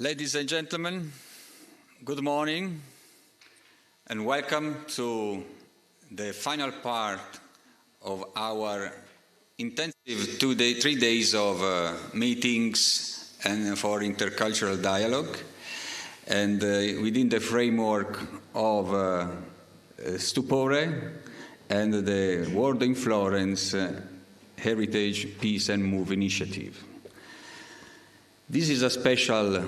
Ladies and gentlemen, good morning and welcome to the final part of our intensive 3 days of meetings and for intercultural dialogue, and within the framework of Stupore and the World in Florence Heritage, Peace and Move initiative. This is a special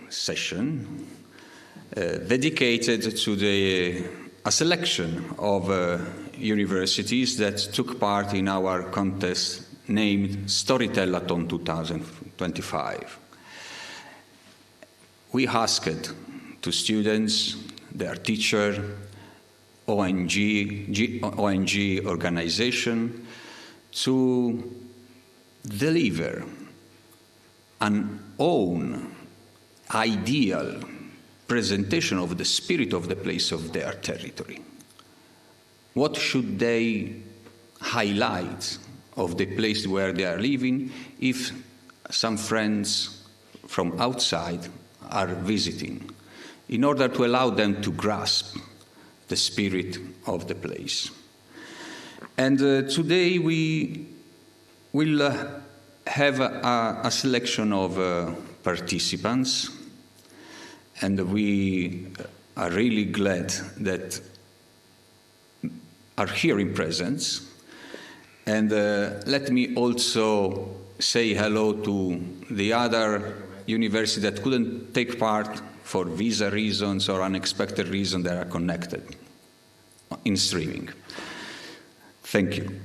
session dedicated to a selection of universities that took part in our contest named Storytellathon 2025. We asked to students, their teacher, ONG organization to deliver an own ideal presentation of the spirit of the place of their territory. What should they highlight of the place where they are living if some friends from outside are visiting, in order to allow them to grasp the spirit of the place? And today we will have a selection of participants, and we are really glad that are here in presence. And let me also say hello to the other university that couldn't take part for visa reasons or unexpected reasons that are connected in streaming. Thank you.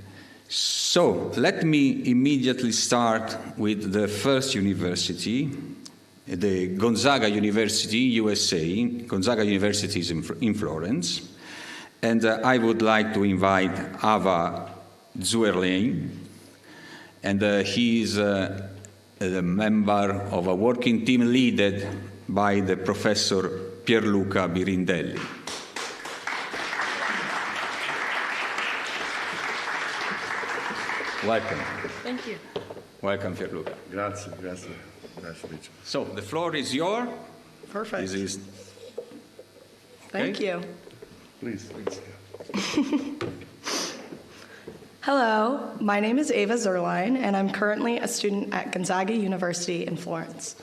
So let me immediately start with the first university, the Gonzaga University, USA. Gonzaga University is in Florence. And I would like to invite Ava Zuerlein. And he is a member of a working team led by the Professor Pierluca Birindelli. Welcome. Thank you. Welcome, Pierluca. Grazie, grazie. Grazie. So, the floor is yours. Perfect. This is... Thank you. Please. Hello, my name is Ava Zerline, and I'm currently a student at Gonzaga University in Florence.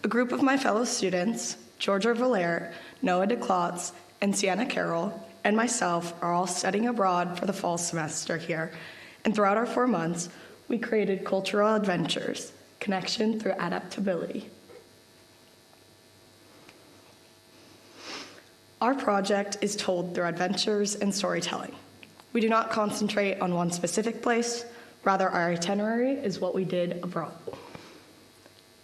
A group of my fellow students, Georgia Valère, Noah DeClotz, and Sienna Carroll, and myself are all studying abroad for the fall semester here. And throughout our 4 months, we created cultural adventures, connection through adaptability. Our project is told through adventures and storytelling. We do not concentrate on one specific place, rather our itinerary is what we did abroad.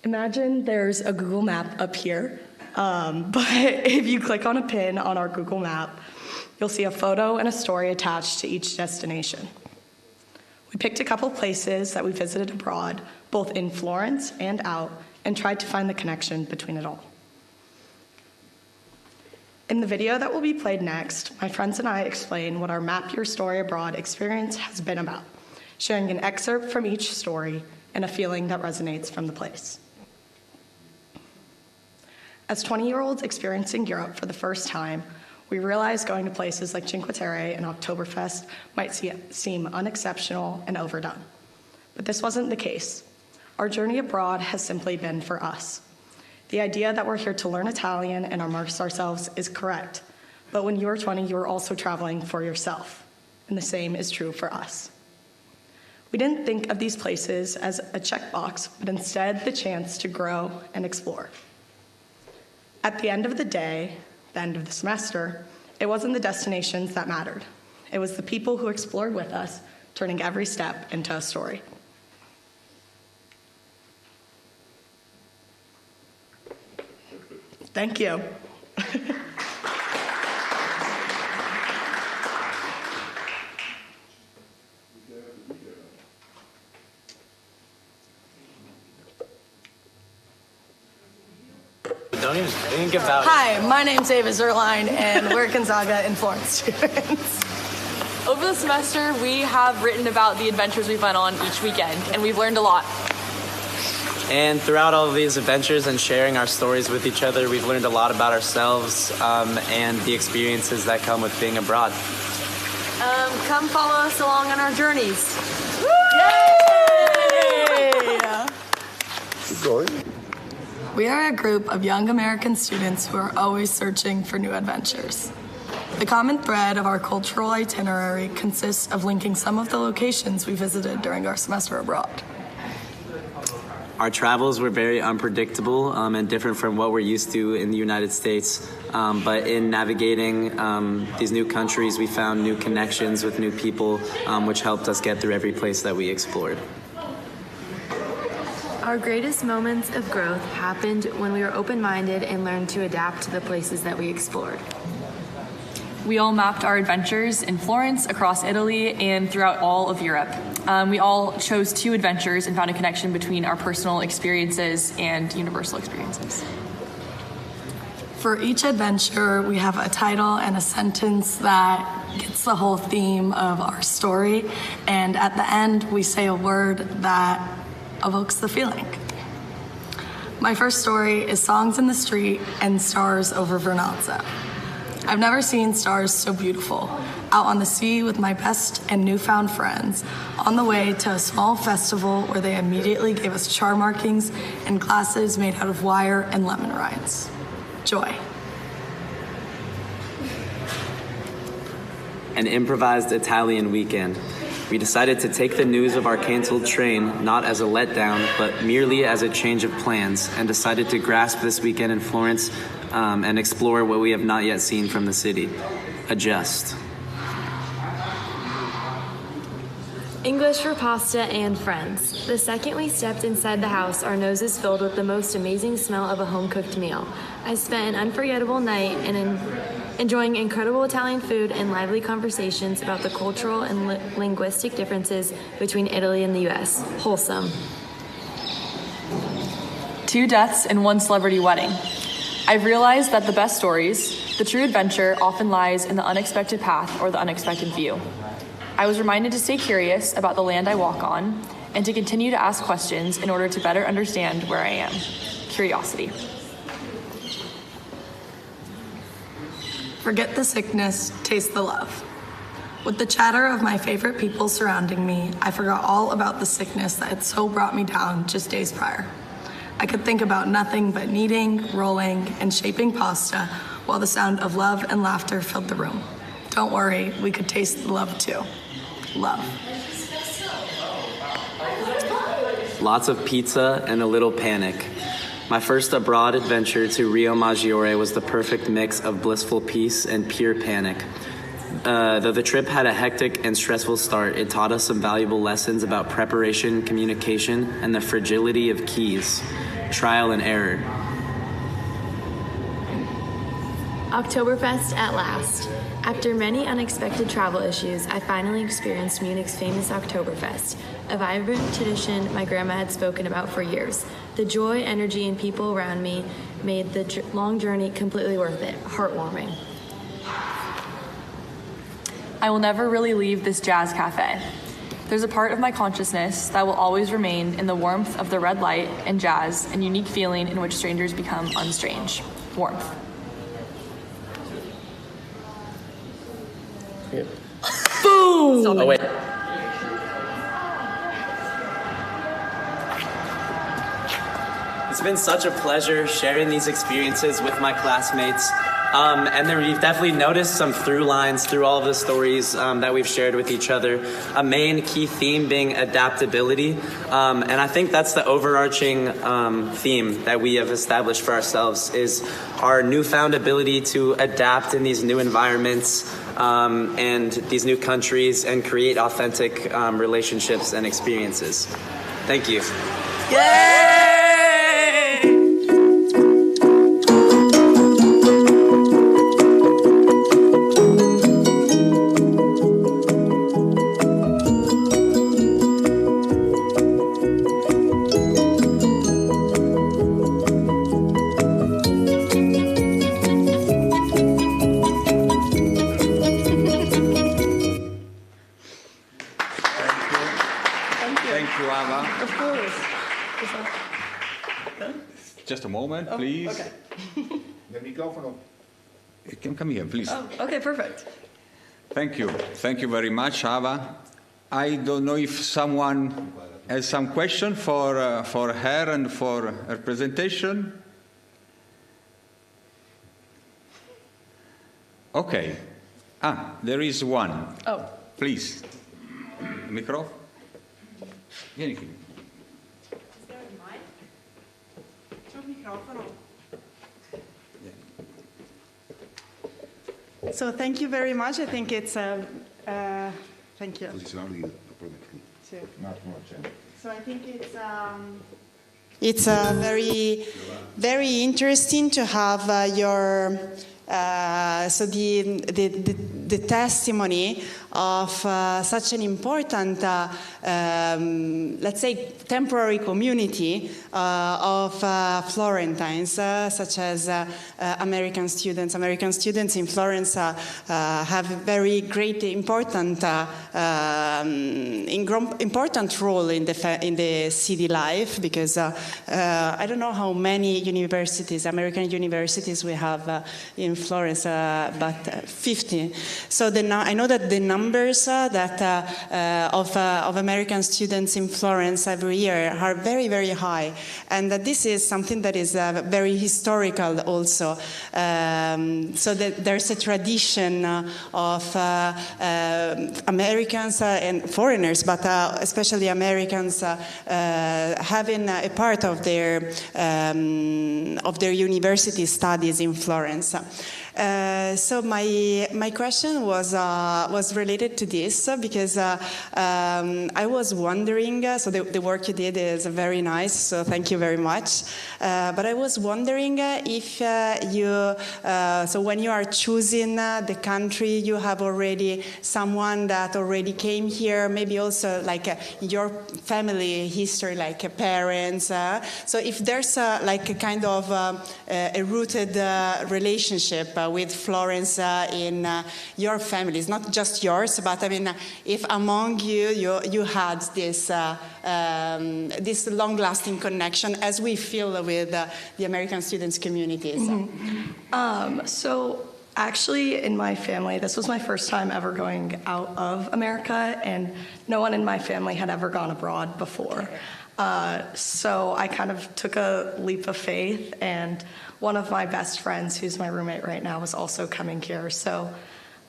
Imagine there's a Google map up here, but if you click on a pin on our Google map, you'll see a photo and a story attached to each destination. We picked a couple places that we visited abroad, both in Florence and out, and tried to find the connection between it all. In the video that will be played next, my friends and I explain what our Map Your Story Abroad experience has been about, sharing an excerpt from each story and a feeling that resonates from the place. As 20-year-olds experiencing Europe for the first time, we realized going to places like Cinque Terre and Oktoberfest might seem unexceptional and overdone. But this wasn't the case. Our journey abroad has simply been for us. The idea that we're here to learn Italian and immerse ourselves is correct. But when you are 20, you are also traveling for yourself. And the same is true for us. We didn't think of these places as a checkbox, but instead the chance to grow and explore. At the end of the day, the end of the semester, it wasn't the destinations that mattered. It was the people who explored with us, turning every step into a story. Thank you. Don't even think about it. Hi, my name's Ava Zerline, and we're Gonzaga in Florence students. Over the semester, we have written about the adventures we've went on each weekend, and we've learned a lot. And throughout all of these adventures and sharing our stories with each other, we've learned a lot about ourselves and the experiences that come with being abroad. Come follow us along on our journeys. Yay! Keep going. We are a group of young American students who are always searching for new adventures. The common thread of our cultural itinerary consists of linking some of the locations we visited during our semester abroad. Our travels were very unpredictable and different from what we're used to in the United States. But in navigating these new countries, we found new connections with new people, which helped us get through every place that we explored. Our greatest moments of growth happened when we were open-minded and learned to adapt to the places that we explored. We all mapped our adventures in Florence, across Italy, and throughout all of Europe. We all chose 2 adventures and found a connection between our personal experiences and universal experiences. For each adventure, we have a title and a sentence that gets the whole theme of our story, and at the end, we say a word that evokes the feeling. My first story is Songs in the Street and Stars over Vernazza. I've never seen stars so beautiful. Out on the sea with my best and newfound friends, on the way to a small festival where they immediately gave us char markings and glasses made out of wire and lemon rinds. Joy. An improvised Italian weekend. We decided to take the news of our canceled train not as a letdown, but merely as a change of plans, and decided to grasp this weekend in Florence and explore what we have not yet seen from the city. Adjust. English for pasta and friends. The second we stepped inside the house, our noses filled with the most amazing smell of a home-cooked meal. I spent an unforgettable night enjoying incredible Italian food and lively conversations about the cultural and linguistic differences between Italy and the US. Wholesome. 2 deaths and 1 celebrity wedding. I've realized that the best stories, the true adventure, often lies in the unexpected path or the unexpected view. I was reminded to stay curious about the land I walk on and to continue to ask questions in order to better understand where I am. Curiosity. Forget the sickness, taste the love. With the chatter of my favorite people surrounding me, I forgot all about the sickness that had so brought me down just days prior. I could think about nothing but kneading, rolling, and shaping pasta while the sound of love and laughter filled the room. Don't worry, we could taste the love too. Love. Lots of pizza and a little panic. My first abroad adventure to Rio Maggiore was the perfect mix of blissful peace and pure panic. Though the trip had a hectic and stressful start, it taught us some valuable lessons about preparation, communication, and the fragility of keys, trial and error. Oktoberfest at last. After many unexpected travel issues, I finally experienced Munich's famous Oktoberfest, a vibrant tradition my grandma had spoken about for years. The joy, energy, and people around me made the long journey completely worth it. Heartwarming. I will never really leave this jazz cafe. There's a part of my consciousness that will always remain in the warmth of the red light and jazz and unique feeling in which strangers become unstrange. Warmth. Yep. Boom! Oh, wait. It's been such a pleasure sharing these experiences with my classmates. And then we've definitely noticed some through lines through all of the stories that we've shared with each other. A main key theme being adaptability. And I think that's the overarching theme that we have established for ourselves is our newfound ability to adapt in these new environments and these new countries and create authentic relationships and experiences. Thank you. Yay! Thank you, Ava. Of course. just a moment, please. Okay. The microfono. Come here, please. Oh, okay, perfect. Thank you. Thank you very much, Ava. I don't know if someone has some question for her and for her presentation. Okay. There is one. Oh. Please. Micro. Vieni qui. So thank you very much. I think it's thank you. So I think it's very, very interesting to have your the testimony of such an important, let's say, temporary community of Florentines, such as American students. American students in Florence have a very great, important role in the city life, because I don't know how many universities, American universities, we have in Florence, but 50. So I know that the numbers of American students in Florence every year are very, very high, and that this is something that is very historical also. So that there's a tradition of Americans and foreigners, but especially Americans having a part of their university studies in Florence. So my question was related to this, because I was wondering, so the work you did is very nice, so thank you very much. But I was wondering if so when you are choosing the country, you have already someone that already came here, maybe also like your family history, like parents. So if there's like a kind of a rooted relationship with Florence in your families, not just yours, but I mean, if among you had this this long-lasting connection, as we feel with the American students' communities. Mm-hmm. So actually, in my family, this was my first time ever going out of America, and no one in my family had ever gone abroad before. So I kind of took a leap of faith, and one of my best friends, who's my roommate right now, was also coming here. So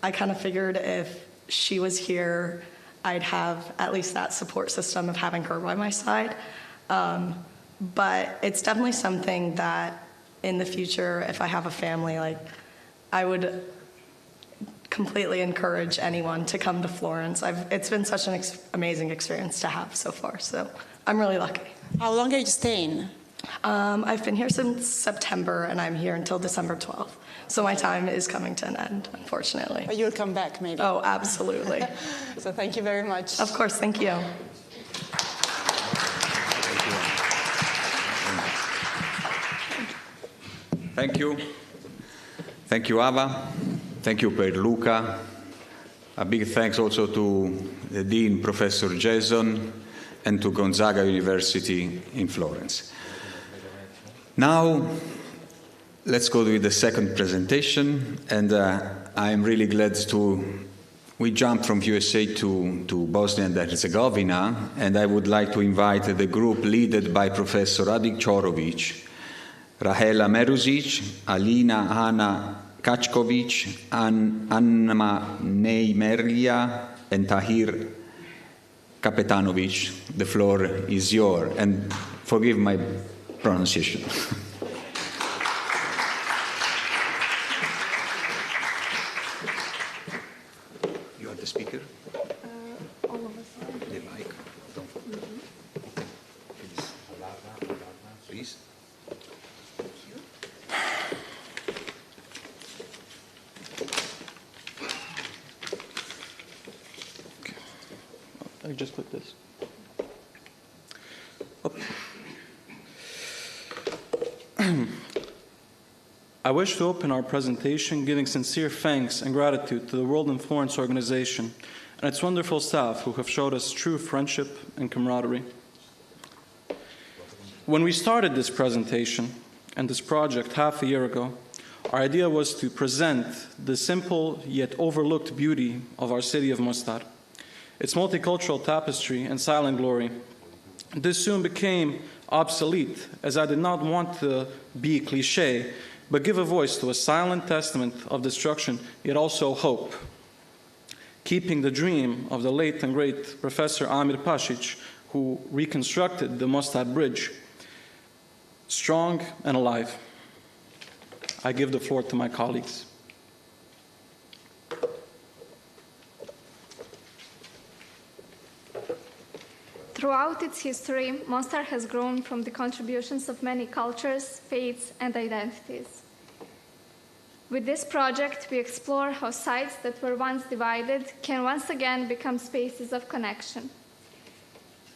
I kind of figured if she was here, I'd have at least that support system of having her by my side. But it's definitely something that in the future, if I have a family, like, I would completely encourage anyone to come to Florence. It's been such an amazing experience to have so far, so I'm really lucky. How long are you staying? I've been here since September, and I'm here until December 12th. So my time is coming to an end, unfortunately. But you'll come back, maybe. Oh, absolutely. So thank you very much. Of course, thank you. Thank you. Thank you, Ava. Thank you, Pierluca. A big thanks also to the Dean, Professor Jason, and to Gonzaga University in Florence. Now, let's go with the second presentation, and I am really glad we jumped from USA to Bosnia and Herzegovina, and I would like to invite the group led by Professor Radik Čorović, Rahela Meruzic, Alina Ana Kačković, Anna Neymerlia, and Tahir Kapetanovic. The floor is yours, and forgive my pronunciation. You are the speaker? All of us. The mic. Don't forget. Please. I just click this. I wish to open our presentation giving sincere thanks and gratitude to the World in Florence organization and its wonderful staff who have showed us true friendship and camaraderie. When we started this presentation, and this project half a year ago, our idea was to present the simple yet overlooked beauty of our city of Mostar, its multicultural tapestry and silent glory. This soon became obsolete, as I did not want to be cliché, but give a voice to a silent testament of destruction, yet also hope. Keeping the dream of the late and great Professor Amir Pashic, who reconstructed the Mostar Bridge, strong and alive. I give the floor to my colleagues. Throughout its history, Mostar has grown from the contributions of many cultures, faiths, and identities. With this project, we explore how sites that were once divided can once again become spaces of connection.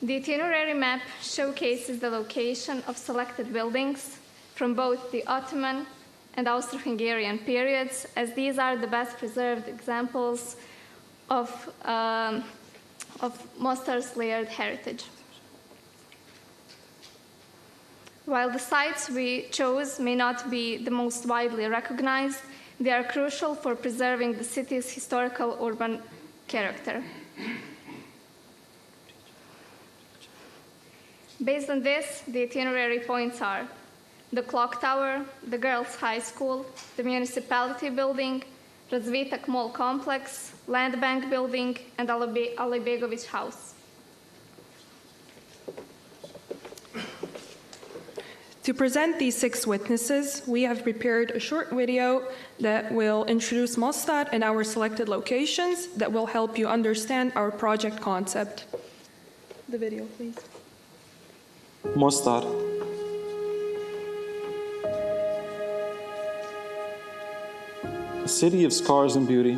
The itinerary map showcases the location of selected buildings from both the Ottoman and Austro-Hungarian periods, as these are the best preserved examples of Mostar's layered heritage. While the sites we chose may not be the most widely recognized, they are crucial for preserving the city's historical urban character. Based on this, the itinerary points are the Clock Tower, the Girls' High School, the Municipality Building, Razvitak Mall Complex, Land Bank Building, and Alibegovic House. To present these 6 witnesses, we have prepared a short video that will introduce Mostar and our selected locations that will help you understand our project concept. The video, please. Mostar. A city of scars and beauty.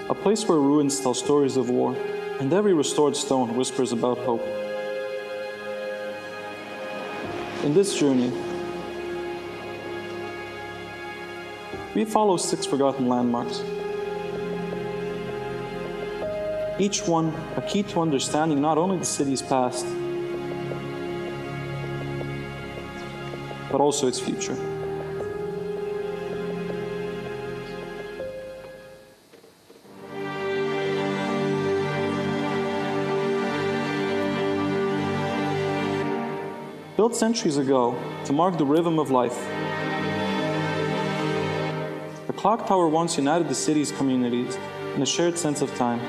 A place where ruins tell stories of war, and every restored stone whispers about hope. In this journey, we follow 6 forgotten landmarks. Each one a key to understanding not only the city's past, but also its future. Built centuries ago to mark the rhythm of life, the clock tower once united the city's communities in a shared sense of time.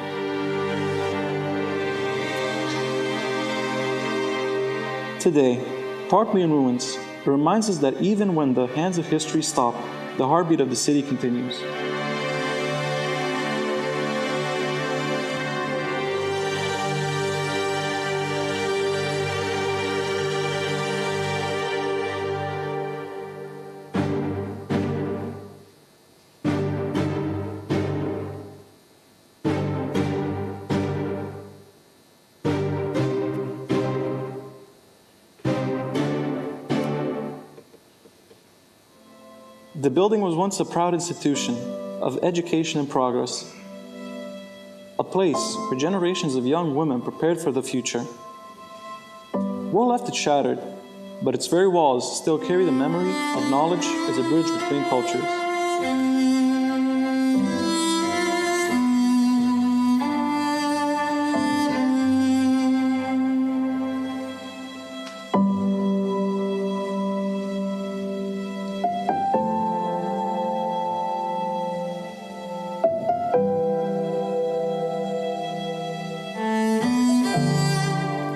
Today, partly in ruins, it reminds us that even when the hands of history stop, the heartbeat of the city continues. The building was once a proud institution of education and progress, a place where generations of young women prepared for the future. War left it shattered, but its very walls still carry the memory of knowledge as a bridge between cultures.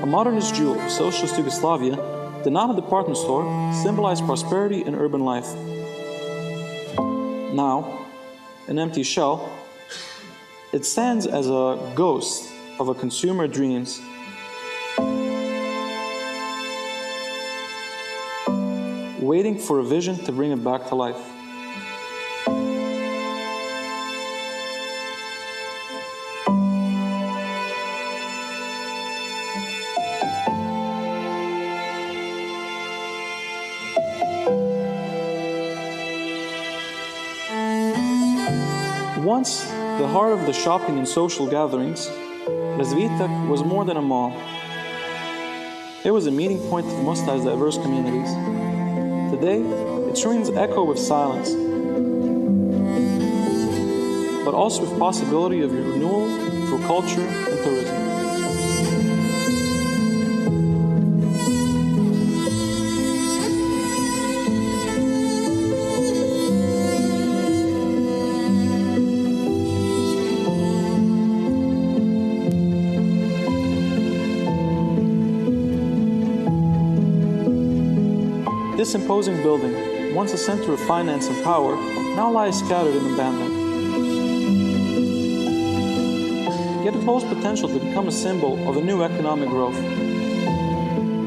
Modernist jewel of socialist Yugoslavia did not a department store symbolize prosperity in urban life. Now, an empty shell, it stands as a ghost of a consumer dreams. Waiting for a vision to bring it back to life. Once the heart of the shopping and social gatherings, Razvitak was more than a mall. It was a meeting point of Mostar's diverse communities. Today, its ruins echo with silence, but also with possibility of renewal through culture and tourism. This imposing building, once a center of finance and power, now lies scattered and abandoned. Yet it holds potential to become a symbol of a new economic growth,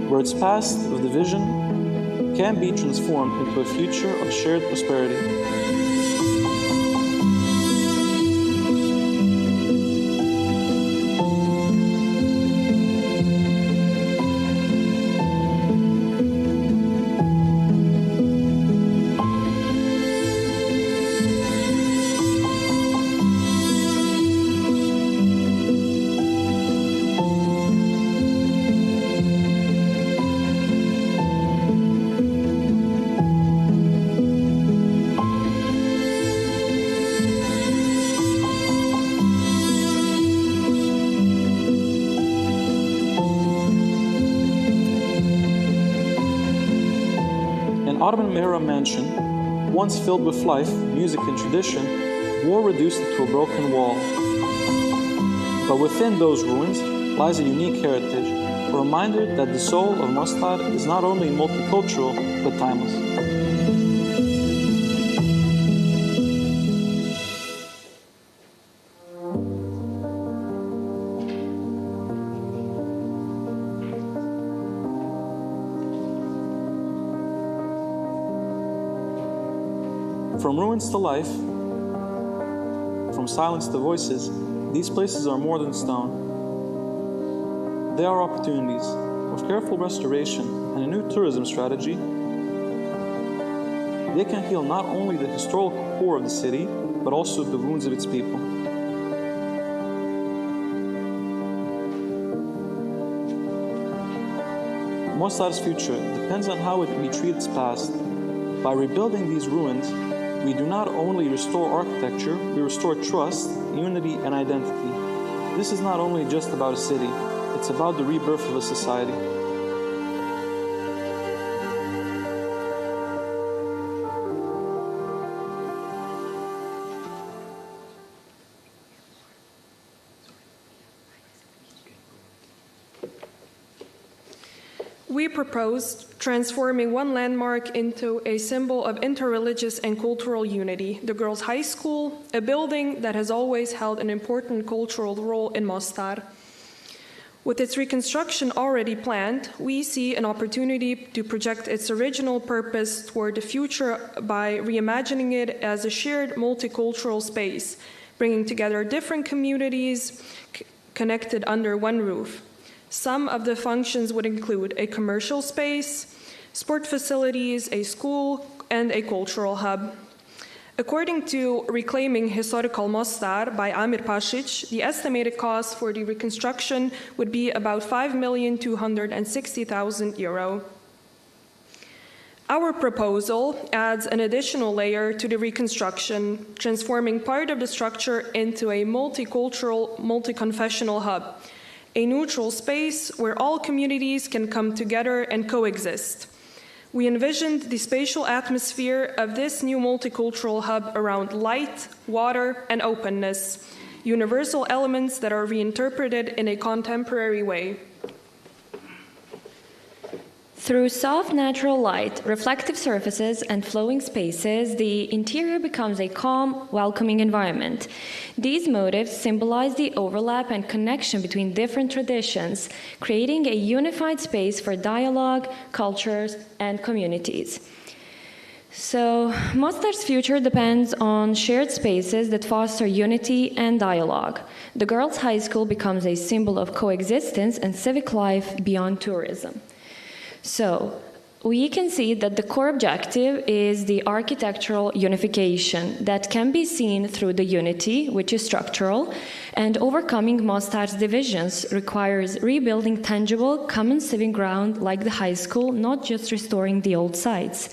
where its past of division can be transformed into a future of shared prosperity. Ottoman-era mansion, once filled with life, music, and tradition, war reduced it to a broken wall. But within those ruins lies a unique heritage, a reminder that the soul of Mostar is not only multicultural, but timeless. From ruins to life, from silence to voices, these places are more than stone. They are opportunities. With careful restoration and a new tourism strategy, they can heal not only the historical core of the city, but also the wounds of its people. Mostar's future depends on how it retreats its past. By rebuilding these ruins, we do not only restore architecture, we restore trust, unity, and identity. This is not only just about a city, it's about the rebirth of a society. We proposed transforming one landmark into a symbol of interreligious and cultural unity, the Girls' High School, a building that has always held an important cultural role in Mostar. With its reconstruction already planned, we see an opportunity to project its original purpose toward the future by reimagining it as a shared multicultural space, bringing together different communities connected under one roof. Some of the functions would include a commercial space, sport facilities, a school, and a cultural hub. According to Reclaiming Historical Mostar by Amir Pashic, the estimated cost for the reconstruction would be about €5,260,000. Our proposal adds an additional layer to the reconstruction, transforming part of the structure into a multicultural, multi-confessional hub, a neutral space where all communities can come together and coexist. We envisioned the spatial atmosphere of this new multicultural hub around light, water, and openness, universal elements that are reinterpreted in a contemporary way. Through soft natural light, reflective surfaces, and flowing spaces, the interior becomes a calm, welcoming environment. These motifs symbolize the overlap and connection between different traditions, creating a unified space for dialogue, cultures, and communities. So, Mostar's future depends on shared spaces that foster unity and dialogue. The Girls' High School becomes a symbol of coexistence and civic life beyond tourism. So, we can see that the core objective is the architectural unification that can be seen through the unity, which is structural, and overcoming Mostar's divisions requires rebuilding tangible, common civic ground like the high school, not just restoring the old sites.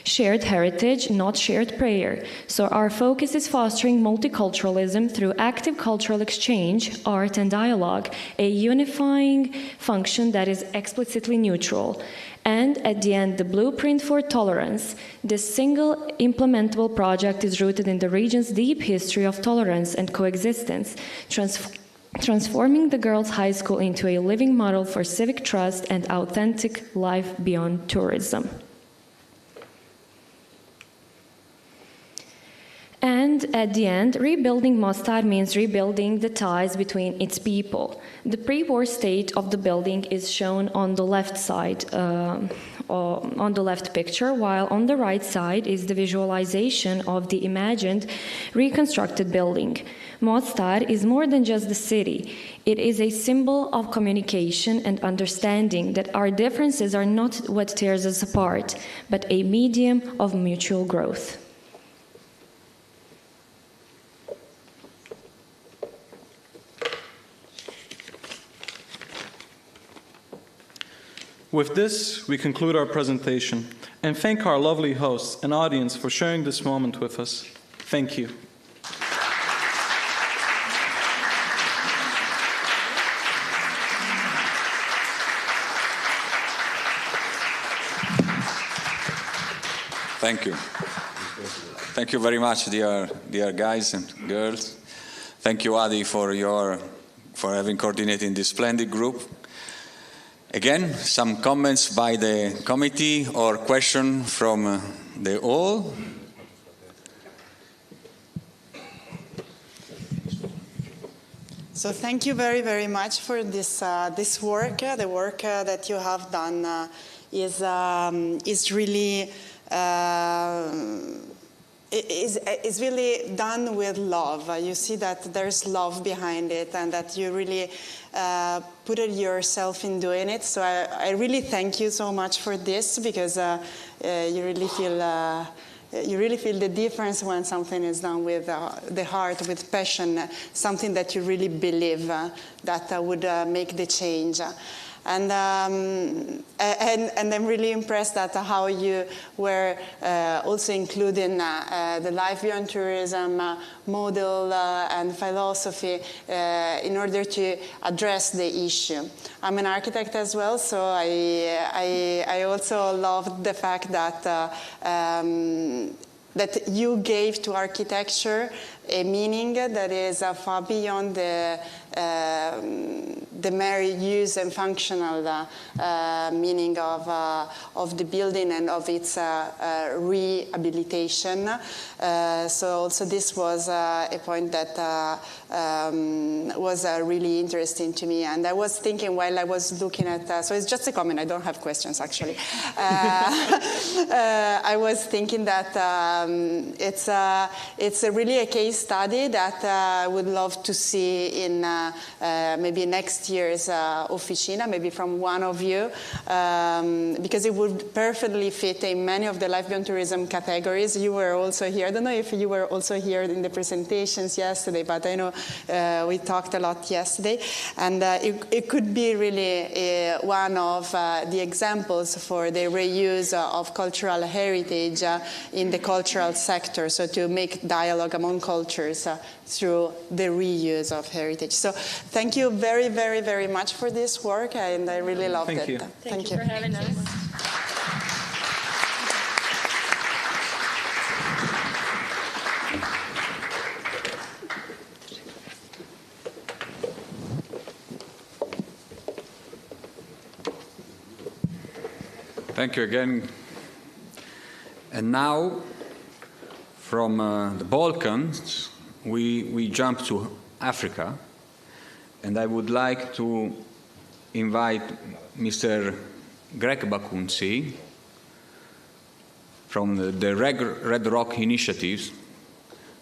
Shared heritage, not shared prayer. So our focus is fostering multiculturalism through active cultural exchange, art, and dialogue, a unifying function that is explicitly neutral. And at the end, the blueprint for tolerance. This single implementable project is rooted in the region's deep history of tolerance and coexistence, transforming the girls' high school into a living model for civic trust and authentic life beyond tourism. And at the end, rebuilding Mostar means rebuilding the ties between its people. The pre-war state of the building is shown on the left side, on the left picture, while on the right side is the visualization of the imagined reconstructed building. Mostar is more than just the city. It is a symbol of communication and understanding that our differences are not what tears us apart, but a medium of mutual growth. With this, we conclude our presentation and thank our lovely hosts and audience for sharing this moment with us. Thank you. Thank you. Thank you very much, dear guys and girls. Thank you, Adi, for having coordinated this splendid group. Again, some comments by the committee or question from the hall. So thank you very, very much for this work. The work that you have done is really is really done with love. You see that there's love behind it, and that you really put yourself in doing it. So I really thank you so much for this, because you really feel the difference when something is done with the heart, with passion, something that you really believe that would make the change. And I'm really impressed at how you were also including the life beyond tourism model and philosophy in order to address the issue. I'm an architect as well, so I also loved the fact that that you gave to architecture a meaning that is far beyond the mere use and functional meaning of the building and of its rehabilitation. So also this was a point that was really interesting to me. And I was thinking while I was looking at, so it's just a comment, I don't have questions actually. I was thinking that it's really a case study that I would love to see in maybe next year's Officina, maybe from one of you, because it would perfectly fit in many of the life beyond tourism categories. You were also here. I don't know if you were also here in the presentations yesterday, but I know we talked a lot yesterday. And it could be really one of the examples for the reuse of cultural heritage in the cultural sector, so to make dialogue among cultures through the reuse of heritage. So thank you very, very, very much for this work, and I really loved it. You. Thank you for having us. Thank you again. And now, from the Balkans, we jump to Africa, and I would like to invite Mr. Greg Bakunci from the Red Rock Initiatives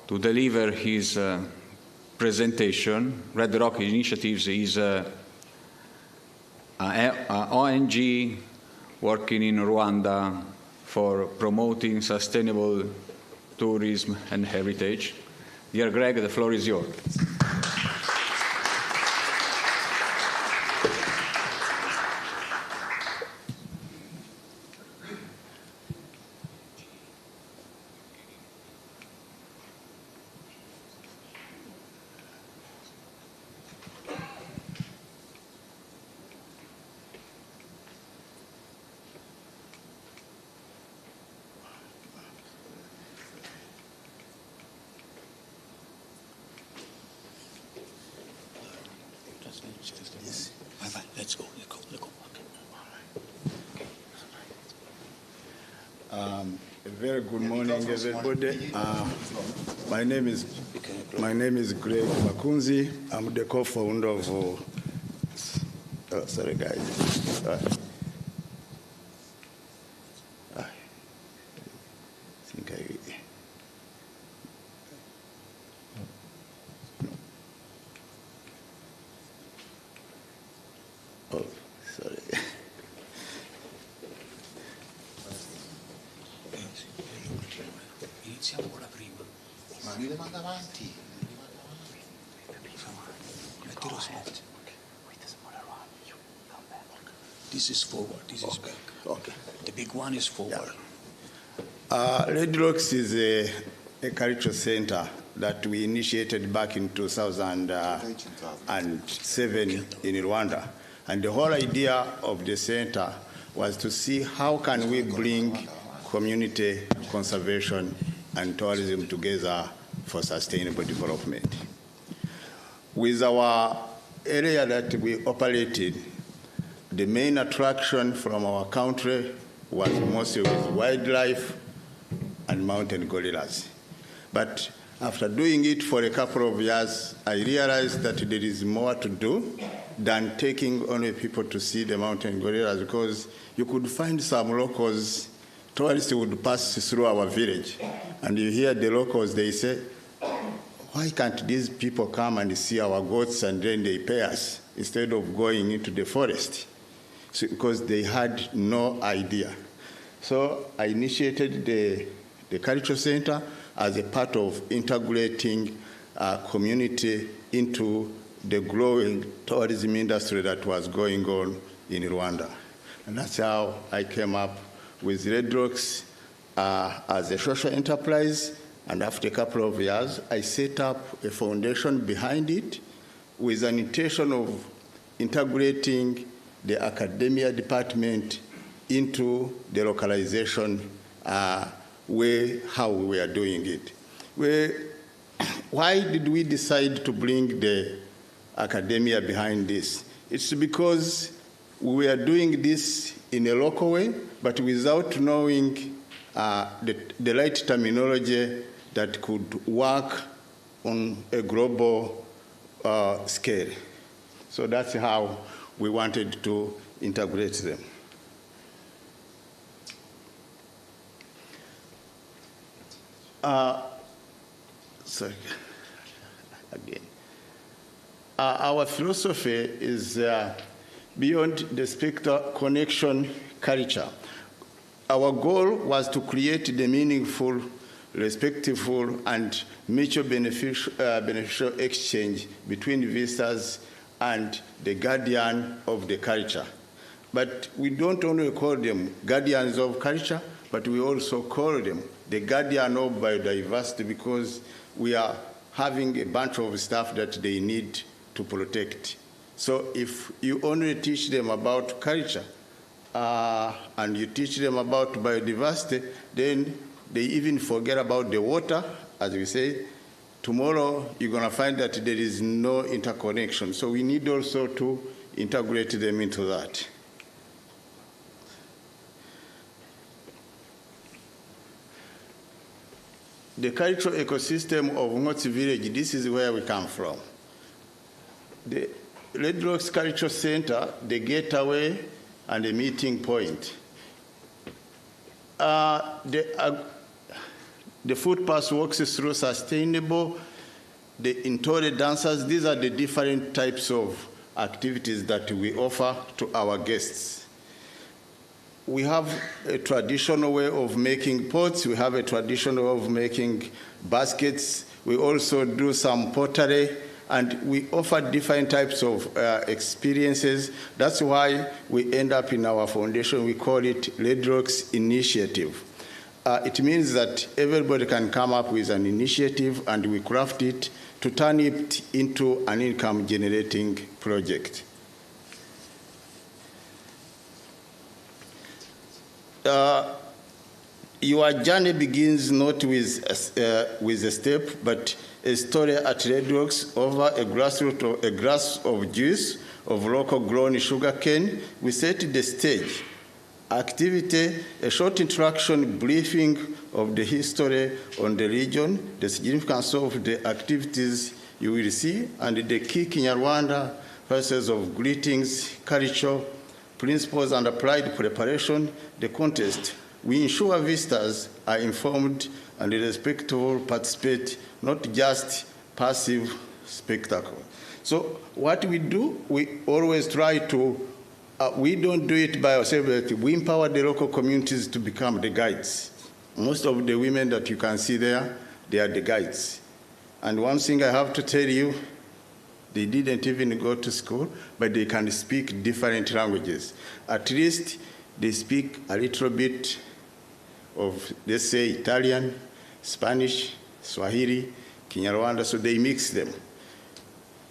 to deliver his presentation. Red Rock Initiatives is an ONG working in Rwanda for promoting sustainable tourism and heritage. Dear Greg, the floor is yours. Let's go. A very good morning, everybody. My name is Greg Makunzi. I'm the co-founder of. Sorry, guys. I think Oh, sorry. Iniziamo con la prima. Ma mi manda avanti. Mettilo su. This is forward, this is back. Okay. The big one is forward. Red Rocks is a cultural center that we initiated back in 2007 in Rwanda. And the whole idea of the center was to see how can we bring community conservation and tourism together for sustainable development. With our area that we operated, the main attraction from our country was mostly with wildlife and mountain gorillas. But after doing it for a couple of years, I realized that there is more to do than taking only people to see the mountain gorillas, because you could find some locals, tourists would pass through our village, and you hear the locals, they say, why can't these people come and see our goats and then they pay us instead of going into the forest? So, because they had no idea. So I initiated the Cultural Center as a part of integrating community into the growing tourism industry that was going on in Rwanda. And that's how I came up with Red Rocks as a social enterprise. And after a couple of years, I set up a foundation behind it with an intention of integrating the academia department into the localization way how we are doing it. Why did we decide to bring the academia behind this? It's because we are doing this in a local way, but without knowing the right terminology that could work on a global scale. So that's how we wanted to integrate them. Sorry, again. Our philosophy is beyond the spectre connection culture. Our goal was to create the meaningful, respectful, and mutual beneficial exchange between visitors and the guardian of the culture. But we don't only call them guardians of culture, but we also call them the guardian of biodiversity, because we are having a bunch of stuff that they need to protect. So if you only teach them about culture and you teach them about biodiversity, then they even forget about the water, as we say. Tomorrow, you're going to find that there is no interconnection. So we need also to integrate them into that. The cultural ecosystem of Ngotsi village, this is where we come from. The Red Rocks Cultural Center, the gateway and the meeting point. The footpath walks through sustainable, the Intore dancers. These are the different types of activities that we offer to our guests. we have a traditional way of making pots. We have a traditional way of making baskets. We also do some pottery, and we offer different types of experiences. That's why we end up in our foundation, we call it Red Rocks Initiative. It means that everybody can come up with an initiative, and we craft it to turn it into an income-generating project. Your journey begins not with a step, but a story at Red Rocks over a glass of juice of local grown sugarcane. We set the stage. Activity, a short introduction briefing of the history on the region, the significance of the activities you will see, and the key Kinyarwanda process of greetings, culture, principles and applied preparation, the contest. We ensure visitors are informed and respectful participate, not just passive spectacle. So what we do, we always try to, we don't do it by ourselves, we empower the local communities to become the guides. Most of the women that you can see there, they are the guides. And one thing I have to tell you, they didn't even go to school, but they can speak different languages. At least they speak a little bit of, let's say, Italian, Spanish, Swahili, Kinyarwanda, so they mix them.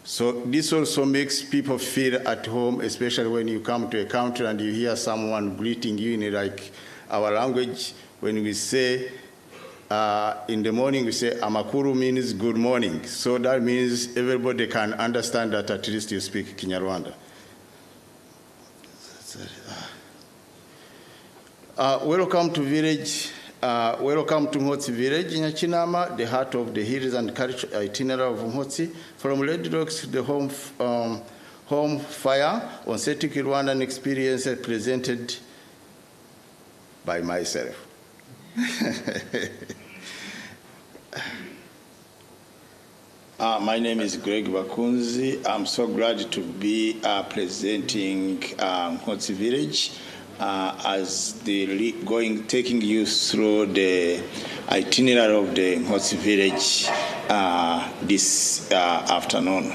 So this also makes people feel at home, especially when you come to a country and you hear someone greeting you in like our language. When we say, in the morning, we say, Amakuru means good morning. So that means everybody can understand that at least you speak Kinyarwanda. Welcome to village. Welcome to Mhotsi village in Nyachinama, the heart of the hills and cultural itinerary of Mhotsi. From Red Rocks to the home fire, authentic Rwandan experience presented by myself. My name is Greg Bakunzi. I'm so glad to be presenting Mhotsi village as taking you through the itinerary of the Mhotsi village this afternoon.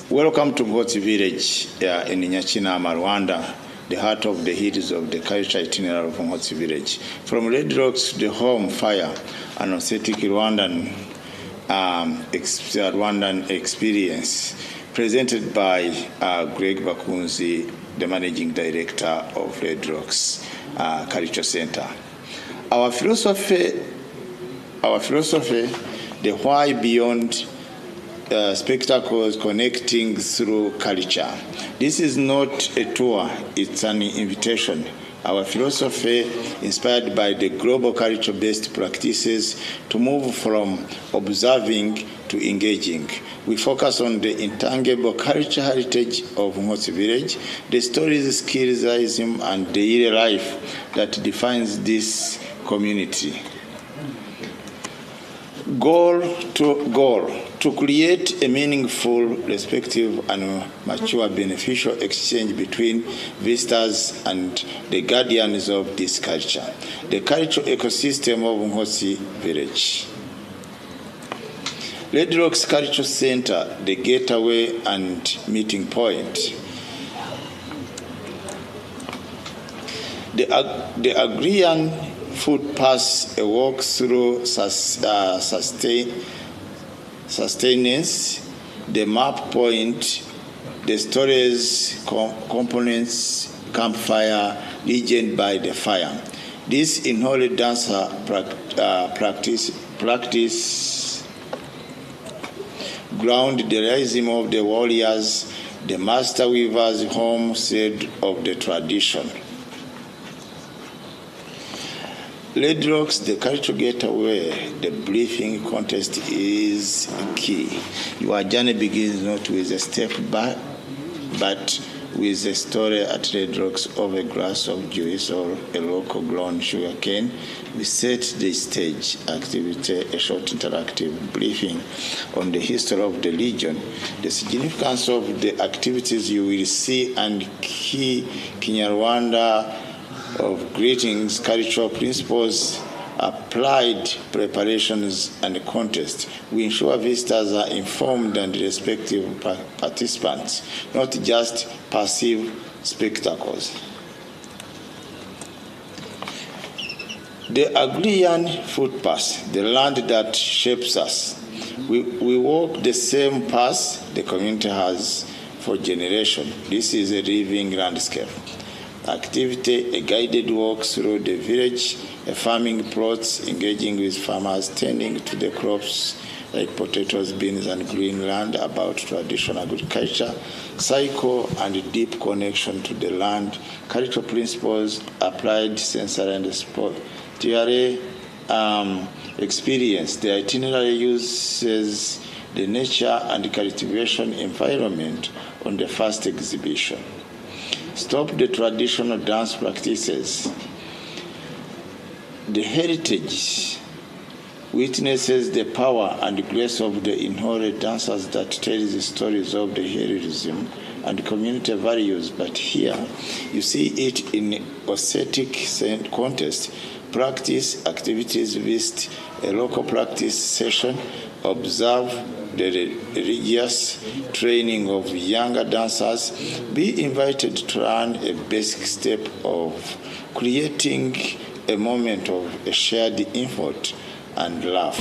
Welcome to Mhotsi village in Nyachinama, Rwanda, the heart of the hills of the cultural itinerary of Mhotsi village. From Red Rocks to the home fire, an authentic Rwandan experience presented by Greg Bakunzi, the managing director of Red Rocks Culture Center. Our philosophy, the why beyond spectacles connecting through culture. This is not a tour, it's an invitation. Our philosophy, inspired by the global culture-based practices, to move from observing to engaging. We focus on the intangible culture heritage of Mhotsi village, the stories, skills, and the daily life that defines this community. Goal, to create a meaningful, respectful, and mature beneficial exchange between visitors and the guardians of this culture, the cultural ecosystem of Mhotsi village. Red Rocks Culture Center, the gateway and meeting point. The agrarian footpaths, a walk through sustenance, the map point, the stories, components, campfire, legend by the fire. This in-holy dancer practice ground the realism of the warriors, the master weavers' homestead of the tradition. Red Rocks, the cultural gateway, the briefing contest is key. Your journey begins not with a step back, but with a story at Red Rocks over a glass of juice or a local grown sugar cane, we set the stage activity, a short interactive briefing on the history of the region, the significance of the activities you will see, and key Kinyarwanda of greetings, cultural principles, applied preparations, and contests. We ensure visitors are informed and respective participants, not just passive spectacles. The agrarian footpath, the land that shapes us. We walk the same path the community has for generations. This is a living landscape. Activity, a guided walk through the village, a farming plots, engaging with farmers, tending to the crops like potatoes, beans, and green land, about traditional agriculture, cycle and deep connection to the land, cultural principles, applied sensory and spiritual experience. The itinerary uses the nature and cultivation environment on the first exhibition. Stop the traditional dance practices. The heritage witnesses the power and grace of the inherent dancers that tell the stories of the heroism and community values. But here, you see it in aesthetic contest, practice activities, visit a local practice session, observe the religious training of younger dancers, be invited to learn a basic step of creating a moment of a shared effort and laugh.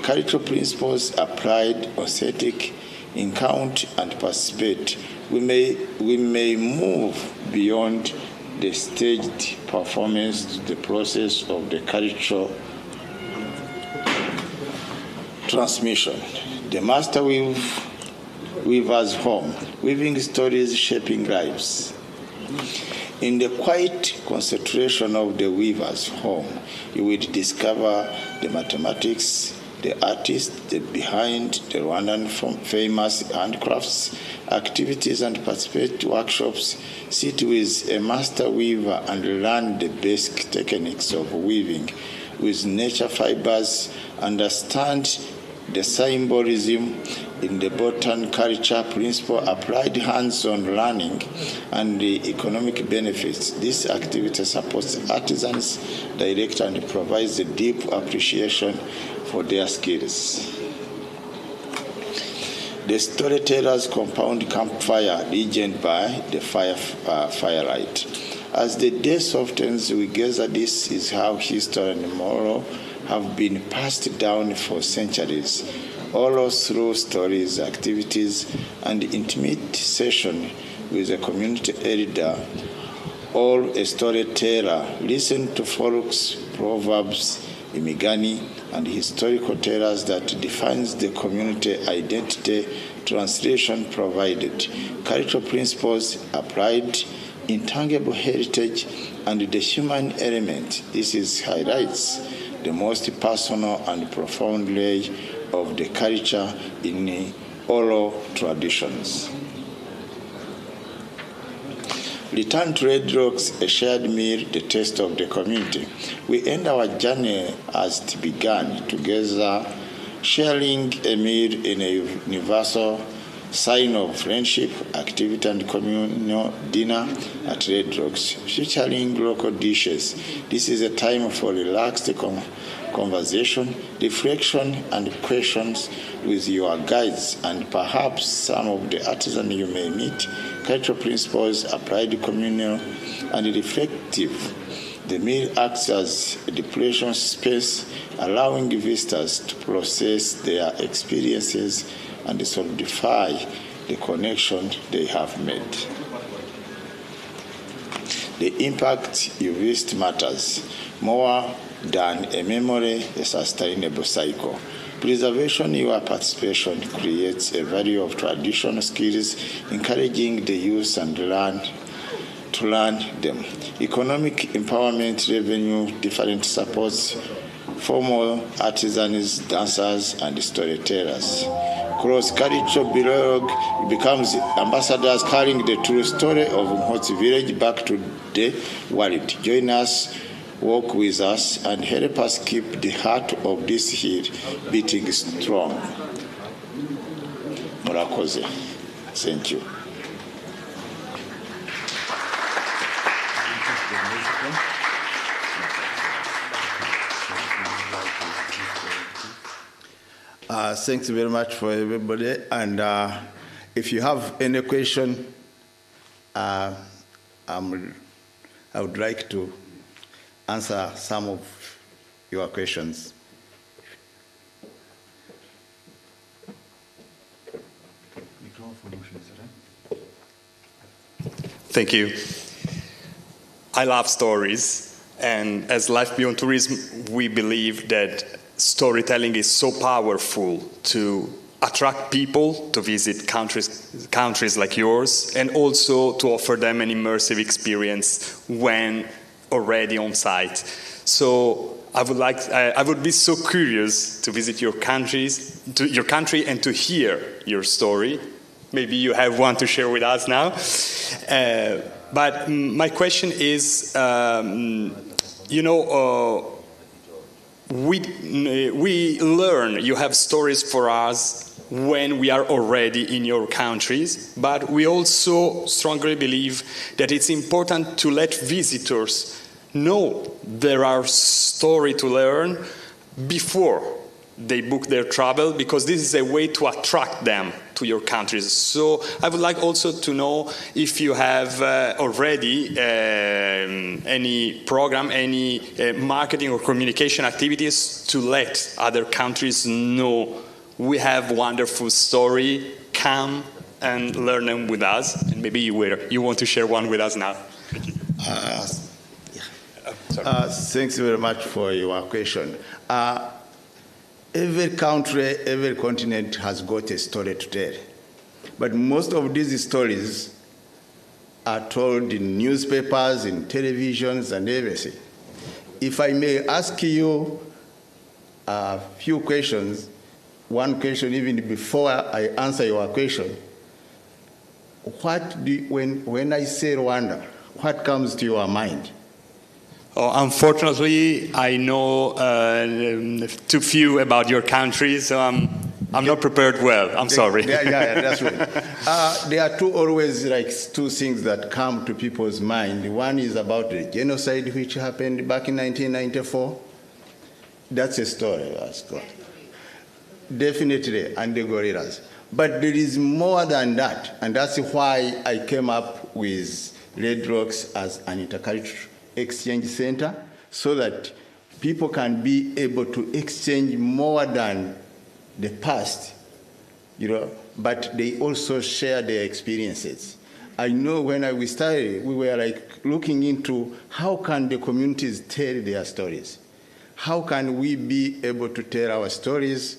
Cultural principles applied, aesthetic, encounter and participate. We may move beyond the staged performance to the process of the cultural transmission. The master weaver's home, weaving stories, shaping lives. In the quiet concentration of the weaver's home, you will discover the mathematics, the artists behind the Rwandan famous handcrafts, activities and participate workshops. Sit with a master weaver and learn the basic techniques of weaving with nature fibers, understand the symbolism in the Botan culture principle, applied hands-on learning, and the economic benefits. This activity supports artisans, direct, and provides a deep appreciation for their skills. The storyteller's compound campfire, legend by the firelight. As the day softens, we gather. This is how history and moral have been passed down for centuries, all through stories, activities, and intimate session with a community elder or a storyteller. Listen to folks, proverbs, imigani, and historical tellers that defines the community identity. Translation provided, cultural principles applied, intangible heritage, and the human element. This is highlights the most personal and profound layer of the culture in oral traditions. Return to Red Rocks, a shared meal, the taste of the community. We end our journey as it began, together, sharing a meal in a universal sign of friendship, activity, and communal dinner at Red Rocks, featuring local dishes. This is a time for relaxed conversation, reflection, and questions with your guides and perhaps some of the artisans you may meet. Cultural principles, applied, communal, and reflective. The meal acts as a depuration space, allowing visitors to process their experiences and solidify the connection they have made. The impact you visit matters more than a memory, a sustainable cycle. Preservation, your participation creates a value of traditional skills, encouraging the youth and to learn them. Economic empowerment, revenue, different supports, formal artisans, dancers, and storytellers. cross-cultural dialogue becomes ambassadors carrying the true story of Mhotsi village back to the world. Join us, walk with us, and help us keep the heart of this hill beating strong. Murakoze. Thank you. Thanks very much for everybody. And if you have any question, I would like to answer some of your questions. Thank you. I love stories, and as Life Beyond Tourism, we believe that storytelling is so powerful to attract people to visit countries like yours, and also to offer them an immersive experience when already on site. So I would be so curious to visit your country and to hear your story. Maybe you have one to share with us now. But my question is, we learn, you have stories for us when we are already in your countries, but we also strongly believe that it's important to let visitors know there are stories to learn before they book their travel, because this is a way to attract them to your countries. So I would like also to know if you have already any program, any marketing or communication activities to let other countries know we have wonderful story, come and learn them with us. And maybe you want to share one with us now. Thank you. Thanks very much for your question. Every country, every continent has got a story to tell. But most of these stories are told in newspapers, in televisions, and everything. If I may ask you a few questions, one question even before I answer your question, when I say Rwanda, what comes to your mind? Unfortunately, I know too few about your country, so I'm not prepared well. I'm sorry. Yeah, that's right. There are two things that come to people's mind. One is about the genocide which happened back in 1994. That's a story, definitely, and the gorillas. But there is more than that, and that's why I came up with Red Rocks as an intercultural exchange center, so that people can be able to exchange more than the past, but they also share their experiences. I know when we started, we were looking into how can the communities tell their stories? How can we be able to tell our stories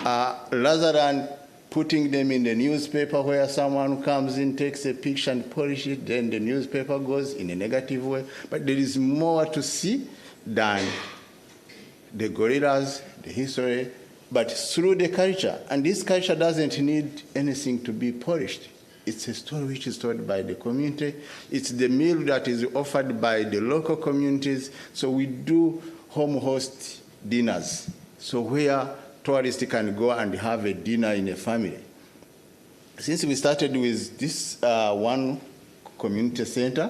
rather than putting them in the newspaper where someone comes in, takes a picture and polish it, then the newspaper goes in a negative way. But there is more to see than the gorillas, the history, but through the culture. And this culture doesn't need anything to be polished. It's a story which is told by the community. It's the meal that is offered by the local communities. So we do home host dinners. So where tourists can go and have a dinner in a family. Since we started with this one community center,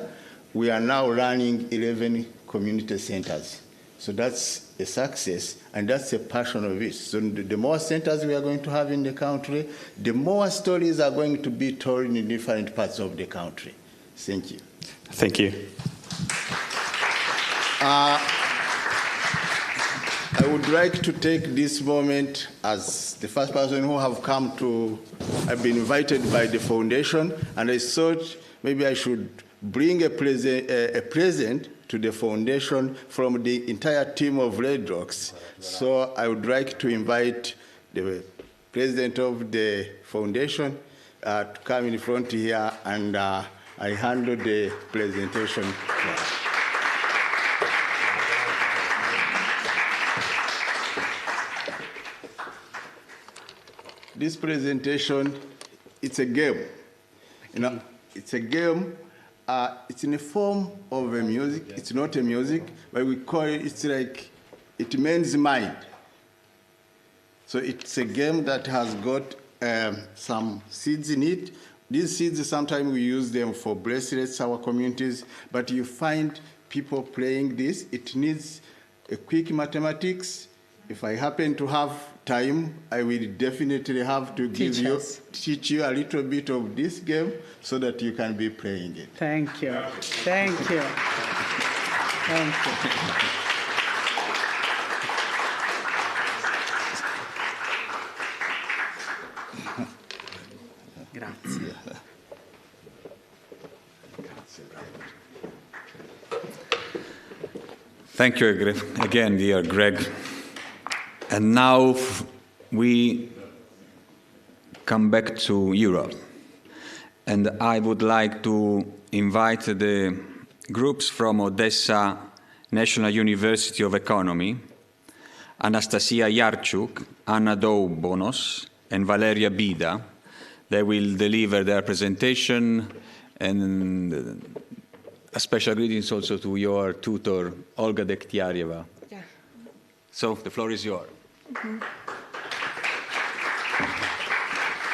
we are now running 11 community centers. So that's a success, and that's a passion of it. So the more centers we are going to have in the country, the more stories are going to be told in different parts of the country. Thank you. Thank you. I would like to take this moment as the first person who have come to, I've been invited by the foundation, and I thought maybe I should bring a present to the foundation from the entire team of Red Rocks. So I would like to invite the president of the foundation to come in front here, and I handle the presentation. this presentation, it's a game. You know, it's a game. It's in the form of a music. It's not a music, but we call it, it's like, it means mind. So it's a game that has got some seeds in it. These seeds, sometimes we use them for bracelets, our communities, but you find people playing this. It needs a quick mathematics. If I happen to have time, I will definitely have to teach you a little bit of this game so that you can be playing it. Thank you. Thank you. Thank you. Grazie. Thank you again, dear Greg. And now we come back to Europe. And I would like to invite the groups from Odessa National University of Economy, Anastasia Yarchuk, Anna Doubonos, and Valeria Bida. They will deliver their presentation, and a special greetings also to your tutor, Olga Dektiareva. Yeah. So the floor is yours. Mm-hmm.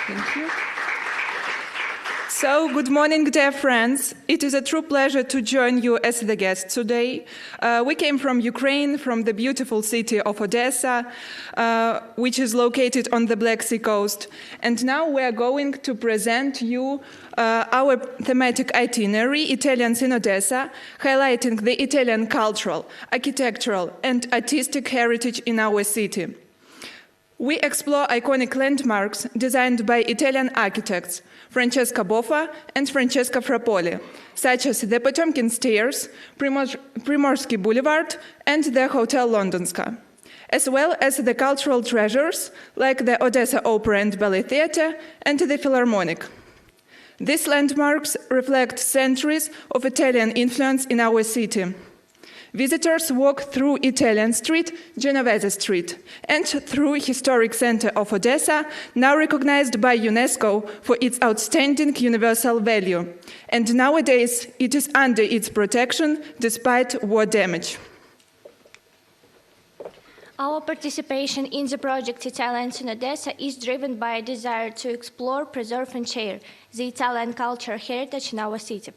Thank you. So, good morning, dear friends. It is a true pleasure to join you as the guest today. We came from Ukraine, from the beautiful city of Odessa, which is located on the Black Sea coast. And now we are going to present you our thematic itinerary, Italians in Odessa, highlighting the Italian cultural, architectural, and artistic heritage in our city. We explore iconic landmarks designed by Italian architects, Francesca Boffa and Francesca Frappoli, such as the Potemkin Stairs, Primorsky Boulevard, and the Hotel Londonska, as well as the cultural treasures like the Odessa Opera and Ballet Theatre and the Philharmonic. These landmarks reflect centuries of Italian influence in our city. Visitors walk through Italian Street, Genovese Street, and through historic center of Odessa, now recognized by UNESCO for its outstanding universal value. And nowadays, it is under its protection despite war damage. Our participation in the project Italians in Odessa is driven by a desire to explore, preserve, and share the Italian culture heritage in our city.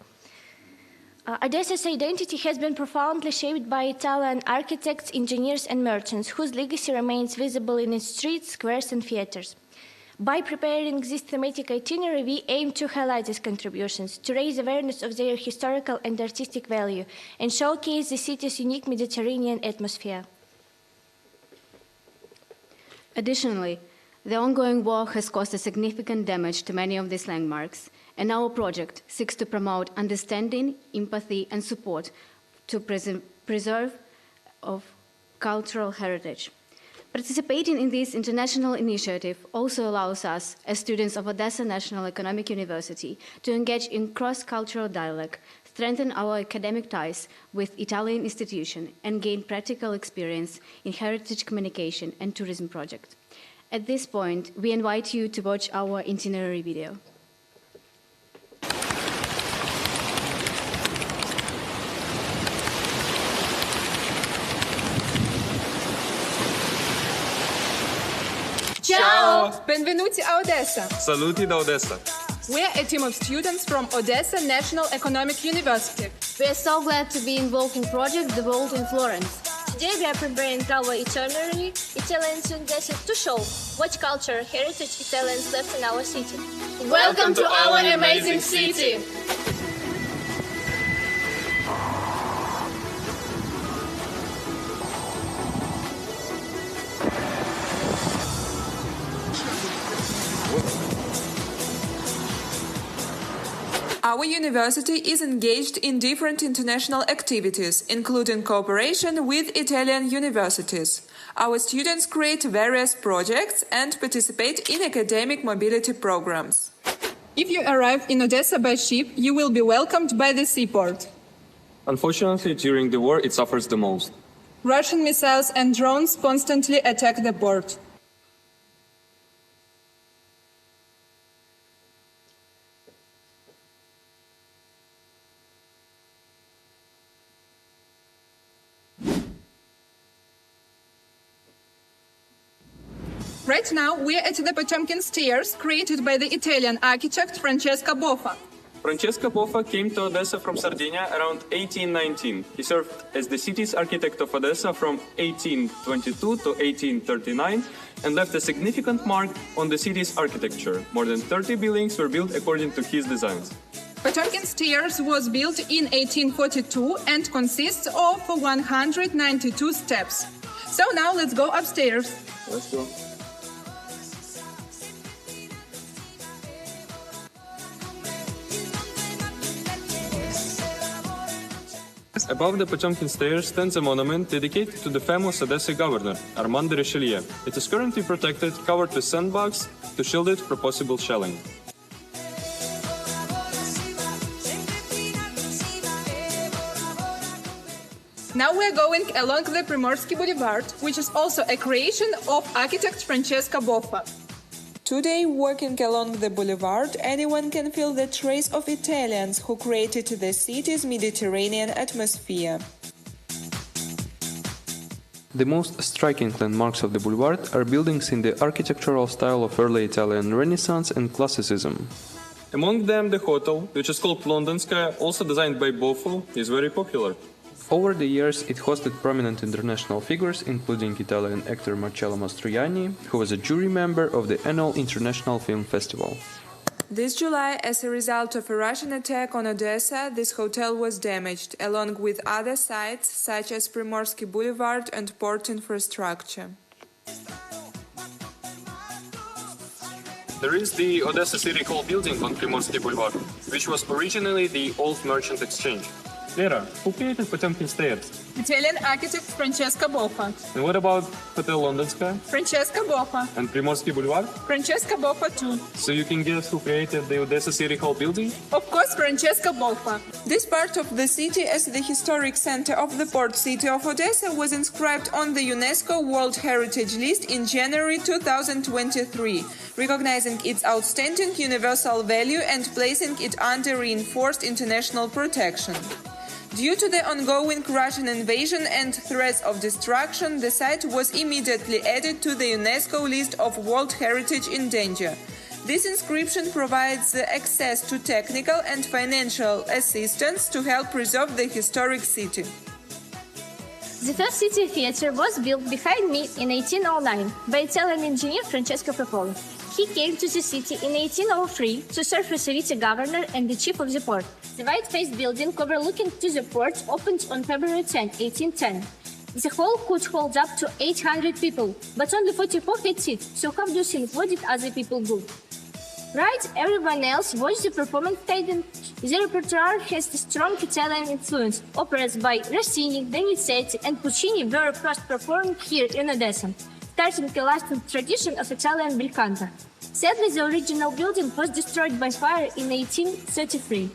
Odessa's identity has been profoundly shaped by Italian architects, engineers, and merchants, whose legacy remains visible in its streets, squares, and theaters. By preparing this thematic itinerary, we aim to highlight these contributions, to raise awareness of their historical and artistic value, and showcase the city's unique Mediterranean atmosphere. Additionally, the ongoing war has caused a significant damage to many of these landmarks, and our project seeks to promote understanding, empathy, and support to preserve of cultural heritage. Participating in this international initiative also allows us, as students of Odessa National Economic University, to engage in cross-cultural dialogue, strengthen our academic ties with Italian institutions, and gain practical experience in heritage communication and tourism projects. At this point, we invite you to watch our itinerary video. Ciao! Benvenuti a Odessa! Saluti da Odessa! We're a team of students from Odessa National Economic University. We are so glad to be involved in project The World in Florence. Today we are preparing our itinerary, Italians in Odessa, to show what culture, heritage Italians left in our city. Welcome to our amazing city! Our university is engaged in different international activities, including cooperation with Italian universities. Our students create various projects and participate in academic mobility programs. If you arrive in Odessa by ship, you will be welcomed by the seaport. Unfortunately, during the war, it suffers the most. Russian missiles and drones constantly attack the port. Right now, we're at the Potemkin Stairs, created by the Italian architect Francesco Boffa. Francesco Boffa came to Odessa from Sardinia around 1819. He served as the city's architect of Odessa from 1822 to 1839 and left a significant mark on the city's architecture. More than 30 buildings were built according to his designs. Potemkin Stairs was built in 1842 and consists of 192 steps. So now let's go upstairs. Let's go. Above the Potemkin Stairs stands a monument dedicated to the famous Odessa governor, Armand de Richelieu. It is currently protected, covered with sandbags to shield it from possible shelling. Now we're going along the Primorsky Boulevard, which is also a creation of architect Francesco Boffa. Today, walking along the boulevard, anyone can feel the trace of Italians who created the city's Mediterranean atmosphere. The most striking landmarks of the boulevard are buildings in the architectural style of early Italian Renaissance and Classicism. Among them, the hotel, which is called Londonskaya, also designed by Boffa, is very popular. Over the years, it hosted prominent international figures, including Italian actor Marcello Mastroianni, who was a jury member of the annual International Film Festival. This July, as a result of a Russian attack on Odessa, this hotel was damaged, along with other sites such as Primorsky Boulevard and port infrastructure. There is the Odessa City Hall building on Primorsky Boulevard, which was originally the old merchant exchange. Vera, who created Potemkin Stairs? Italian architect Francesco Boffa. And what about Hotel Londonskaya? Francesco Boffa. And Primorsky Boulevard? Francesco Boffa too. So you can guess who created the Odessa City Hall building? Of course, Francesco Boffa. This part of the city, as the historic center of the port city of Odessa, was inscribed on the UNESCO World Heritage List in January 2023, recognizing its outstanding universal value and placing it under reinforced international protection. Due to the ongoing Russian invasion and threats of destruction, the site was immediately added to the UNESCO list of World Heritage in Danger. This inscription provides access to technical and financial assistance to help preserve the historic city. The first city theatre was built behind me in 1809 by Italian engineer Francesco Popolo. He came to the city in 1803 to serve as city governor and the chief of the port. The white-faced building overlooking to the port opened on February 10, 1810. The hall could hold up to 800 people, but only 44 had seats, so how do you think, what did other people do? Right, everyone else watched the performance cadence. The repertoire has a strong Italian influence. Operas by Rossini, Donizetti and Puccini were first performed here in Odessa, starting a lasting tradition of Italian bel canto. Sadly, the original building was destroyed by fire in 1833.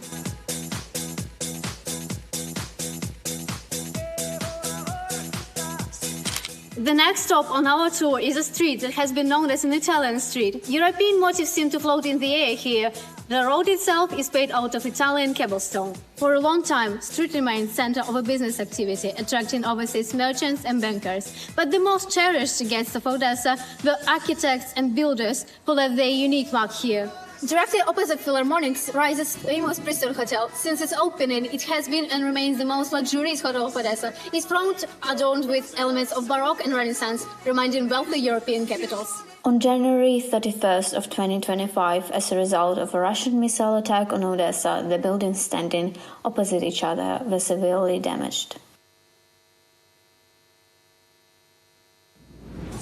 The next stop on our tour is a street that has been known as an Italian street. European motifs seem to float in the air here. The road itself is made out of Italian cobblestone. For a long time, street remained center of a business activity, attracting overseas merchants and bankers. But the most cherished guests of Odessa were architects and builders who left their unique mark here. Directly opposite Philharmonics rises famous Bristol Hotel. Since its opening, it has been and remains the most luxurious hotel of Odessa. Its front adorned with elements of Baroque and Renaissance, reminding wealthy European capitals. On January 31st of 2025, as a result of a Russian missile attack on Odessa, the buildings standing opposite each other were severely damaged.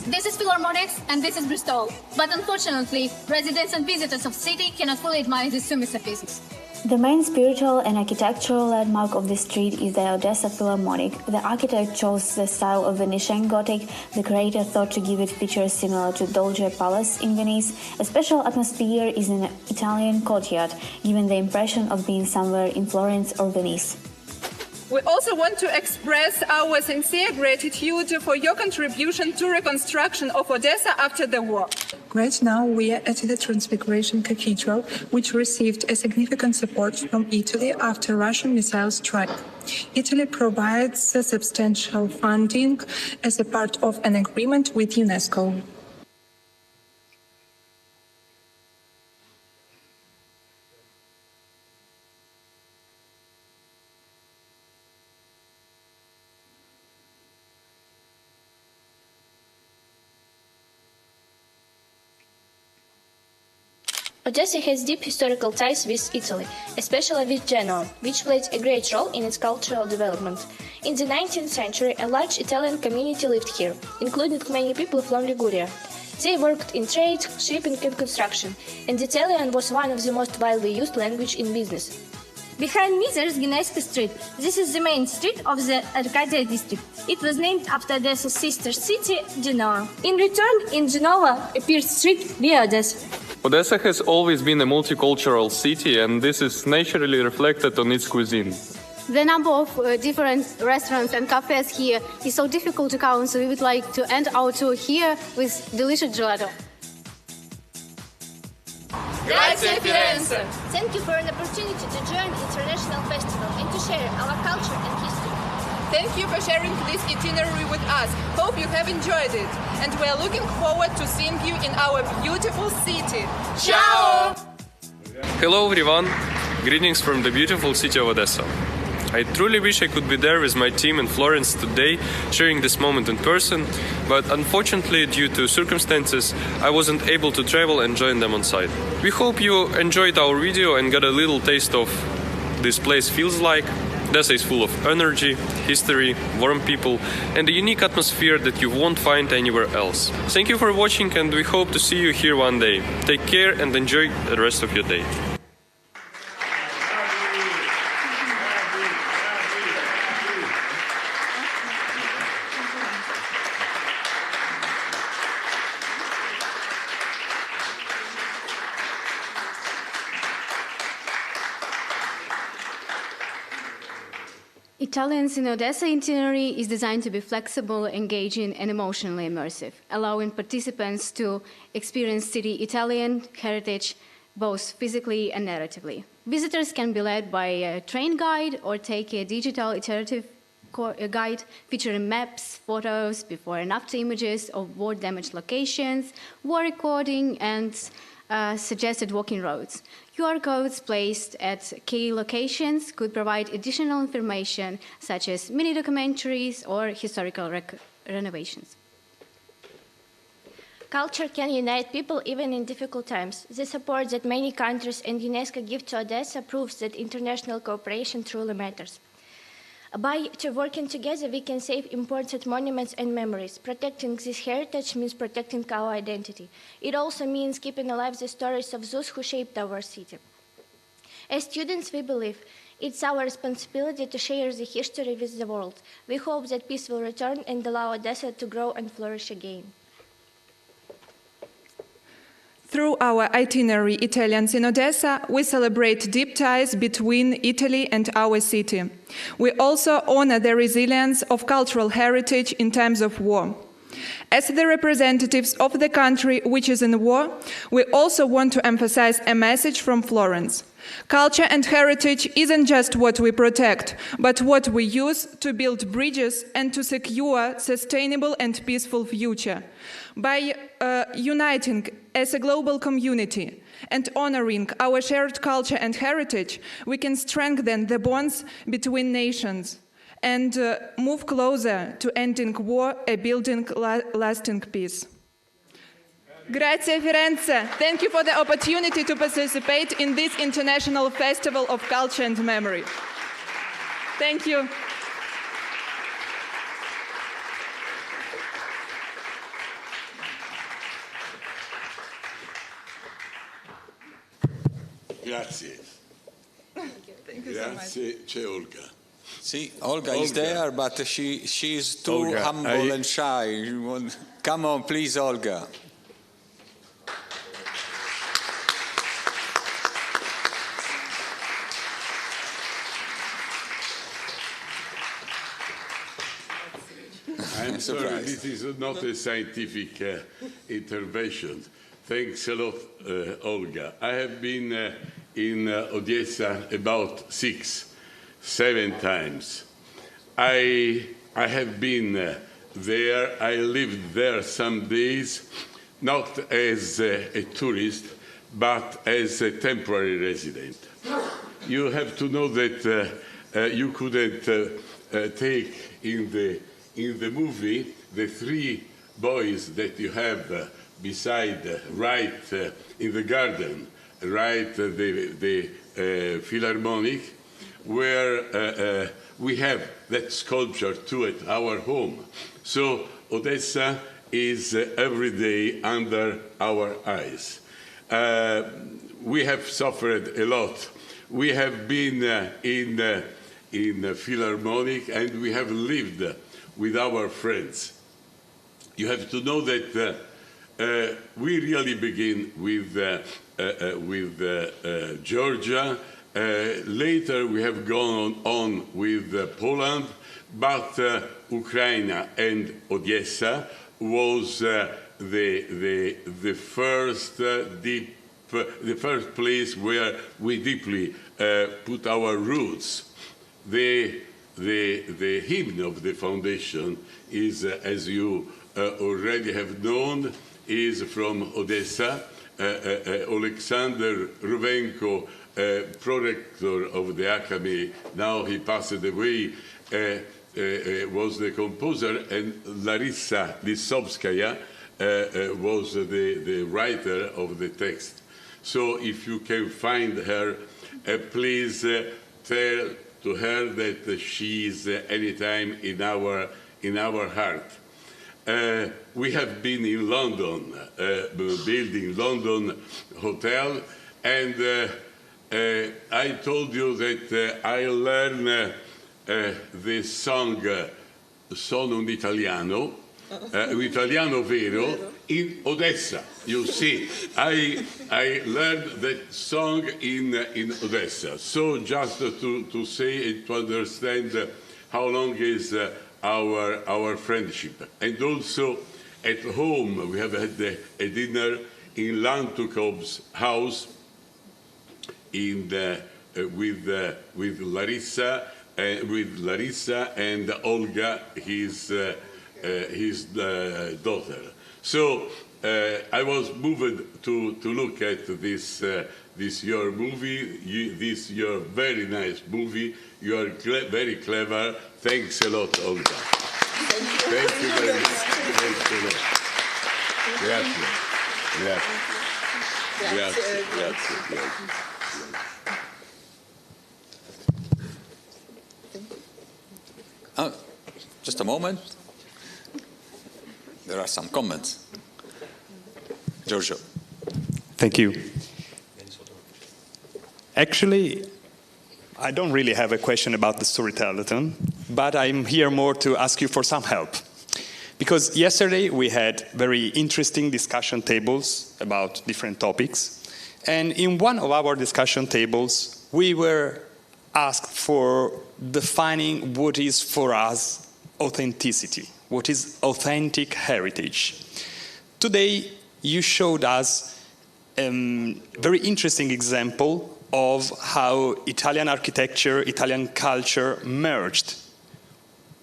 This is Philharmonics and this is Bristol. But unfortunately, residents and visitors of the city cannot fully admire these two masterpieces. The main spiritual and architectural landmark of this street is the Odessa Philharmonic. The architect chose the style of Venetian Gothic. The creator thought to give it features similar to Doge Palace in Venice. A special atmosphere is an Italian courtyard, giving the impression of being somewhere in Florence or Venice. We also want to express our sincere gratitude for your contribution to reconstruction of Odessa after the war. Right now, we are at the Transfiguration Cathedral, which received a significant support from Italy after Russian missile strike. Italy provides substantial funding as a part of an agreement with UNESCO. Odessa has deep historical ties with Italy, especially with Genoa, which played a great role in its cultural development. In the 19th century, a large Italian community lived here, including many people from Liguria. They worked in trade, shipping and construction, and Italian was one of the most widely used language in business. Behind me there is Ginevra Street. This is the main street of the Arcadia district. It was named after Odessa's sister city, Genoa. In return, in Genoa appears street via Odessa. Odessa has always been a multicultural city, and this is naturally reflected on its cuisine. The number of different restaurants and cafes here is so difficult to count, so we would like to end our tour here with delicious gelato. Grazie Firenze! Thank you for an opportunity to join the International Festival and to share our culture and history. Thank you for sharing this itinerary with us. Hope you have enjoyed it. And we are looking forward to seeing you in our beautiful city. Ciao! Hello everyone! Greetings from the beautiful city of Odessa. I truly wish I could be there with my team in Florence today, sharing this moment in person, but unfortunately, due to circumstances, I wasn't able to travel and join them on site. We hope you enjoyed our video and got a little taste of this place feels like. Odessa is full of energy, history, warm people, and a unique atmosphere that you won't find anywhere else. Thank you for watching, and we hope to see you here one day. Take care and enjoy the rest of your day. Italians in Odessa itinerary is designed to be flexible, engaging, and emotionally immersive, allowing participants to experience city Italian heritage both physically and narratively. Visitors can be led by a train guide or take a digital iterative guide featuring maps, photos, before and after images of war-damaged locations, war recording, and suggested walking routes. QR codes placed at key locations could provide additional information, such as mini documentaries or historical renovations. Culture can unite people even in difficult times. The support that many countries and UNESCO give to Odessa proves that international cooperation truly matters. By working together, we can save important monuments and memories. Protecting this heritage means protecting our identity. It also means keeping alive the stories of those who shaped our city. As students, we believe it's our responsibility to share the history with the world. We hope that peace will return and allow Odessa to grow and flourish again. Through our itinerary Italians in Odessa, we celebrate deep ties between Italy and our city. We also honor the resilience of cultural heritage in times of war. As the representatives of the country which is in war, we also want to emphasize a message from Florence. Culture and heritage isn't just what we protect, but what we use to build bridges and to secure sustainable and peaceful future. By uniting as a global community and honoring our shared culture and heritage, we can strengthen the bonds between nations and move closer to ending war and building lasting peace. Grazie Firenze. Thank you for the opportunity to participate in this International Festival of Culture and Memory. Thank you. Grazie. Thank you Grazie. so much. C'è Olga. See, Olga is there, but she is too Olga, humble and shy. Come on, please, Olga. I'm sorry, this is not a scientific intervention. Thanks a lot, Olga. I have been in Odessa about 6-7 times. I have been there. I lived there some days, not as a tourist, but as a temporary resident. You have to know that you couldn't take in the movie the 3 boys that you have beside, right in the garden, right, the Philharmonic, where we have that sculpture too at our home. So Odessa is every day under our eyes. We have suffered a lot. We have been in Philharmonic, and we have lived with our friends. You have to know that we really begin with Georgia. Later we have gone on with Poland, but Ukraine and Odessa was the first place where we deeply put our roots. The hymn of the foundation is, as you already have known, is from Odessa. Alexander Rubenko, prorector of the Academy, now he passed away, was the composer, and Larissa Lissovskaya was the writer of the text. So if you can find her, please tell to her that she is anytime in our heart. We have been in London, building London Hotel, and I told you that I learned the song Sono un Italiano, Italiano vero, in Odessa. You see, I learned that song in Odessa. So just to say and to understand how long is our friendship. And also at home we have had a dinner in Lantukov's house with Larissa and Olga, his daughter. So I was moved to look at this your movie, this your very nice movie. You are very clever. Thanks a lot, Olga. Thank you very much. Thanks a lot. Grazie. Grazie. Grazie. Oh, just a moment. There are some comments. Giorgio. Thank you. Actually, I don't really have a question about the Storytellathon, but I'm here more to ask you for some help. Because yesterday we had very interesting discussion tables about different topics. And in one of our discussion tables, we were asked for defining what is for us authenticity, what is authentic heritage. Today, you showed us a very interesting example of how Italian architecture, Italian culture merged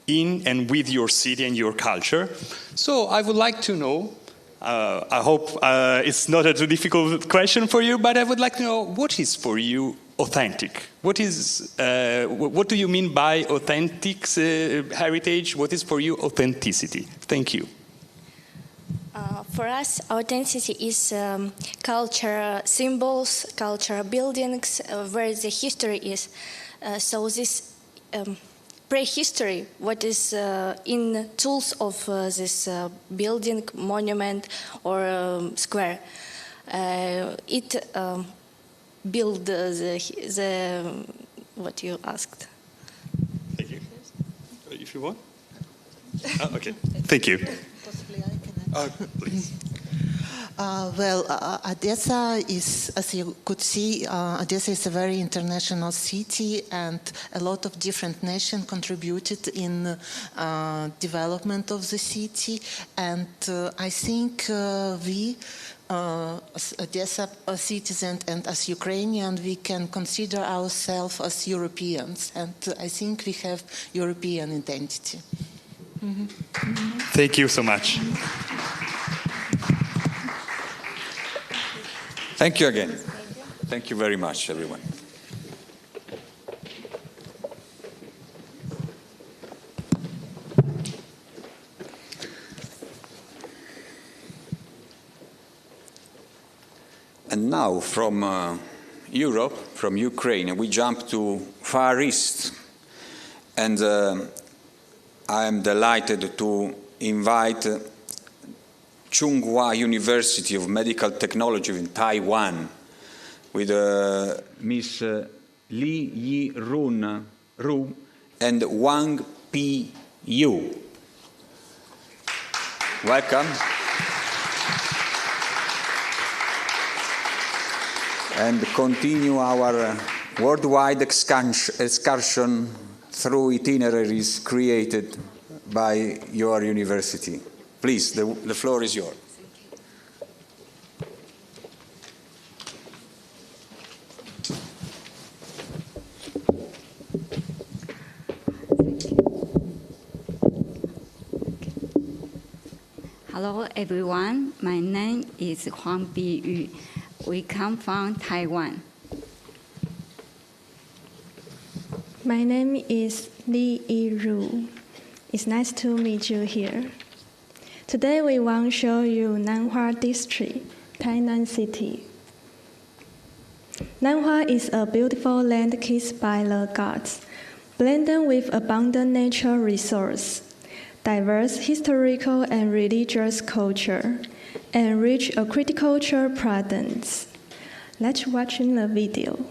in and with your city and your culture. So I would like to know, I hope it's not a too difficult question for you, but I would like to know what is for you authentic? What do you mean by authentic heritage? What is for you authenticity? Thank you. For us, authenticity is culture symbols, cultural buildings, where the history is. So this prehistory, what is in tools of this building, monument, or square, it build the what you asked. Thank you. If you want. Okay. Thank you. Please. Well, Odessa is, as you could see, Odessa is a very international city, and a lot of different nations contributed in development of the city. And I think we, as Odessa citizens and as Ukrainians, we can consider ourselves as Europeans, and I think we have European identity. Mm-hmm. Thank you so much. Thank you again. Thank you very much, everyone. And And now from Europe, from Ukraine, we jump to Far East. And I am delighted to invite Chung University of Medical Technology in Taiwan with Miss Li Yi Ru and Wang Pi Yu. Welcome. And continue our worldwide excursion through itineraries created by your university. Please, the floor is yours. Hello, everyone. My name is Wang Pi Yu. We come from Taiwan. My name is Li Yiru. It's nice to meet you here. Today we want to show you Nanhua District, Tainan City. Nanhua is a beautiful land kissed by the gods, blended with abundant natural resources, diverse historical and religious culture, and rich agricultural products. Let's watch the video.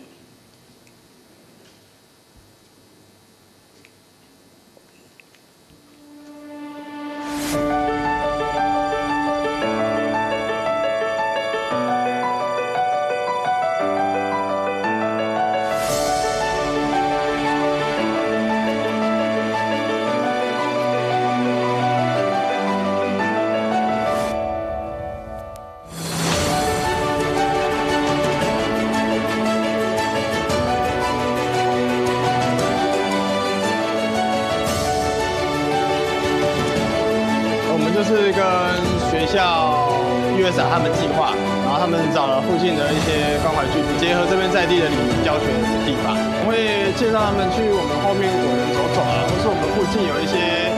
他们计划，然后他们找了附近的一些关怀居民，结合这边在地的旅游教学的地方，我会介绍他们去我们后面果园走走啊，或是我们附近有一些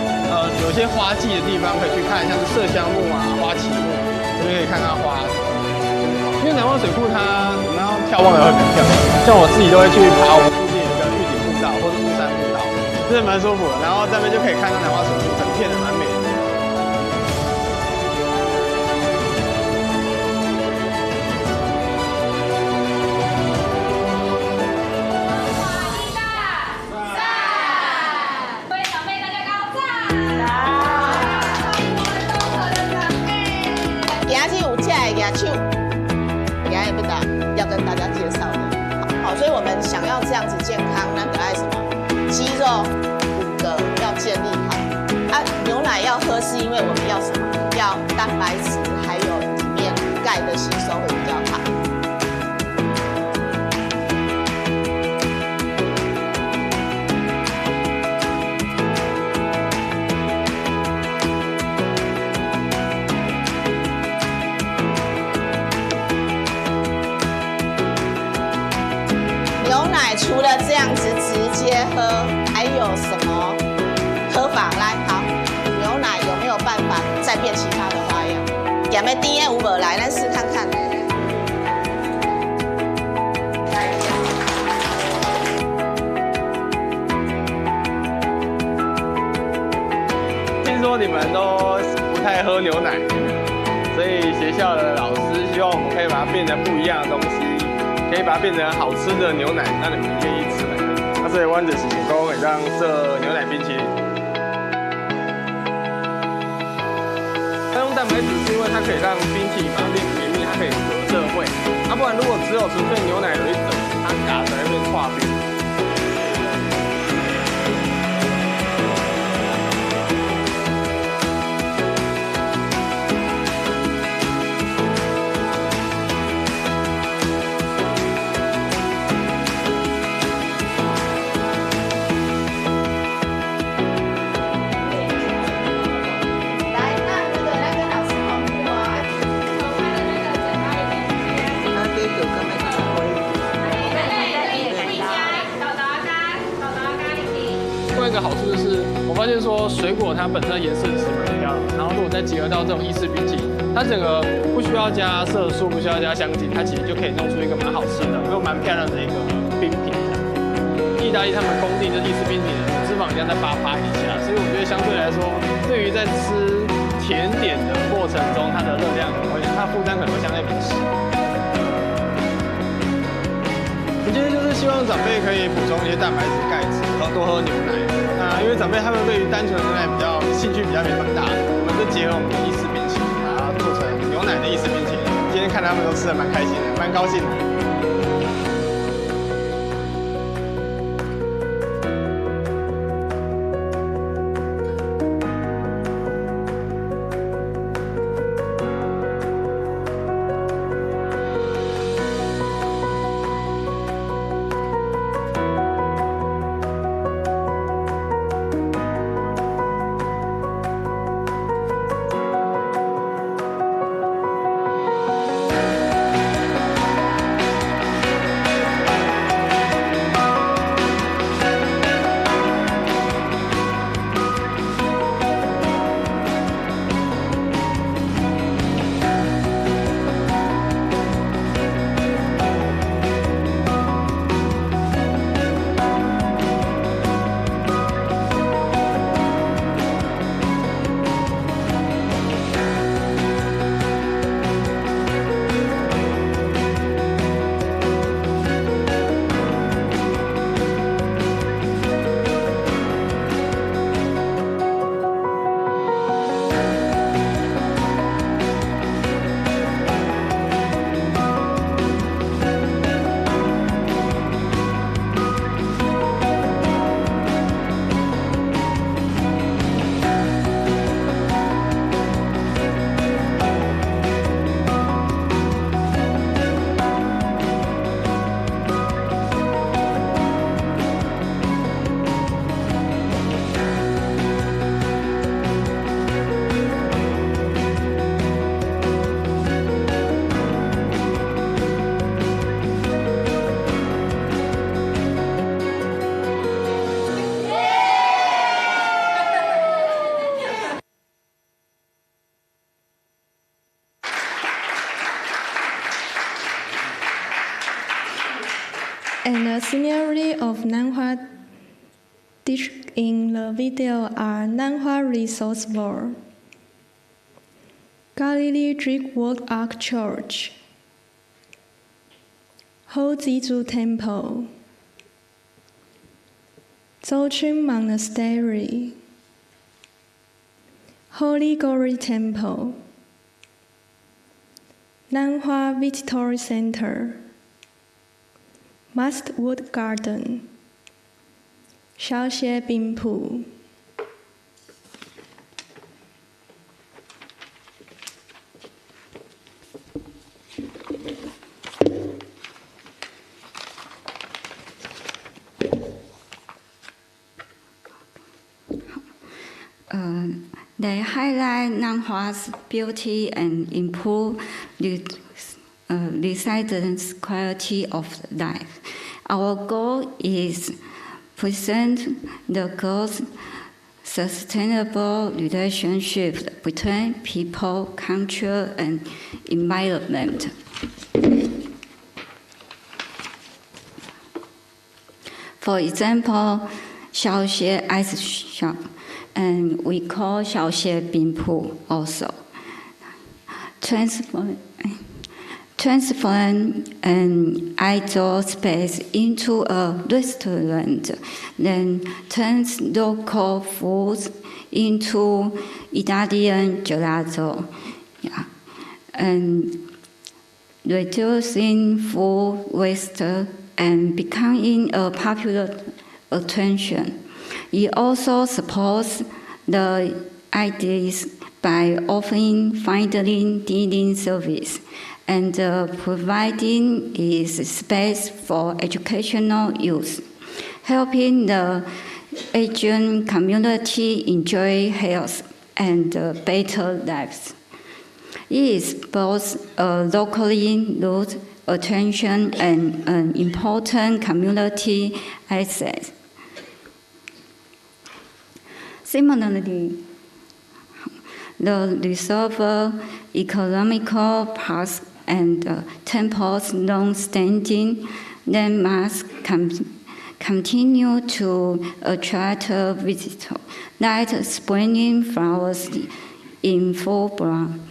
花季的地方可以去看，像是麝香木啊、花旗木，这边可以看看花。因为南湾水库它我们要眺望的会很漂亮，像我自己都会去爬我们附近有一个玉顶步道或者雾山步道，真的蛮舒服的。然后这边就可以看到南湾水库整片的蛮美的。要跟大家介绍的，好，所以我们想要这样子健康，那得爱什么？肌肉骨骼要建立好啊，牛奶要喝是因为我们要什么？要蛋白质，还有里面钙的吸收会比较好。除了这样子直接喝，还有什么喝法？来，好，牛奶有没有办法再变其他的花样？有没有 DNA 5来，来试看看。听说你们都不太喝牛奶，所以学校的老师希望我们可以把它变成不一样的东西。可以把它变成好吃的牛奶，让你们愿意吃的。所以湾子是成功会让这牛奶冰淇淋。它用蛋白质是因为它可以让冰淇淋变绵密，它可以隔热味。不然如果只有纯粹牛奶有一整，它嘎起来会化冰。现说水果它本身颜色是蛮漂亮，然后如果再结合到这种意式冰淇淋，它整个不需要加色素，不需要加香精，它其实就可以弄出一个蛮好吃的又蛮漂亮的一个冰品。意大利他们公定的意式冰淇淋脂肪量在8%以下，所以我觉得相对来说，对于在吃甜点的过程中，它的热量可能会，它负担可能会相对比较小。我今天就是希望长辈可以补充一些蛋白质、钙质，然后多喝牛奶。那因为长辈他们对于单纯的牛奶兴趣比较没那么大，我们就结合我们的意式冰淇淋，把它做成牛奶的意式冰淇淋。今天看他们都吃得蛮开心的，蛮高兴的。And the scenery of Nanhua depicted in the video are Nanhua Resource, Galilee Brickwork Arch Church, Hojizu Temple, Zhochun Monastery, Holy Glory Temple, Nanhua Visitor Center, Mustwood Garden, Xiaoxie Bingpu. They highlight Nanhua's beauty and improve residents' quality of life. Our goal is present the close, sustainable relationship between people, culture, and environment. For example, Xiaoxie Ice Shop, and we call Xiaoxie Bingpu also. Transform an outdoor space into a restaurant, then turns local foods into Italian gelato, and reducing food waste and becoming a popular attraction. It also supports the ideas by offering fine dining service and providing its space for educational use, helping the Asian community enjoy health and better lives. It is both a locally rooted attraction and an important community asset. Similarly, the reservoir, economical parks, and temples, long-standing landmarks continue to attract visitors, like springing flowers in full bloom,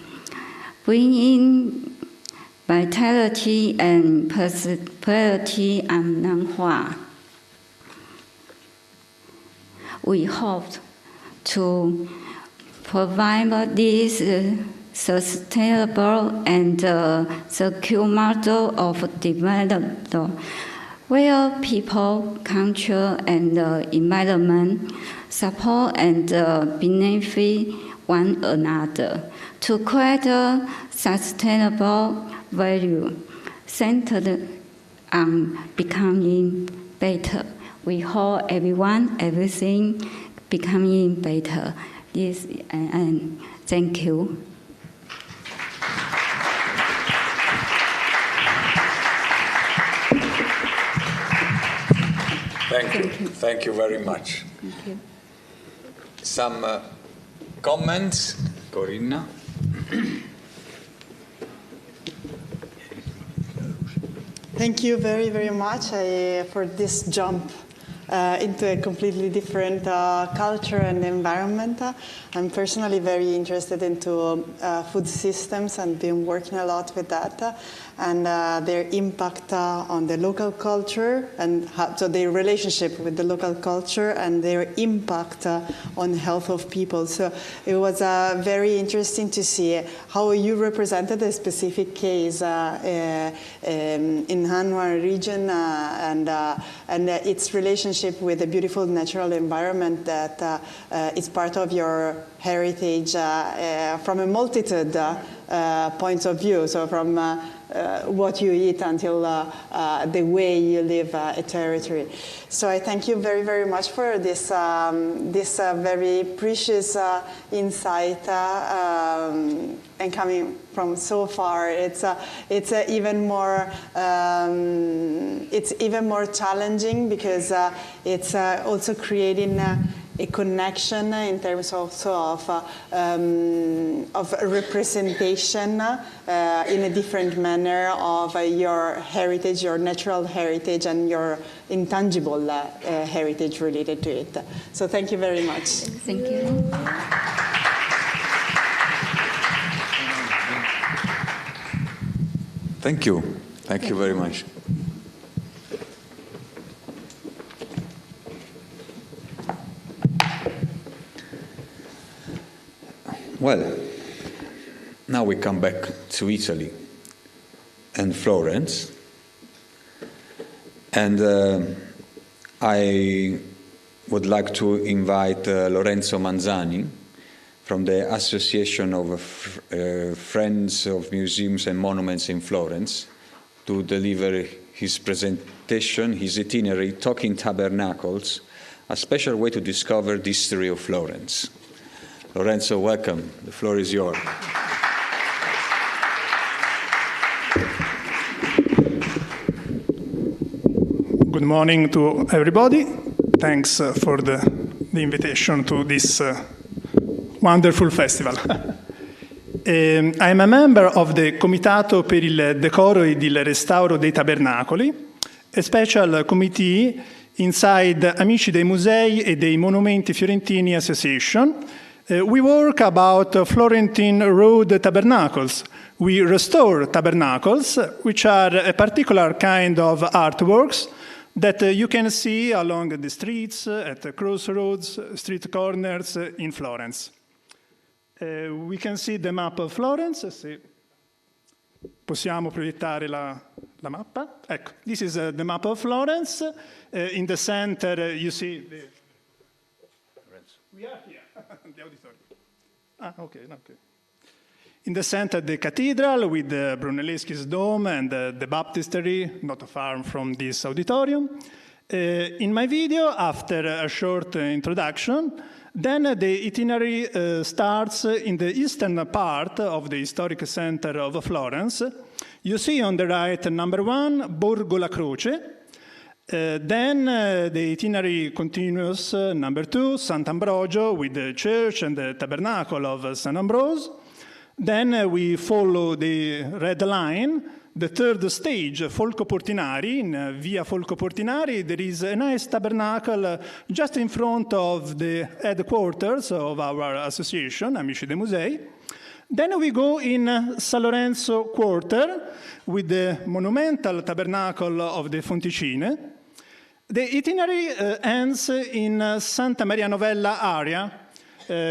bringing vitality and prosperity and Nanhua. We hope to provide this sustainable and secure model of development where people, culture, and environment support and benefit one another to create a sustainable value centered on becoming better. We hope everyone, everything becoming better. This and thank you. Thank you very much. Thank you. Some comments, Corinna? Thank you very, very much for this jump into a completely different culture and environment. I'm personally very interested into food systems and been working a lot with that and their impact on the local culture and so their relationship with the local culture and their impact on the health of people. So it was very interesting to see how you represented a specific case in Hanwha region and its relationship with the beautiful natural environment that is part of your heritage from a multitude points of view. So from what you eat until the way you live a territory. So I thank you very, very much for this very precious insight and coming from so far. It's even more challenging because it's also creating a connection in terms also of representation in a different manner of your heritage, your natural heritage, and your intangible heritage related to it. So thank you very much. Thank you. Thank you. Thank you very much. Well, now we come back to Italy and Florence. And I would like to invite Lorenzo Manzani from the Association of Friends of Museums and Monuments in Florence to deliver his presentation, his itinerary, Talking Tabernacles, a special way to discover the history of Florence. Lorenzo, welcome. The floor is yours. Good morning to everybody. Thanks for the invitation to this wonderful festival. I'm a member of the Comitato per il decoro ed il restauro dei tabernacoli, a special committee inside Amici dei Musei e dei Monumenti Fiorentini Association. We work about Florentine road tabernacles. We restore tabernacles, which are a particular kind of artworks that you can see along the streets, at the crossroads, street corners in Florence. We can see the map of Florence. Se possiamo proiettare la mappa. Ecco, this is the map of Florence. In the center, you see the... We are here, the auditorium. Ah, okay, okay. In the center, the cathedral with the Brunelleschi's dome and the baptistry, not far from this auditorium. In my video, after a short introduction, then the itinerary starts in the eastern part of the historic center of Florence. You see on the right, number 1, Borgo la Croce. Then the itinerary continues, number 2, Sant'Ambrogio, with the church and the tabernacle of St. Ambrose. Then we follow the red line, the third stage, Folco Portinari. In Via Folco Portinari, there is a nice tabernacle just in front of the headquarters of our association, Amici Musei. Then we go in San Lorenzo Quarter with the monumental tabernacle of the Fonticine. The itinerary ends in Santa Maria Novella area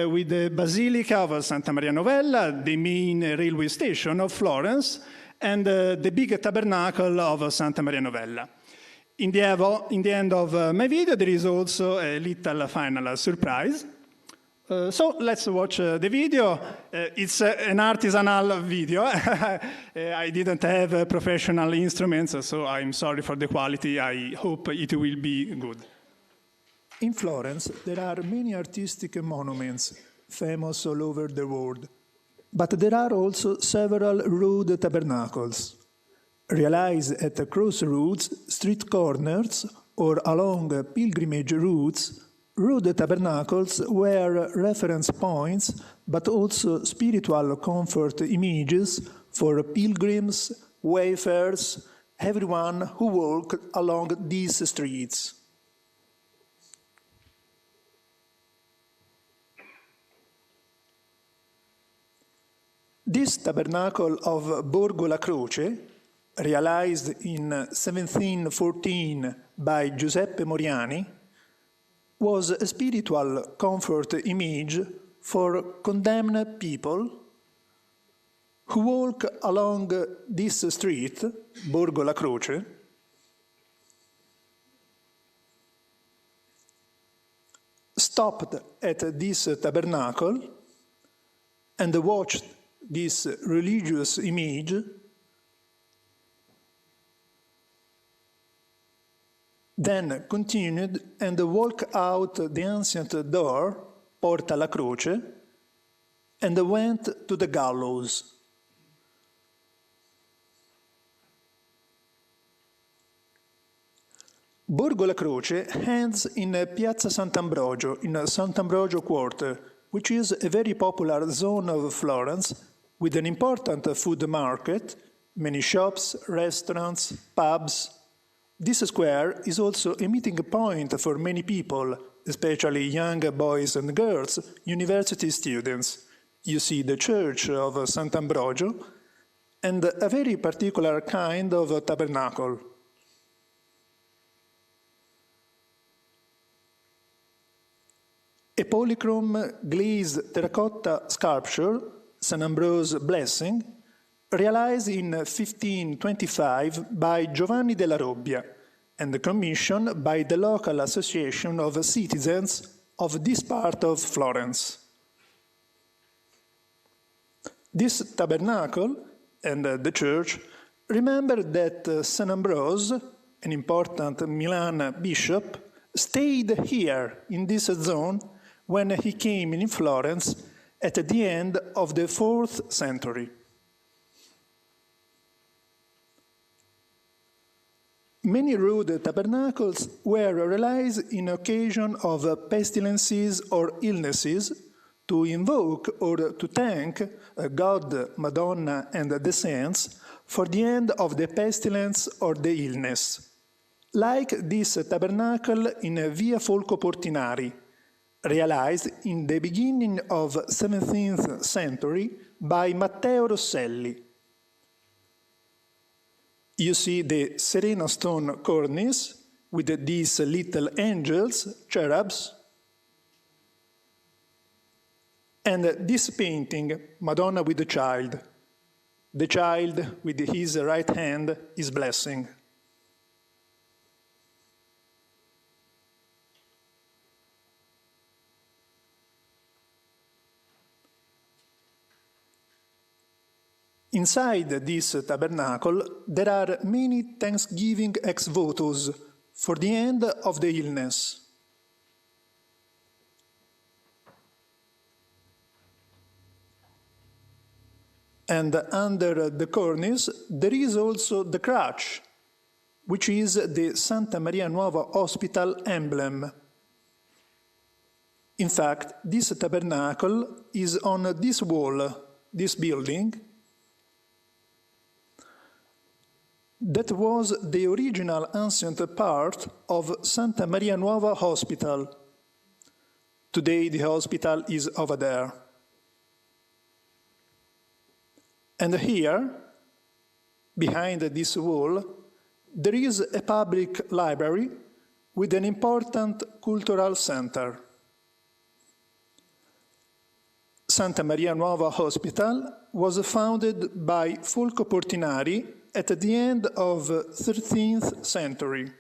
with the Basilica of Santa Maria Novella, the main railway station of Florence, and the big tabernacle of Santa Maria Novella. In the end of my video, there is also a little final surprise. So let's watch the video. It's an artisanal video. I didn't have professional instruments, so I'm sorry for the quality. I hope it will be good. In Florence, there are many artistic monuments, famous all over the world. But there are also several rude tabernacles, realized at crossroads, street corners, or along pilgrimage routes. Rude tabernacles were reference points, but also spiritual comfort images for pilgrims, wayfarers, everyone who walked along these streets. This tabernacle of Borgo La Croce, realized in 1714 by Giuseppe Moriani, was a spiritual comfort image for condemned people who walk along this street, Borgo La Croce, stopped at this tabernacle and watched this religious image, then continued and walked out the ancient door, Porta la Croce, and went to the gallows. Borgo La Croce ends in Piazza Sant'Ambrogio, in Sant'Ambrogio Quarter, which is a very popular zone of Florence, with an important food market, many shops, restaurants, pubs. This square is also a meeting point for many people, especially young boys and girls, university students. You see the church of Sant'Ambrogio and a very particular kind of tabernacle. A polychrome glazed terracotta sculpture, St. Ambrose's Blessing, realized in 1525 by Giovanni della Robbia and commissioned by the local association of citizens of this part of Florence. This tabernacle and the church remember that St. Ambrose, an important Milan bishop, stayed here in this zone when he came in Florence at the end of the 4th century. Many rude tabernacles were realized in occasion of pestilences or illnesses to invoke or to thank God, Madonna, and the saints for the end of the pestilence or the illness, like this tabernacle in Via Folco Portinari, realized in the beginning of 17th century by Matteo Rosselli. You see the Serena stone cornice with these little angels, cherubs, and this painting, Madonna with the child with his right hand is blessing. Inside this tabernacle, there are many thanksgiving ex votos for the end of the illness. And under the cornice, there is also the crutch, which is the Santa Maria Nuova Hospital emblem. In fact, this tabernacle is on this wall, this building. That was the original ancient part of Santa Maria Nuova Hospital. Today the hospital is over there. And here, behind this wall, there is a public library with an important cultural center. Santa Maria Nuova Hospital was founded by Folco Portinari at the end of the 13th century.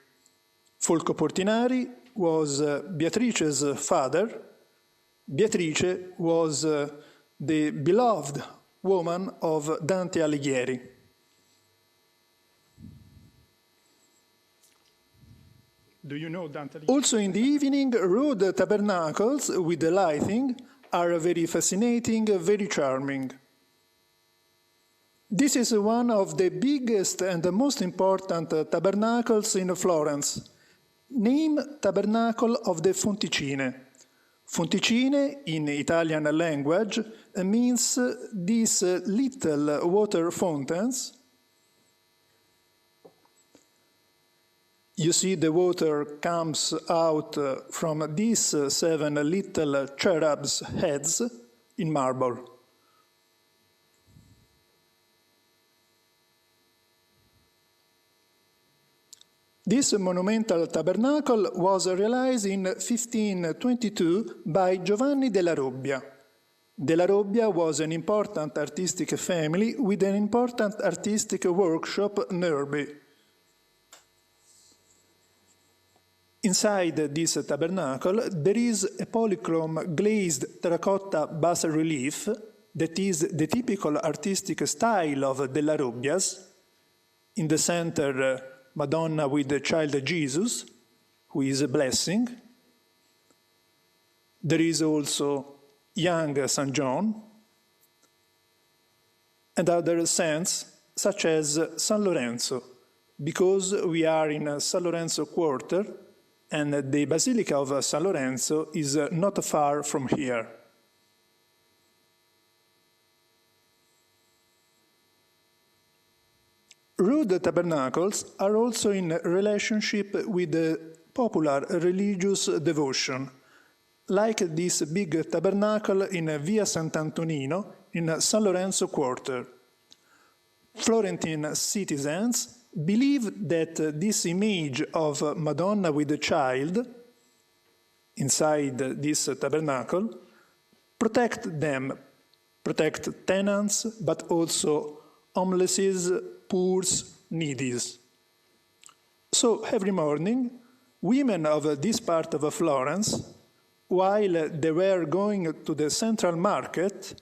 Folco Portinari was Beatrice's father. Beatrice was the beloved woman of Dante Alighieri. Do you know Dante Alighieri? Also in the evening, road tabernacles with the lighting are very fascinating, very charming. This is one of the biggest and the most important tabernacles in Florence, named Tabernacle of the Fonticine. Fonticine, in Italian language, means these little water fountains. You see the water comes out from these 7 little cherubs' heads in marble. This monumental tabernacle was realized in 1522 by Giovanni della Robbia. Della Robbia was an important artistic family with an important artistic workshop nearby. Inside this tabernacle, there is a polychrome glazed terracotta bas-relief that is the typical artistic style of Della Robbia's. In the center, Madonna with the child Jesus, who is a blessing. There is also young St. John, and other saints, such as San Lorenzo, because we are in San Lorenzo quarter, and the Basilica of San Lorenzo is not far from here. Rood tabernacles are also in relationship with the popular religious devotion, like this big tabernacle in Via Sant'Antonino in San Lorenzo quarter. Florentine citizens believe that this image of Madonna with the child inside this tabernacle protect them, protect tenants, but also homelesses, poors, needies. So every morning, women of this part of Florence, while they were going to the central market,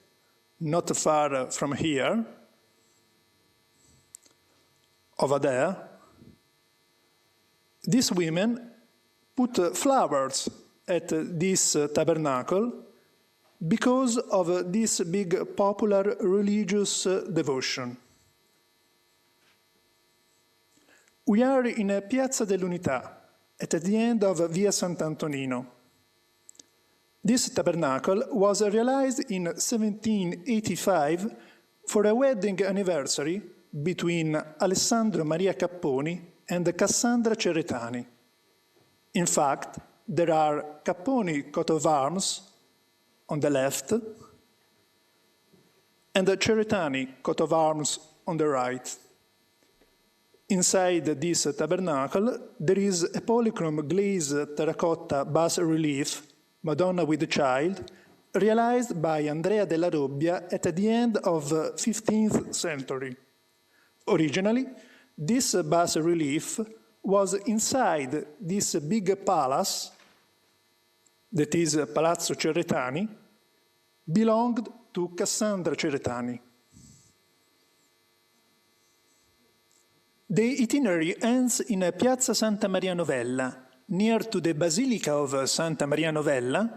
not far from here, over there, these women put flowers at this tabernacle because of this big popular religious devotion. We are in Piazza dell'Unità, at the end of Via Sant'Antonino. This tabernacle was realized in 1785 for a wedding anniversary between Alessandro Maria Capponi and Cassandra Ceretani. In fact, there are Capponi coat of arms on the left and Ceretani coat of arms on the right. Inside this tabernacle, there is a polychrome glazed terracotta bas-relief, Madonna with the Child, realized by Andrea della Robbia at the end of the 15th century. Originally, this bas-relief was inside this big palace, that is Palazzo Ceretani, belonged to Cassandra Ceretani. The itinerary ends in Piazza Santa Maria Novella, near to the Basilica of Santa Maria Novella,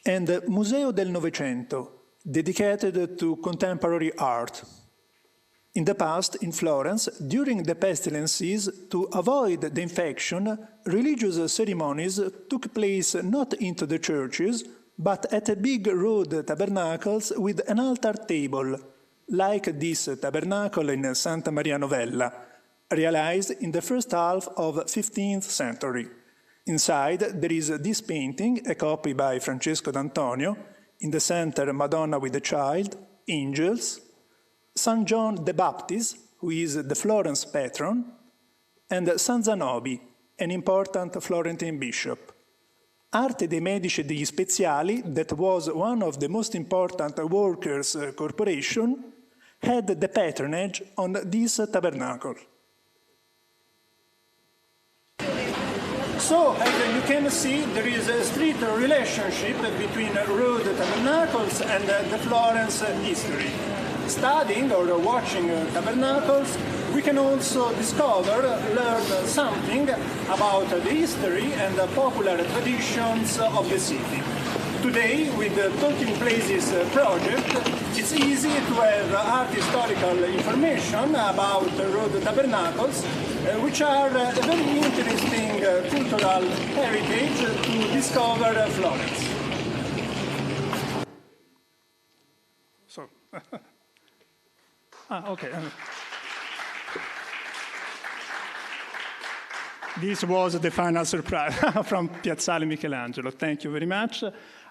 and Museo del Novecento, dedicated to contemporary art. In the past, in Florence, during the pestilences, to avoid the infection, religious ceremonies took place not into the churches, but at a big road tabernacles with an altar table, like this tabernacle in Santa Maria Novella, realized in the first half of 15th century. Inside, there is this painting, a copy by Francesco D'Antonio, in the center Madonna with the Child, angels, St. John the Baptist, who is the Florence patron, and San Zanobi, an important Florentine bishop. Arte dei Medici e degli Speziali, that was one of the most important workers' corporation, had the patronage on this tabernacle. So, as you can see, there is a strict relationship between road tabernacles and the Florence history. Studying or watching tabernacles, we can also discover, learn something about the history and the popular traditions of the city. Today, with the Talking Places project, it's easy to have art historical information about road tabernacles, which are a very interesting cultural heritage to discover Florence. So. Okay. This was the final surprise from Piazzale Michelangelo. Thank you very much.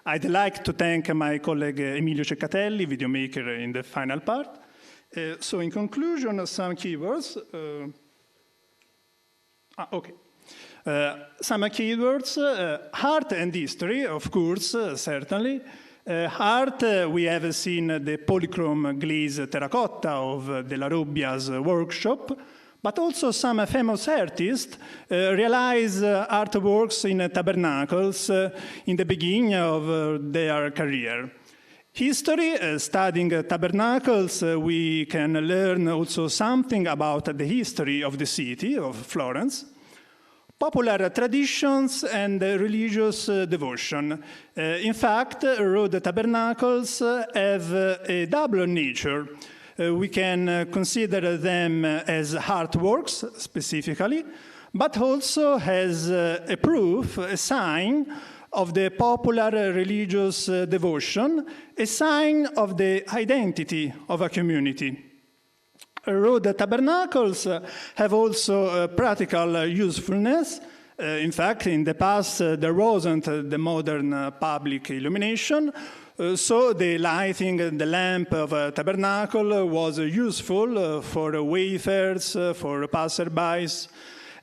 I'd like to thank my colleague Emilio Ceccatelli, videomaker, in the final part. So in conclusion, some keywords. Some keywords, art and history, of course, certainly. Art, we have seen the polychrome glaze terracotta of De La Robbia's workshop, but also some famous artists realize artworks in tabernacles in the beginning of their career. History, studying tabernacles, we can learn also something about the history of the city of Florence. Popular traditions and religious devotion. In fact, road tabernacles have a double nature. We can consider them as artworks, specifically, but also as a proof, a sign of the popular religious devotion, a sign of the identity of a community. Road tabernacles have also practical usefulness. In fact, in the past, there wasn't the modern public illumination, so the lighting the lamp of a tabernacle was useful for wayfarers, for passerbys.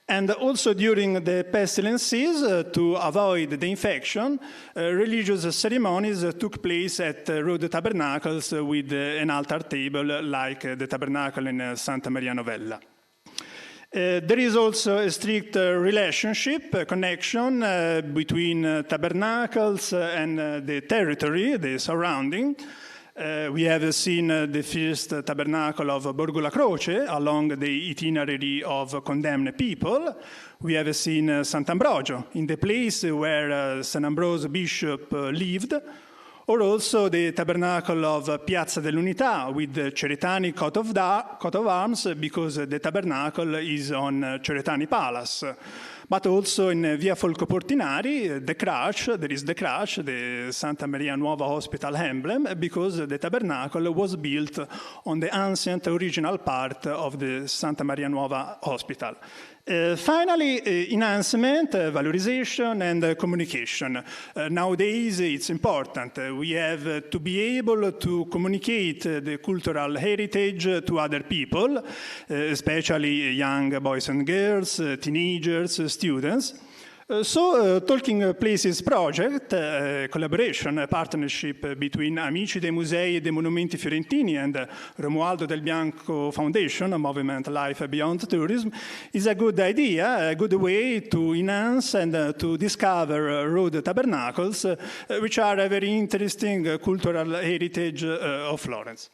And also during the pestilences, to avoid the infection, religious ceremonies took place at road tabernacles with an altar table like the tabernacle in Santa Maria Novella. There is also a strict relationship, connection between tabernacles and the territory, the surrounding. We have seen the first tabernacle of Borgo La Croce along the itinerary of condemned people. We have seen Sant'Ambrogio in the place where St. Ambrose Bishop lived, or also the tabernacle of Piazza dell'Unità with the Ceretani coat of arms, because the tabernacle is on Ceretani Palace. But also in Via Folco Portinari, the crutch, there is the crutch, the Santa Maria Nuova Hospital emblem, because the tabernacle was built on the ancient original part of the Santa Maria Nuova Hospital. Finally, enhancement, valorization, and communication. Nowadays, it's important. We have to be able to communicate the cultural heritage to other people, especially young boys and girls, teenagers, students. So, Talking Places project, collaboration, a partnership between Amici dei Musei e dei Monumenti Fiorentini and Romualdo Del Bianco Foundation, a movement Life Beyond Tourism, is a good idea, a good way to enhance and to discover road tabernacles, which are a very interesting cultural heritage of Florence.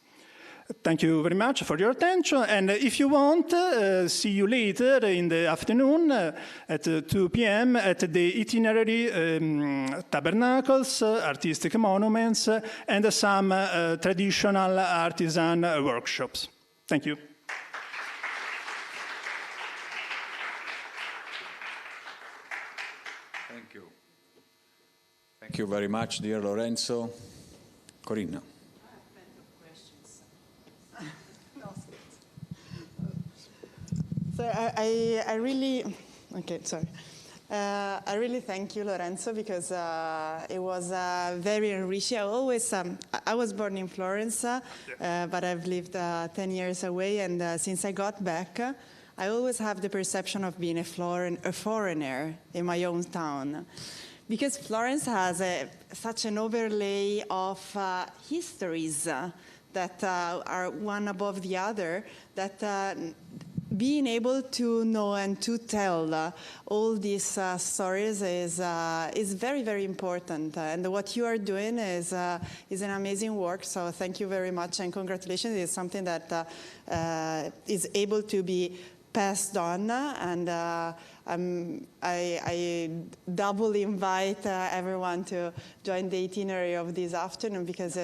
Thank you very much for your attention, and if you want, see you later in the afternoon at 2 p.m. at the itinerary tabernacles, artistic monuments, and some traditional artisan workshops. Thank you. you very much, dear Lorenzo. Corinna. So I really, okay, sorry. I really thank you, Lorenzo, because it was very enriching. I was born in Florence, but I've lived 10 years away, and since I got back, I always have the perception of being a foreigner in my own town. Because Florence has such an overlay of histories that are one above the other, that being able to know and to tell all these stories is very, very important. And what you are doing is an amazing work. So thank you very much and congratulations. It's something that is able to be passed on. And I double invite everyone to join the itinerary of this afternoon, because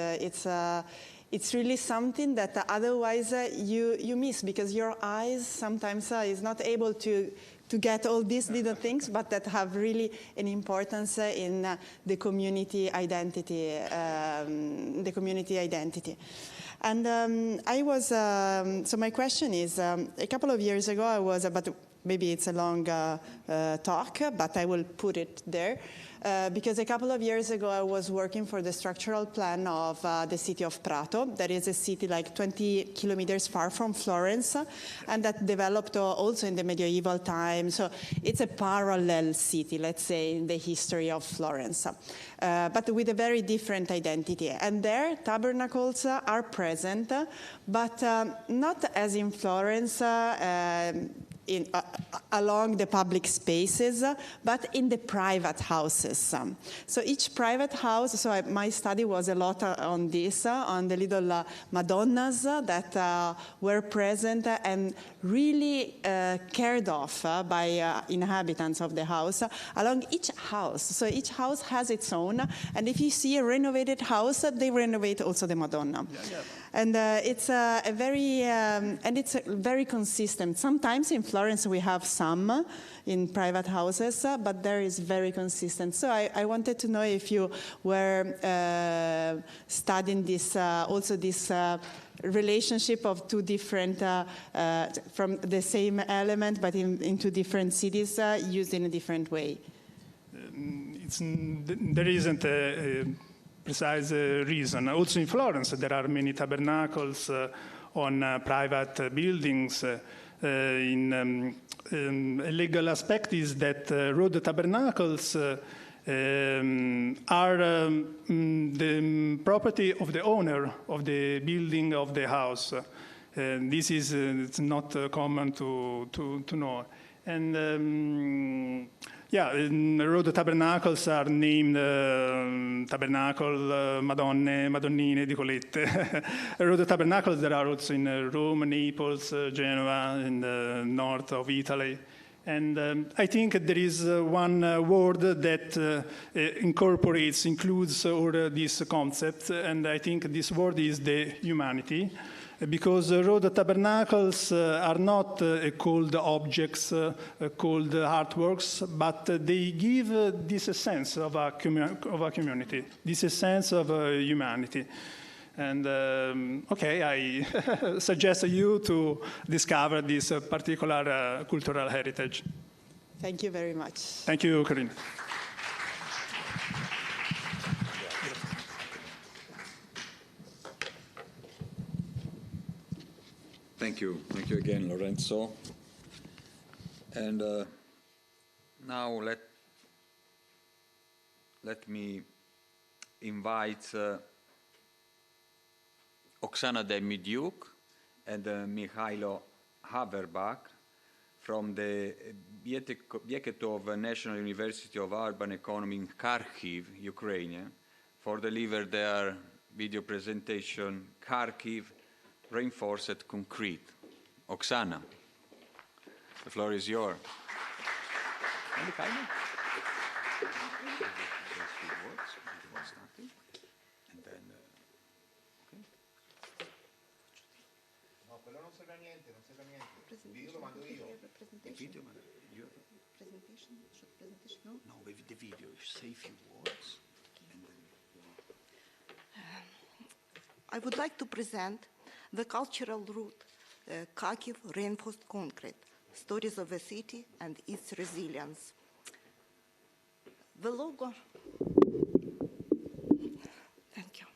it's really something that otherwise you miss, because your eyes sometimes is not able to get all these little things, but that have really an importance in the community identity. And I was, so my question is, a couple of years ago I was, but maybe it's a long talk, but I will put it there. Because a couple of years ago I was working for the structural plan of the city of Prato. That is a city like 20 kilometers far from Florence, and that developed also in the medieval time. So it's a parallel city, let's say, in the history of Florence, but with a very different identity. And there, tabernacles are present, but not as in Florence, along the public spaces, but in the private houses. So each private house, so my study was a lot on this, on the little Madonnas that were present and really cared of by inhabitants of the house along each house. So each house has its own, and if you see a renovated house, they renovate also the Madonna. Yeah. And it's it's very consistent. Sometimes in Florence we have some in private houses, but there is very consistent. So I wanted to know if you were studying this, also this relationship of two different, from the same element, but in two different cities, used in a different way. There isn't a precise reason. Also in Florence, there are many tabernacles on private buildings. A legal aspect is that road tabernacles are the property of the owner of the building of the house. This is it's not common to know. And road tabernacles are named Tabernacle, Madonne, Madonnine, di Colette. Road tabernacles there are also in Rome, Naples, Genoa, in the north of Italy. And I think there is one word that includes all these concepts, and I think this word is the humanity. Because road tabernacles are not cold objects, cold artworks, but they give this sense of a community, this sense of humanity. And okay, I suggest you to discover this particular cultural heritage. Thank you very much. Thank you, Corinna. Thank you again, Lorenzo. And now let me invite Oksana Demidyuk and Mikhailo Haberbach from the Beketov National University of Urban Economy in Kharkiv, Ukraine, for deliver their video presentation, Kharkiv, Reinforced Concrete. Oksana, the floor is yours. And then, okay. No, quello non serve a niente, non serve a niente. Il video lo mando io. The video, presentation, no, the video, you say a few words, I would like to present the cultural route, Kharkiv Reinforced Concrete, Stories of a City and its Resilience. The logo, thank you.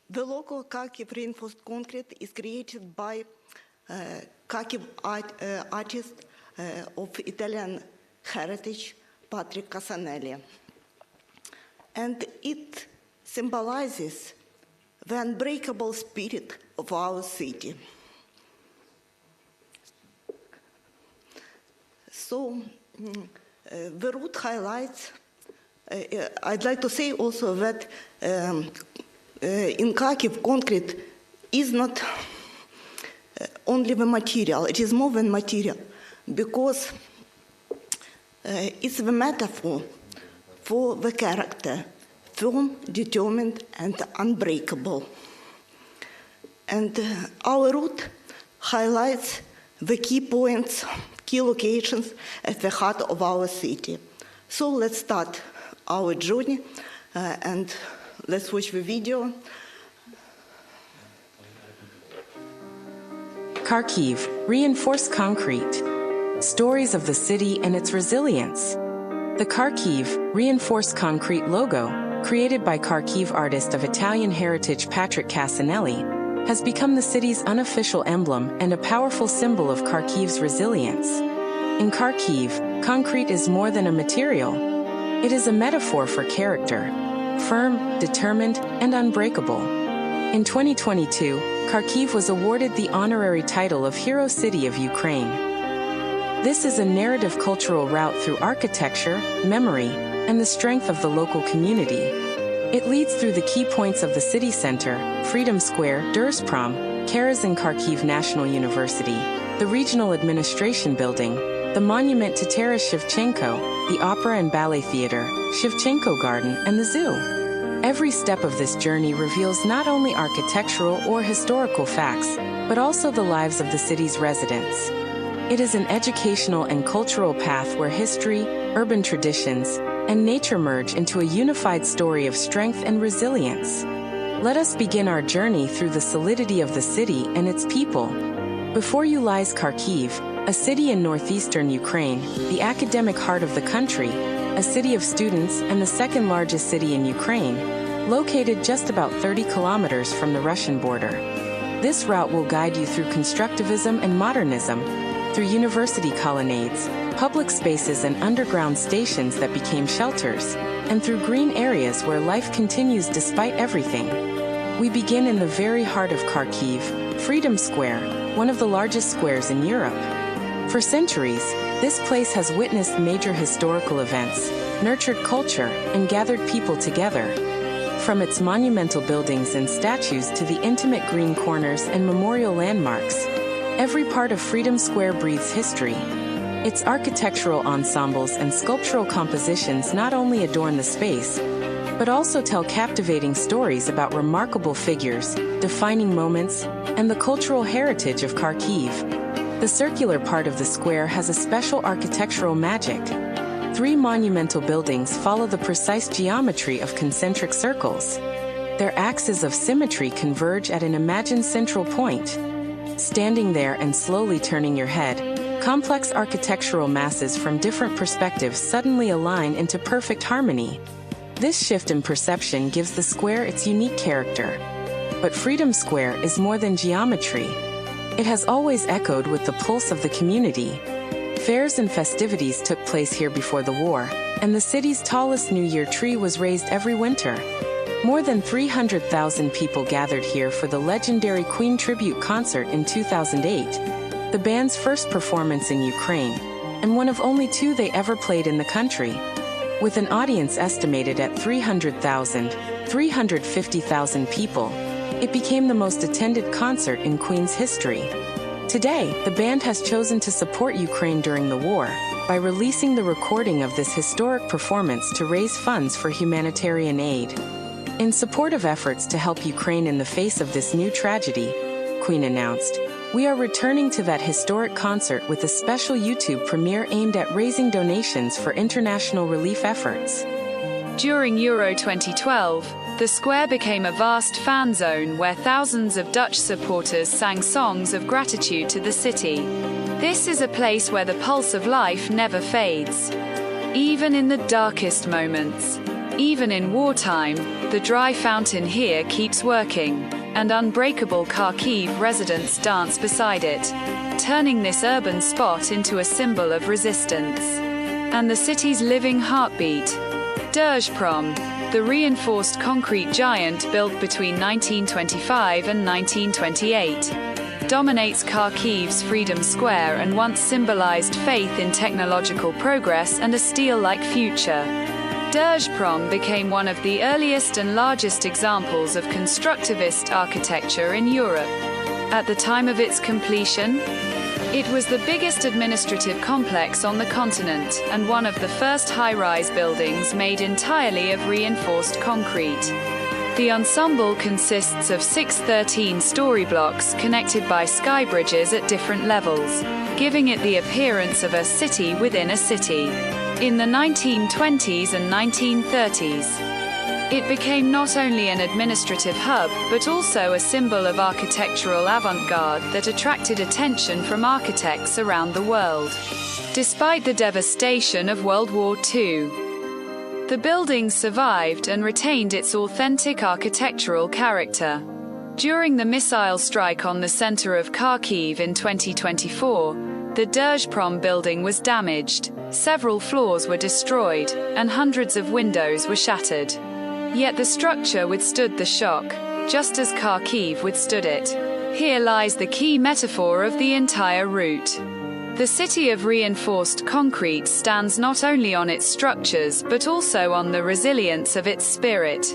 The logo Kharkiv Reinforced Concrete is created by Kharkiv artist of Italian heritage, Patrick Casanelli. And it symbolizes the unbreakable spirit of our city. So the route highlights, I'd like to say also that in Kharkiv, concrete is not only the material, it is more than material, because it's the metaphor for the character, firm, determined, and unbreakable. And our route highlights the key points, key locations at the heart of our city. So let's start our journey and let's watch the video. Kharkiv, Reinforced Concrete, Stories of the City and its Resilience. The Kharkiv Reinforced Concrete logo, created by Kharkiv artist of Italian heritage Patrick Casanelli, has become the city's unofficial emblem and a powerful symbol of Kharkiv's resilience. In Kharkiv, concrete is more than a material. It is a metaphor for character, firm, determined, and unbreakable. In 2022, Kharkiv was awarded the honorary title of Hero City of Ukraine. This is a narrative cultural route through architecture, memory, and the strength of the local community. It leads through the key points of the city center, Freedom Square, Dursprom, Teresa and Kharkiv National University, the Regional Administration Building, the monument to Taras Shevchenko, the Opera and Ballet Theater, Shevchenko Garden, and the zoo. Every step of this journey reveals not only architectural or historical facts, but also the lives of the city's residents. It is an educational and cultural path where history, urban traditions, and nature merge into a unified story of strength and resilience. Let us begin our journey through the solidity of the city and its people. Before you lies Kharkiv, a city in northeastern Ukraine, the academic heart of the country, a city of students and the second largest city in Ukraine, located just about 30 kilometers from the Russian border. This route will guide you through constructivism and modernism, through university colonnades, public spaces and underground stations that became shelters, and through green areas where life continues despite everything. We begin in the very heart of Kharkiv, Freedom Square, one of the largest squares in Europe. For centuries, this place has witnessed major historical events, nurtured culture, and gathered people together. From its monumental buildings and statues to the intimate green corners and memorial landmarks, every part of Freedom Square breathes history. Its architectural ensembles and sculptural compositions not only adorn the space, but also tell captivating stories about remarkable figures, defining moments, and the cultural heritage of Kharkiv. The circular part of the square has a special architectural magic. 3 monumental buildings follow the precise geometry of concentric circles. Their axes of symmetry converge at an imagined central point. Standing there and slowly turning your head, complex architectural masses from different perspectives suddenly align into perfect harmony. This shift in perception gives the square its unique character. But Freedom Square is more than geometry. It has always echoed with the pulse of the community. Fairs and festivities took place here before the war, and the city's tallest New Year tree was raised every winter. More than 300,000 people gathered here for the legendary Queen tribute concert in 2008, the band's first performance in Ukraine, and one of only 2 they ever played in the country. With an audience estimated at 350,000 people, it became the most attended concert in Queen's history. Today, the band has chosen to support Ukraine during the war by releasing the recording of this historic performance to raise funds for humanitarian aid. In support of efforts to help Ukraine in the face of this new tragedy, Queen announced, "We are returning to that historic concert with a special YouTube premiere aimed at raising donations for international relief efforts." During Euro 2012, The square became a vast fan zone where thousands of Dutch supporters sang songs of gratitude to the city. This is a place where the pulse of life never fades. Even in the darkest moments, even in wartime, the dry fountain here keeps working, and unbreakable Kharkiv residents dance beside it, turning this urban spot into a symbol of resistance. And the city's living heartbeat, Dezhprom, the reinforced concrete giant built between 1925 and 1928, dominates Kharkiv's Freedom Square and once symbolized faith in technological progress and a steel-like future. Dezhprom became one of the earliest and largest examples of constructivist architecture in Europe. At the time of its completion, it was the biggest administrative complex on the continent and one of the first high-rise buildings made entirely of reinforced concrete. The ensemble consists of 6 13-story blocks connected by sky bridges at different levels, giving it the appearance of a city within a city. In the 1920s and 1930s, it became not only an administrative hub, but also a symbol of architectural avant-garde that attracted attention from architects around the world. Despite the devastation of World War II, the building survived and retained its authentic architectural character. During the missile strike on the center of Kharkiv in 2024, the Dezhprom building was damaged, several floors were destroyed, and hundreds of windows were shattered. Yet the structure withstood the shock, just as Kharkiv withstood it. Here lies the key metaphor of the entire route. The city of reinforced concrete stands not only on its structures but also on the resilience of its spirit.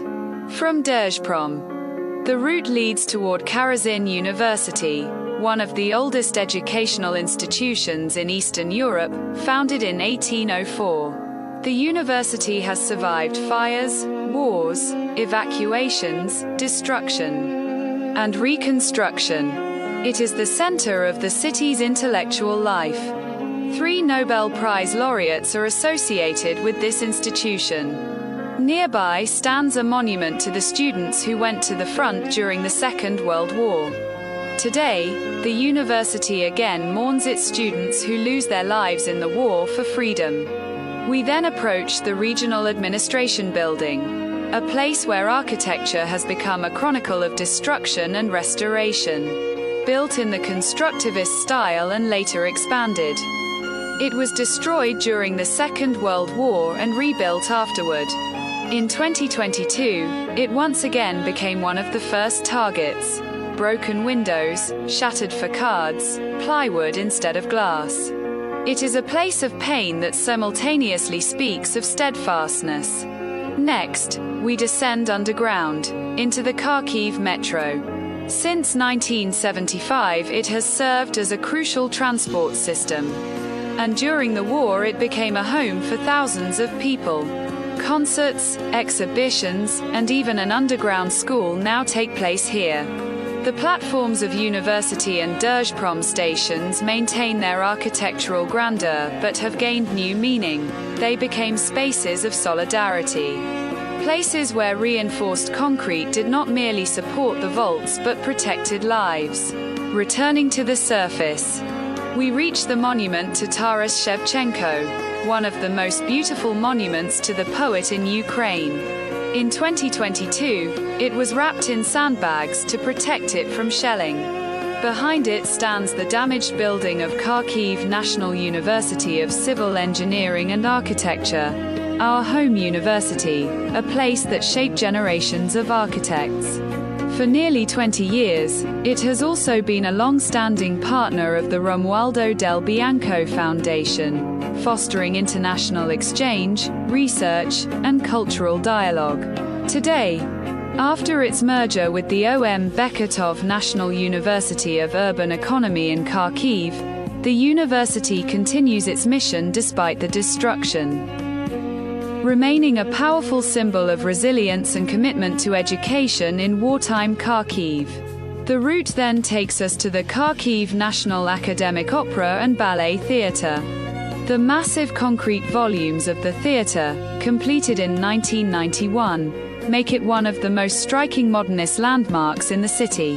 From Dezhprom, the route leads toward Karazin University, one of the oldest educational institutions in Eastern Europe, founded in 1804. The university has survived fires, wars, evacuations, destruction, and reconstruction. It is the center of the city's intellectual life. 3 Nobel Prize laureates are associated with this institution. Nearby stands a monument to the students who went to the front during the Second World War. Today, the university again mourns its students who lose their lives in the war for freedom. We then approach the Regional Administration Building, a place where architecture has become a chronicle of destruction and restoration. Built in the constructivist style and later expanded. It was destroyed during the Second World War and rebuilt afterward. In 2022, it once again became one of the first targets. Broken windows, shattered facades, plywood instead of glass. It is a place of pain that simultaneously speaks of steadfastness. Next, we descend underground, into the Kharkiv metro. Since 1975, it has served as a crucial transport system. And during the war, it became a home for thousands of people. Concerts, exhibitions, and even an underground school now take place here. The platforms of university and Dezhprom stations maintain their architectural grandeur but have gained new meaning. They became spaces of solidarity. Places where reinforced concrete did not merely support the vaults but protected lives. Returning to the surface, we reach the monument to Taras Shevchenko, one of the most beautiful monuments to the poet in Ukraine. In 2022, it was wrapped in sandbags to protect it from shelling. Behind it stands the damaged building of Kharkiv National University of Civil Engineering and Architecture, our home university, a place that shaped generations of architects. For nearly 20 years, it has also been a long-standing partner of the Romualdo Del Bianco Foundation, fostering international exchange, research, and cultural dialogue. Today, after its merger with the Beketov National University of Urban Economy in Kharkiv, the university continues its mission despite the destruction. Remaining a powerful symbol of resilience and commitment to education in wartime Kharkiv. The route then takes us to the Kharkiv National Academic Opera and Ballet Theatre. The massive concrete volumes of the theatre, completed in 1991, make it one of the most striking modernist landmarks in the city.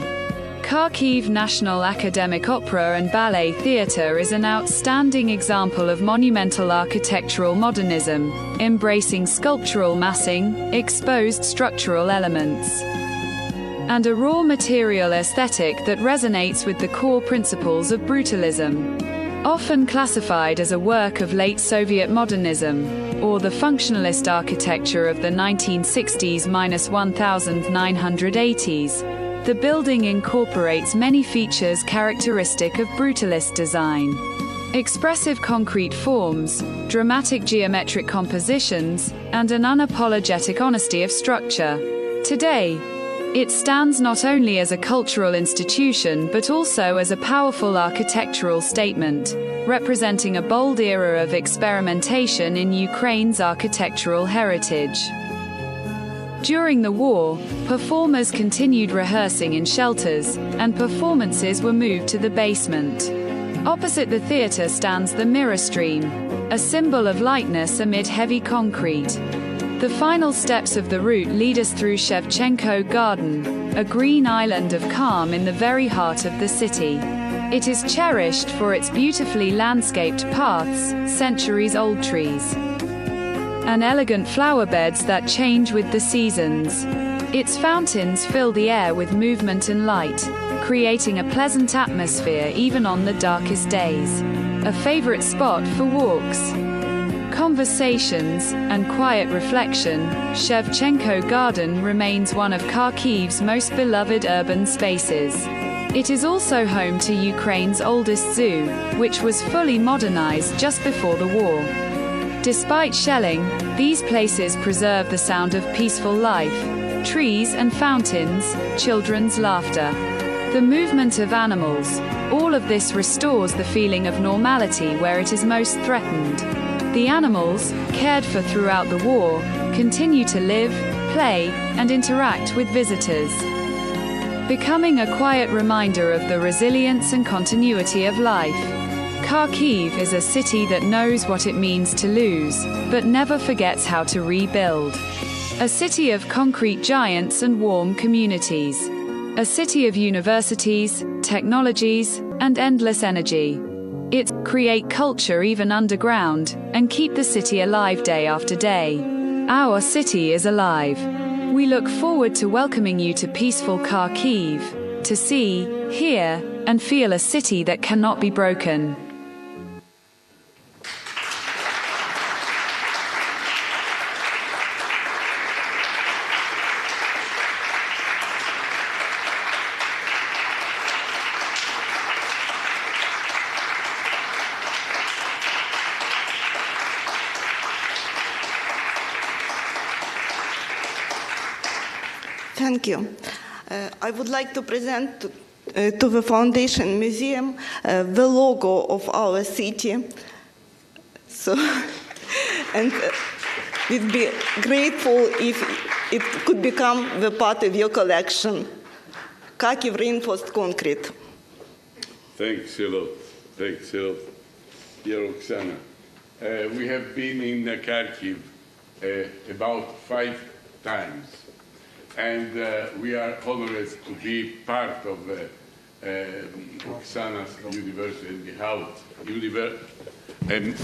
Kharkiv National Academic Opera and Ballet Theatre is an outstanding example of monumental architectural modernism, embracing sculptural massing, exposed structural elements, and a raw material aesthetic that resonates with the core principles of brutalism. Often classified as a work of late Soviet modernism, or the functionalist architecture of the 1960s–1980s, the building incorporates many features characteristic of brutalist design. Expressive concrete forms, dramatic geometric compositions, and an unapologetic honesty of structure. Today, it stands not only as a cultural institution but also as a powerful architectural statement, representing a bold era of experimentation in Ukraine's architectural heritage. During the war, performers continued rehearsing in shelters, and performances were moved to the basement. Opposite the theatre stands the mirror stream, a symbol of lightness amid heavy concrete. The final steps of the route lead us through Shevchenko Garden, a green island of calm in the very heart of the city. It is cherished for its beautifully landscaped paths, centuries-old trees, and elegant flower beds that change with the seasons. Its fountains fill the air with movement and light, creating a pleasant atmosphere even on the darkest days. A favorite spot for walks, conversations, and quiet reflection, Shevchenko Garden remains one of Kharkiv's most beloved urban spaces. It is also home to Ukraine's oldest zoo, which was fully modernized just before the war. Despite shelling, these places preserve the sound of peaceful life, trees and fountains, children's laughter, the movement of animals. All of this restores the feeling of normality where it is most threatened. The animals, cared for throughout the war, continue to live, play, and interact with visitors, becoming a quiet reminder of the resilience and continuity of life. Kharkiv is a city that knows what it means to lose, but never forgets how to rebuild. A city of concrete giants and warm communities. A city of universities, technologies, and endless energy. It create culture even underground, and keep the city alive day after day. Our city is alive. We look forward to welcoming you to peaceful Kharkiv, to see, hear, and feel a city that cannot be broken. Thank you. I would like to present to the Foundation Museum the logo of our city. So, and we'd be grateful if it could become the part of your collection. Kharkiv reinforced concrete. Thanks a lot. Thanks a lot, dear Oksana. We have been in Kharkiv about 5 times. And we are honored to be part of Oksana's university and the house. And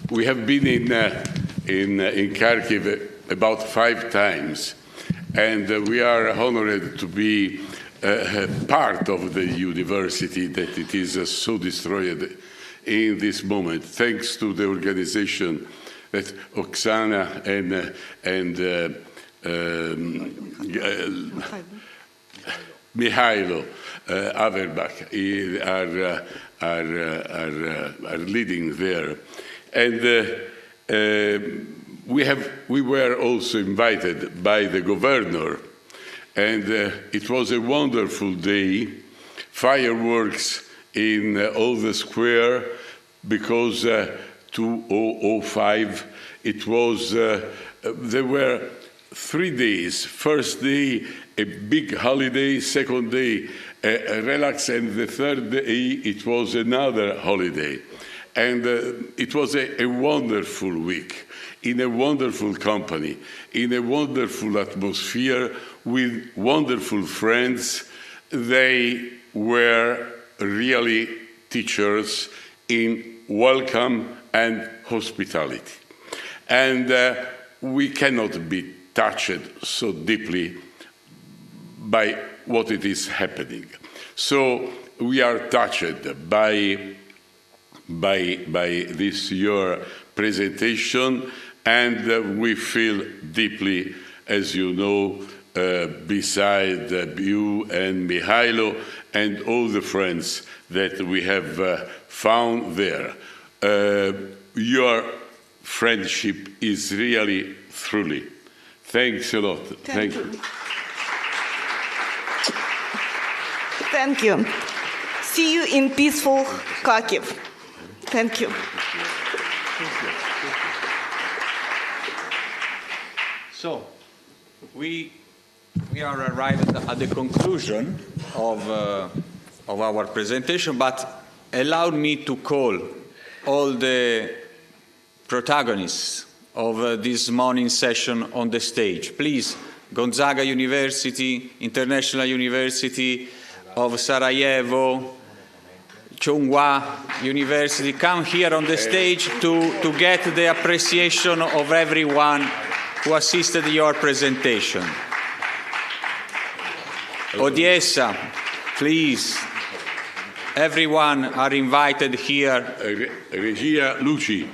we have been in Kharkiv about 5 times, and we are honored to be part of the university that it is so destroyed in this moment. Thanks to the organization that Oksana and Mihailo Averbach are leading there, and we were also invited by the governor, and it was a wonderful day. Fireworks in all the square, because 2005 it was. There were 3 days. First day, a big holiday. Second day, relax, and the third day, it was another holiday. And it was a wonderful week, in a wonderful company, in a wonderful atmosphere, with wonderful friends. They were really teachers in welcome and hospitality. And we cannot be touched so deeply by what it is happening. So we are touched by this your presentation, and we feel deeply, as you know, beside you and Mihailo and all the friends that we have found there. Your friendship is really, truly. Thanks a lot. Thank you. Thank you. See you in peaceful Kharkiv. Thank you. So, we are arrived at the conclusion of our presentation, but allow me to call all the protagonists of this morning session on the stage. Please, Gonzaga University, International University of Sarajevo, Chung University, come here on the stage to get the appreciation of everyone who assisted your presentation. Odessa, please. Everyone are invited here. Regia Luci.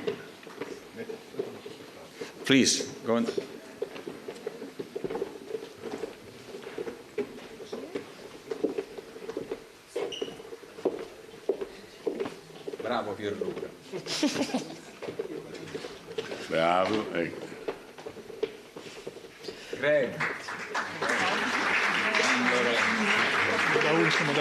Please, go on. Bravo Pierluca. Bravo, ecco. Greg. Da ultimo.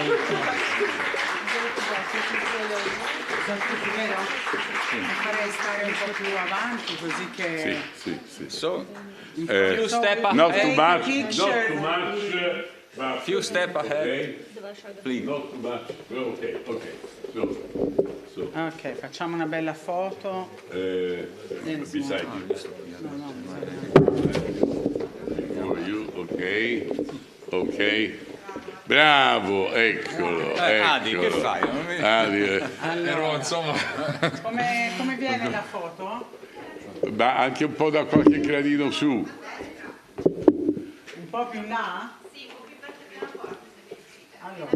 Farei stare un po' più avanti così che... Sì. So, few step ahead. Not too much, but few step ahead. Okay. Please. Not too much. Okay. So. Ok, facciamo una bella foto. Beside you. For you, ok. Bravo, eccolo. Adi, che fai? Adi, Allora, insomma. come viene la foto? ma anche un po' da qualche gradino su. Un po' più in là? Sì, un po' più verso più forte. Allora,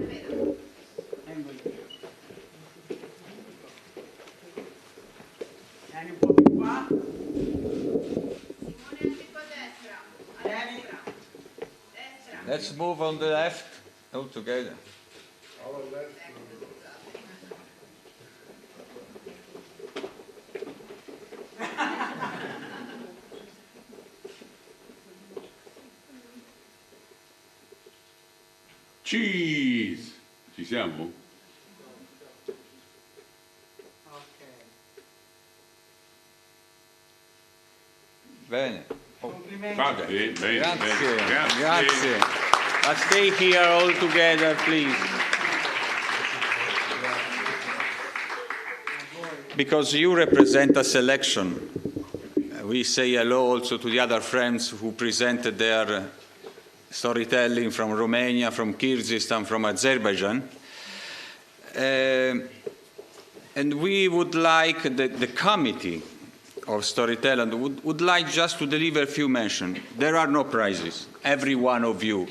vieni un po' più qua. Simone, un po' a destra. Vieni. Destra. Let's move on the left, all together. Cheese! Ci siamo? Bene. Fate, bene. Grazie. Let's stay here all together, please. Because you represent a selection. We say hello also to the other friends who presented their storytelling from Romania, from Kyrgyzstan, from Azerbaijan. And we would like, the committee of Storytelling would like just to deliver a few mentions. There are no prizes. Every one of you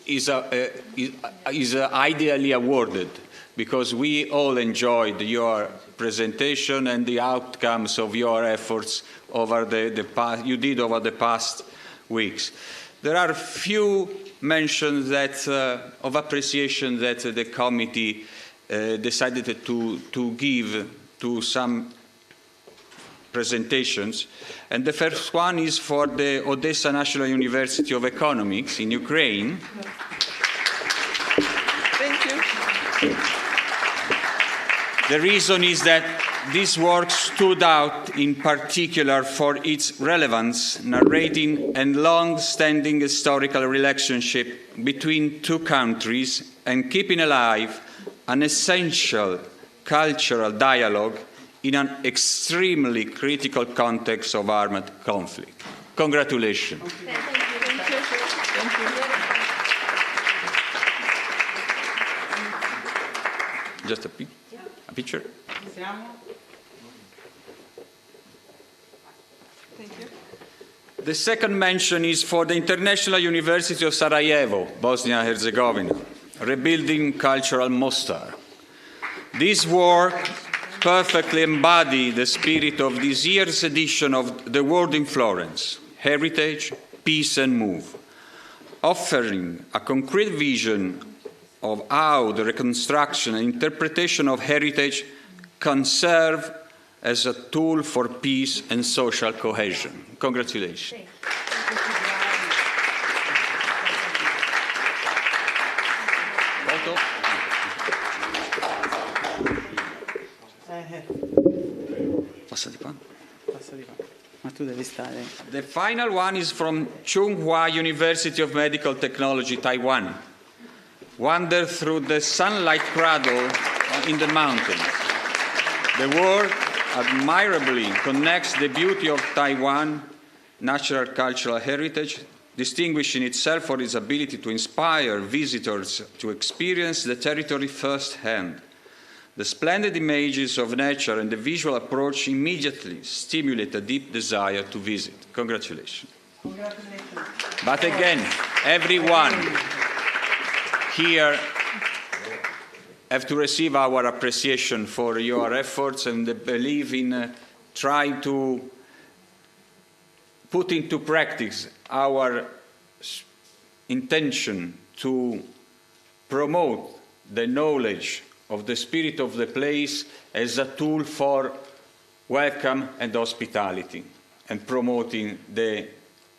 is ideally awarded, because we all enjoyed your presentation and the outcomes of your efforts over over the past weeks. There are few mentions of appreciation that the committee decided to give to some presentations. And the first one is for the Odessa National University of Economics in Ukraine. Thank you. The reason is that this work stood out in particular for its relevance, narrating and long-standing historical relationship between two countries and keeping alive an essential cultural dialogue in an extremely critical context of armed conflict. Congratulations. Thank you. Just a picture. Thank you. The second mention is for the International University of Sarajevo, Bosnia-Herzegovina, rebuilding cultural Mostar. This work perfectly embodies the spirit of this year's edition of The World in Florence, Heritage, Peace and Move, offering a concrete vision of how the reconstruction and interpretation of heritage can serve as a tool for peace and social cohesion. Congratulations. The final one is from Chung University of Medical Technology, Taiwan. Wander through the Sunlit Cradle in the mountains. The work admirably connects the beauty of Taiwan, natural cultural heritage, distinguishing itself for its ability to inspire visitors to experience the territory firsthand. The splendid images of nature and the visual approach immediately stimulate a deep desire to visit. Congratulations. But again, everyone here have to receive our appreciation for your efforts and the belief in trying to put into practice our intention to promote the knowledge of the spirit of the place as a tool for welcome and hospitality and promoting the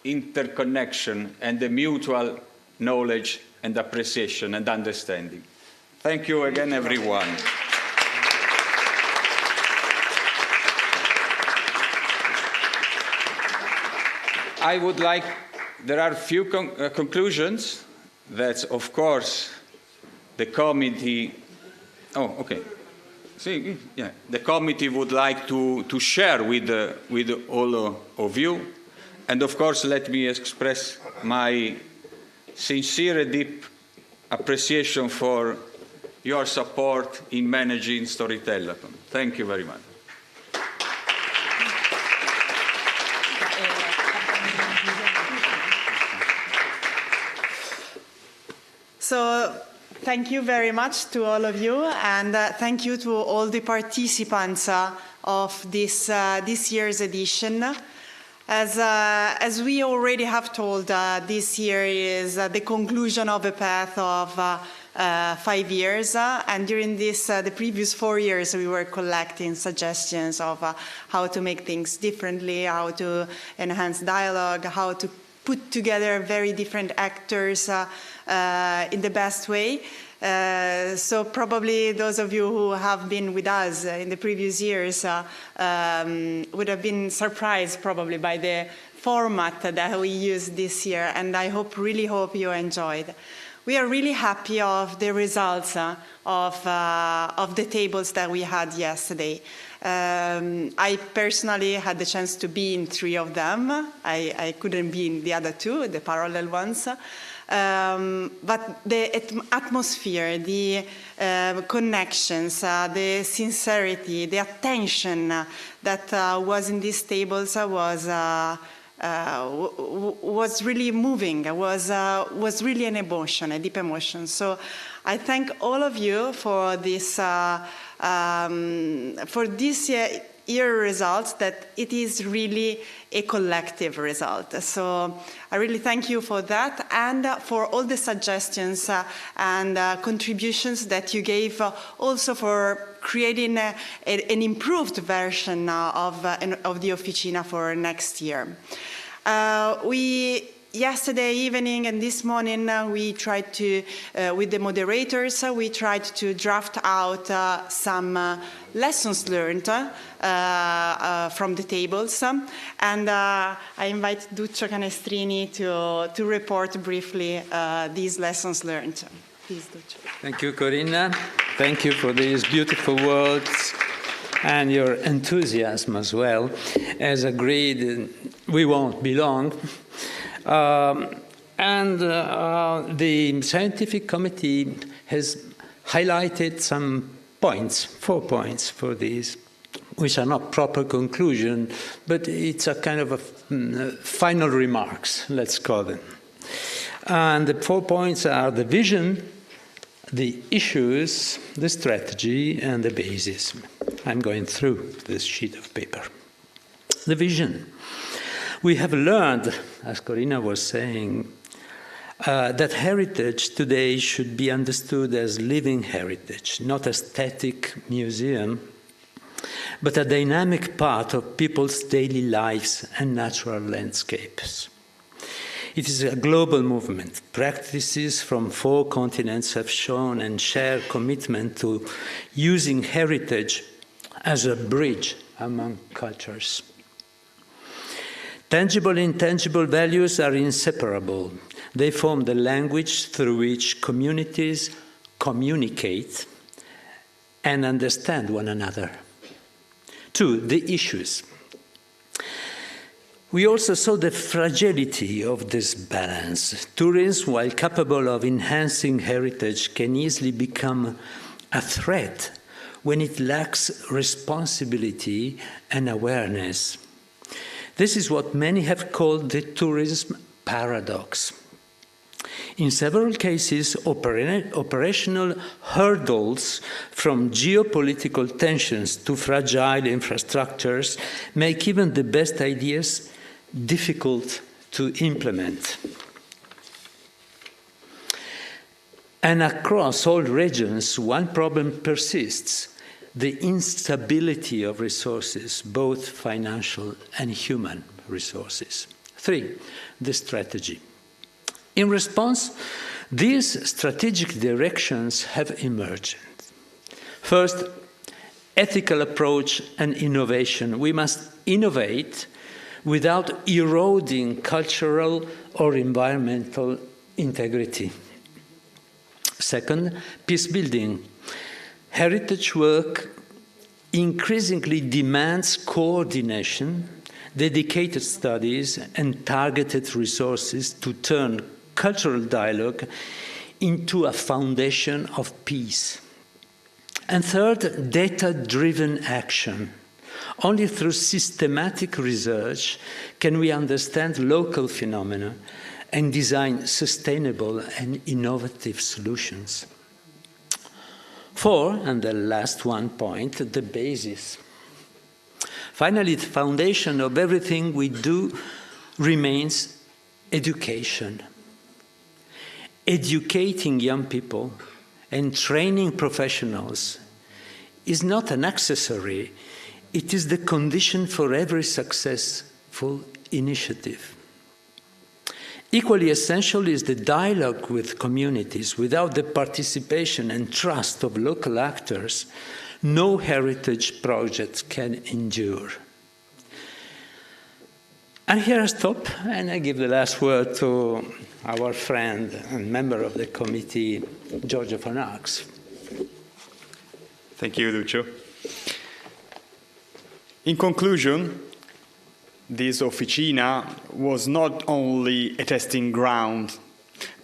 interconnection and the mutual knowledge and appreciation and understanding. Thank you again, everyone. I would like, there are a few conclusions that, of course, the committee, the committee would like to share with all of you. And of course, let me express my sincere and deep appreciation for your support in managing Storytellathon. Thank you very much. So thank you very much to all of you, and thank you to all the participants of this year's edition. As we already have told, this year is the conclusion of a path of 5 years, and during the previous 4 years we were collecting suggestions of how to make things differently, how to enhance dialogue, how to put together very different actors in the best way. So probably those of you who have been with us in the previous years would have been surprised probably by the format that we used this year, and I really hope you enjoyed. We are really happy of the results of the tables that we had yesterday. I personally had the chance to be in 3 of them. I couldn't be in the other 2, the parallel ones. But the atmosphere, the connections, the sincerity, the attention that was in these tables was really moving, was really an emotion, a deep emotion. So I thank all of you for this year results, that it is really a collective result. So I really thank you for that, and for all the suggestions and contributions that you gave, also for creating an improved version of the Officina for next year. Yesterday evening and this morning, we tried to, with the moderators, we tried to draft out some lessons learned from the tables. And I invite Duccio Canestrini to report briefly these lessons learned. Please, Duccio. Thank you, Corinna. Thank you for these beautiful words and your enthusiasm as well. As agreed, we won't be long. The scientific committee has highlighted some points, 4 points for these, which are not proper conclusion, but it's a kind of a final remarks, let's call them. And the 4 points are the vision, the issues, the strategy, and the basis. I'm going through this sheet of paper. The vision. We have learned, as Corinna was saying, that heritage today should be understood as living heritage, not a static museum, but a dynamic part of people's daily lives and natural landscapes. It is a global movement. Practices from 4 continents have shown and share commitment to using heritage as a bridge among cultures. Tangible and intangible values are inseparable. They form the language through which communities communicate and understand one another. 2, the issues. We also saw the fragility of this balance. Tourism, while capable of enhancing heritage, can easily become a threat when it lacks responsibility and awareness. This is what many have called the tourism paradox. In several cases, operational hurdles from geopolitical tensions to fragile infrastructures make even the best ideas difficult to implement. And across all regions, one problem persists: the instability of resources, both financial and human resources. 3, the strategy. In response, these strategic directions have emerged. First, ethical approach and innovation. We must innovate without eroding cultural or environmental integrity. Second, peace building. Heritage work increasingly demands coordination, dedicated studies, and targeted resources to turn cultural dialogue into a foundation of peace. And third, data-driven action. Only through systematic research can we understand local phenomena and design sustainable and innovative solutions. 4, and the last one point, the basis. Finally, the foundation of everything we do remains education. Educating young people and training professionals is not an accessory, it is the condition for every successful initiative. Equally essential is the dialogue with communities. Without the participation and trust of local actors, no heritage project can endure. And here I stop, and I give the last word to our friend and member of the committee, Giorgio von Arx. Thank you, Duccio. In conclusion, this officina was not only a testing ground,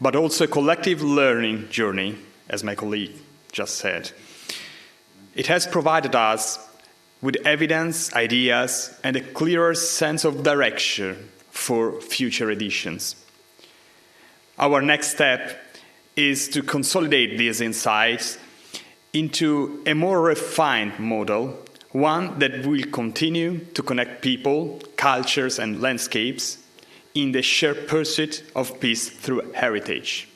but also a collective learning journey, as my colleague just said. It has provided us with evidence, ideas, and a clearer sense of direction for future editions. Our next step is to consolidate these insights into a more refined model, one that will continue to connect people, cultures, and landscapes in the shared pursuit of peace through heritage.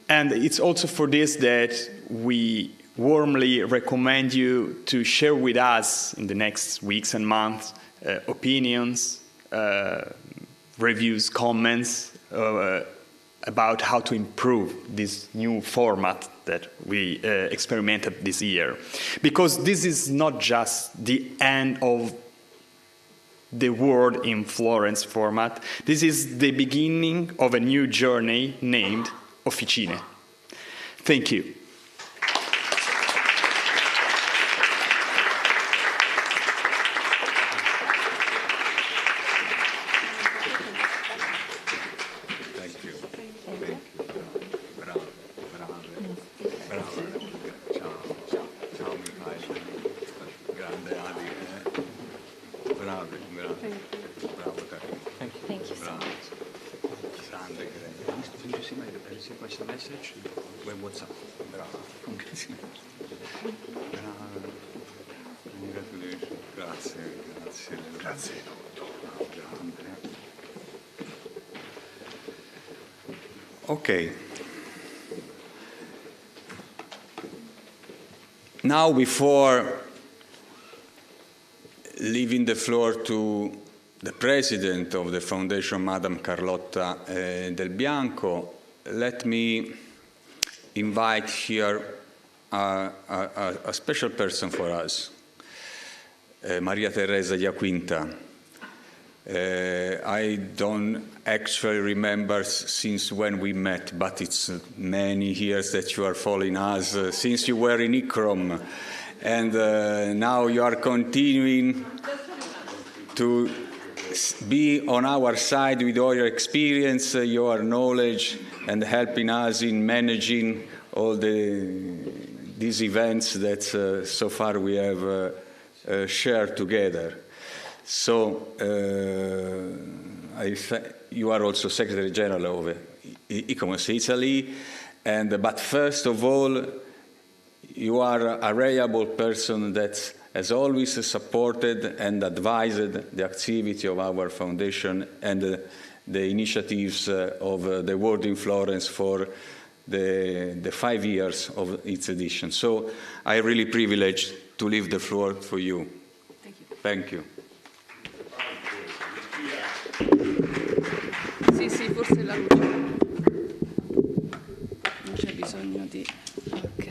And it's also for this that we warmly recommend you to share with us in the next weeks and months opinions, reviews, comments about how to improve this new format that we experimented this year. Because this is not just the end of the World in Florence format. This is the beginning of a new journey named Officine. Thank you. Okay. Now, before leaving the floor to the president of the foundation, Madam Carlotta Del Bianco, let me invite here a special person for us, Maria Teresa Jaquinta. I don't actually remember since when we met, but it's many years that you are following us, since you were in ICROM, and now you are continuing to be on our side with all your experience, your knowledge, and helping us in managing all these events that so far we have shared together. So, you are also Secretary General of ICOMOS Italy, but first of all, you are a reliable person that has always supported and advised the activity of our foundation and the initiatives of the World in Florence for the 5 years of its edition. So I'm really privileged to leave the floor for you. Thank you. Thank you. Sì, forse la luce. Non c'è bisogno di... Ok.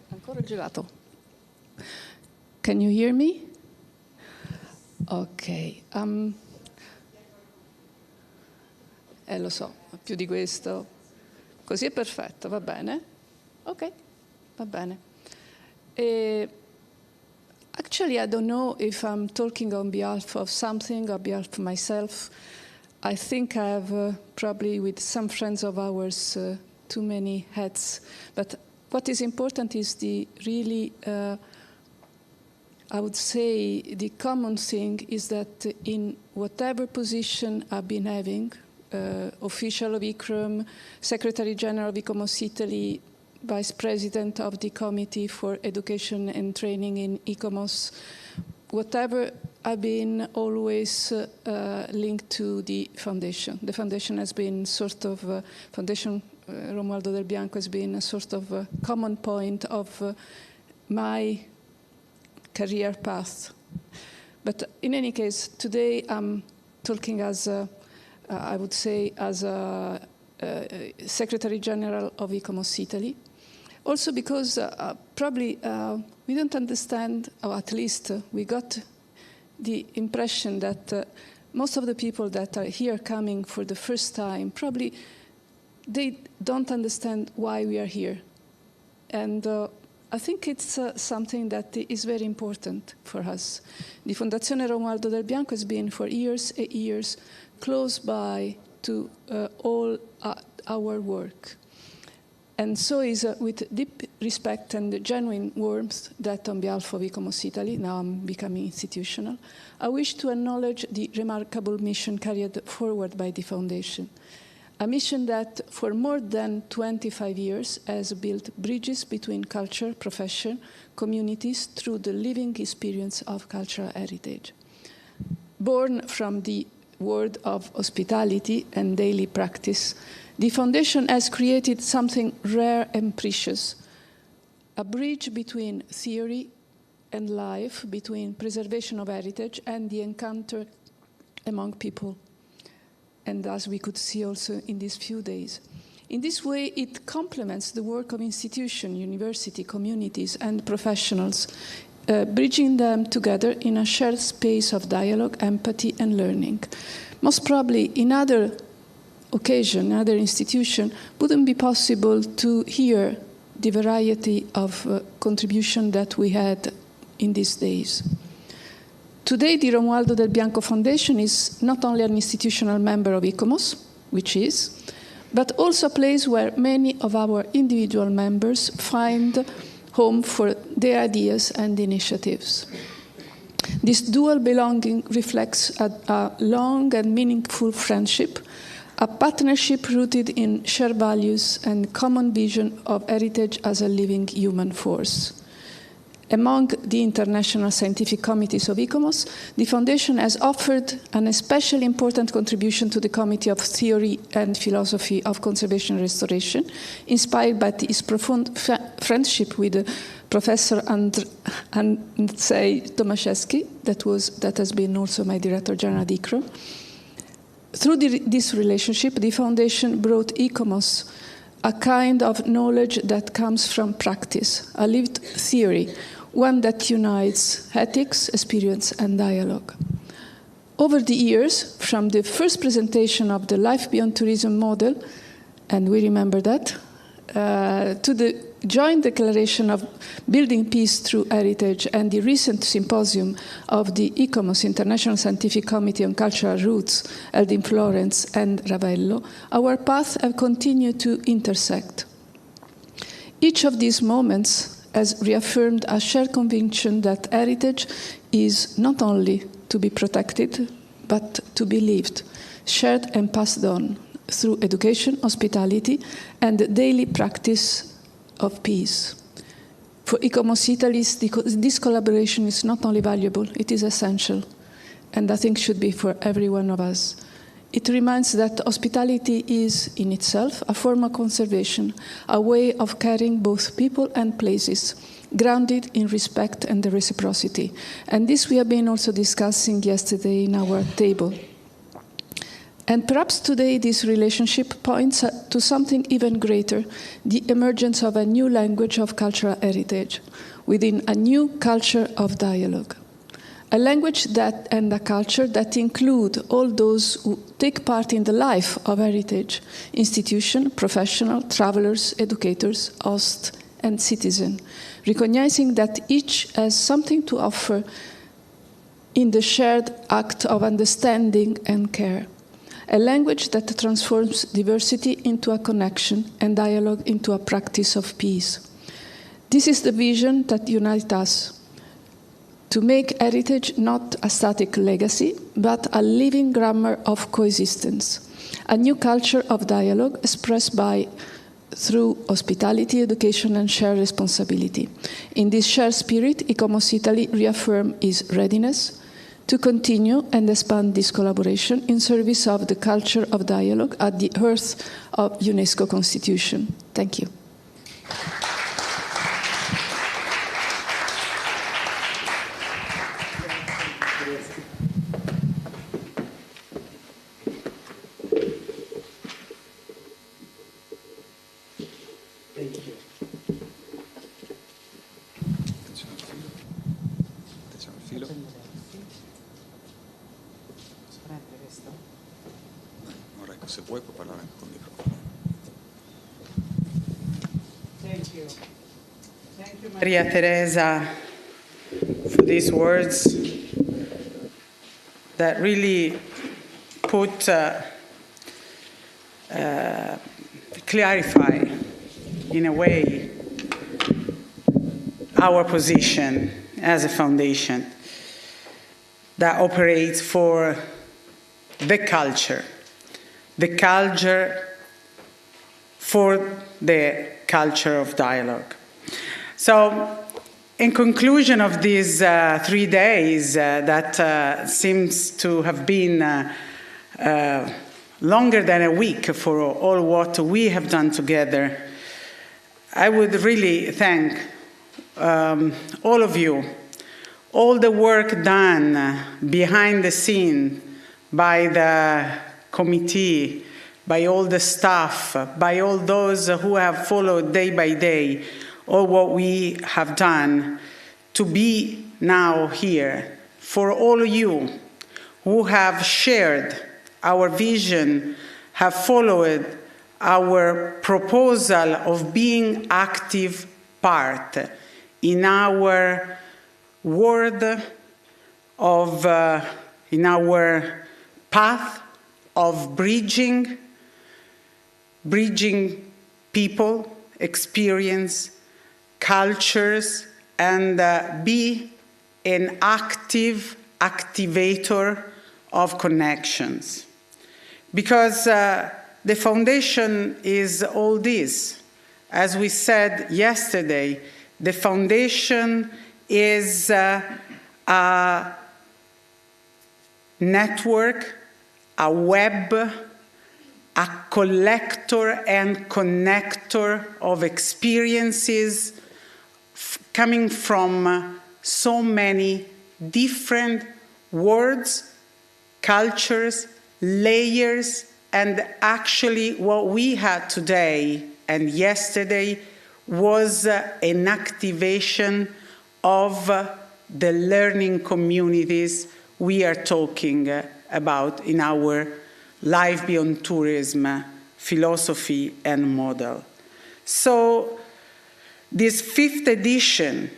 Ancora il gelato. Can you hear me? Ok. Lo so, più di questo. Così è perfetto, va bene? Ok, va bene. Actually, I don't know if I'm talking on behalf of something, on behalf of myself. I think I have probably with some friends of ours too many hats. But what is important is the really, I would say, the common thing is that in whatever position I've been having, official of ICROM, Secretary General of ICOMOS Italy, Vice President of the Committee for Education and Training in ICOMOS, whatever, I've been always linked to the foundation. The foundation has been sort of, Foundation Romualdo Del Bianco has been a sort of a common point of my career path. But in any case, today I'm talking as I would say as a Secretary General of ICOMOS Italy. Also because probably we don't understand, or at least we got the impression that most of the people that are here coming for the first time, probably they don't understand why we are here. And I think it's something that is very important for us. The Fondazione Romualdo Del Bianco has been for years and years close by to all our work. And so is with deep respect and genuine warmth that on behalf of ICOMOS Italy, now I'm becoming institutional, I wish to acknowledge the remarkable mission carried forward by the Foundation. A mission that for more than 25 years has built bridges between culture, profession, communities through the living experience of cultural heritage. Born from the world of hospitality and daily practice, the Foundation has created something rare and precious, a bridge between theory and life, between preservation of heritage and the encounter among people. and as we could see also in these few days. In this way, it complements the work of institutions, university, communities, and professionals, bridging them together in a shared space of dialogue, empathy, and learning. Most probably, in other occasions, other institutions, wouldn't be possible to hear the variety of contribution that we had in these days. Today, the Romualdo Del Bianco Foundation is not only an institutional member of ICOMOS, which is, but also a place where many of our individual members find home for their ideas and initiatives. This dual belonging reflects a long and meaningful friendship, a partnership rooted in shared values and common vision of heritage as a living human force. Among the international scientific committees of ICOMOS, the Foundation has offered an especially important contribution to the Committee of Theory and Philosophy of Conservation and Restoration, inspired by its profound friendship with Professor Andrzej Tomaszewski, that has been also my Director General at ICRO. Through this relationship, the Foundation brought ICOMOS a kind of knowledge that comes from practice, a lived theory, one that unites ethics, experience, and dialogue. Over the years, from the first presentation of the Life Beyond Tourism model, and we remember that, to the joint declaration of building peace through heritage and the recent symposium of the ICOMOS International Scientific Committee on Cultural Roots held in Florence and Ravello, our paths have continued to intersect. Each of these moments has reaffirmed a shared conviction that heritage is not only to be protected, but to be lived, shared and passed on through education, hospitality, and the daily practice of peace. For ICOMOS Italy, this collaboration is not only valuable, it is essential, and I think should be for every one of us. It reminds that hospitality is, in itself, a form of conservation, a way of caring both people and places, grounded in respect and the reciprocity. And this we have been also discussing yesterday in our table. And perhaps today this relationship points to something even greater, the emergence of a new language of cultural heritage, within a new culture of dialogue. A language that and a culture that include all those who take part in the life of heritage, institution, professional, travelers, educators, hosts, and citizen, recognizing that each has something to offer in the shared act of understanding and care. A language that transforms diversity into a connection and dialogue into a practice of peace. This is the vision that unites us. To make heritage not a static legacy, but a living grammar of coexistence, a new culture of dialogue expressed through hospitality, education, and shared responsibility. In this shared spirit, ICOMOS Italy reaffirms its readiness to continue and expand this collaboration in service of the culture of dialogue at the heart of UNESCO Constitution. Thank you. Se puoi puoi parlare anche con il microfono. Thank you. Thank you, Maria Teresa, for these words that really clarify, in a way, our position as a foundation that operates for the culture for the culture of dialogue. So, in conclusion of these 3 days that seems to have been longer than a week for all what we have done together, I would really thank all of you, all the work done behind the scene by the committee, by all the staff, by all those who have followed day by day all what we have done to be now here, for all of you who have shared our vision, have followed our proposal of being active part in our world of, in our path of bridging people, experience, cultures, and be an active activator of connections. Because the foundation is all this. As we said yesterday, the foundation is a network, a web, a collector and connector of experiences coming from so many different worlds, cultures, layers, and actually what we had today and yesterday was an activation of the learning communities we are talking about in our Life Beyond Tourism philosophy and model. So this 5th edition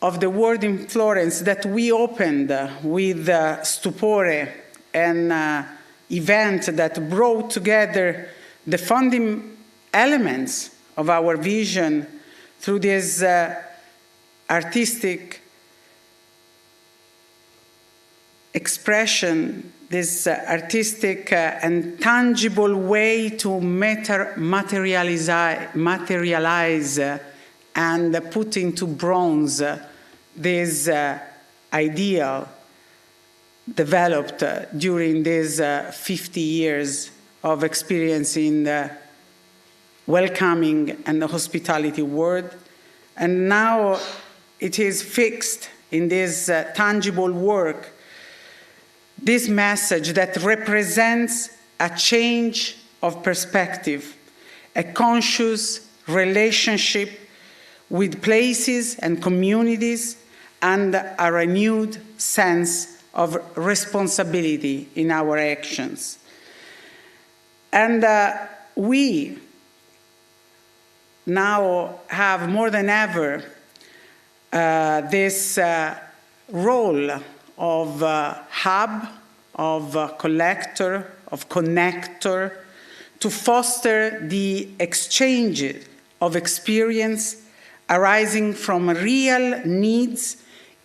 of the World in Florence that we opened with Stupore, an event that brought together the founding elements of our vision through this artistic expression, this artistic and tangible way to materialize and put into bronze this ideal developed during these 50 years of experience in the welcoming and the hospitality world. And now it is fixed in this tangible work, this message that represents a change of perspective, a conscious relationship with places and communities, and a renewed sense of responsibility in our actions. And we now have more than ever this role of hub, of collector, of connector, to foster the exchange of experience arising from real needs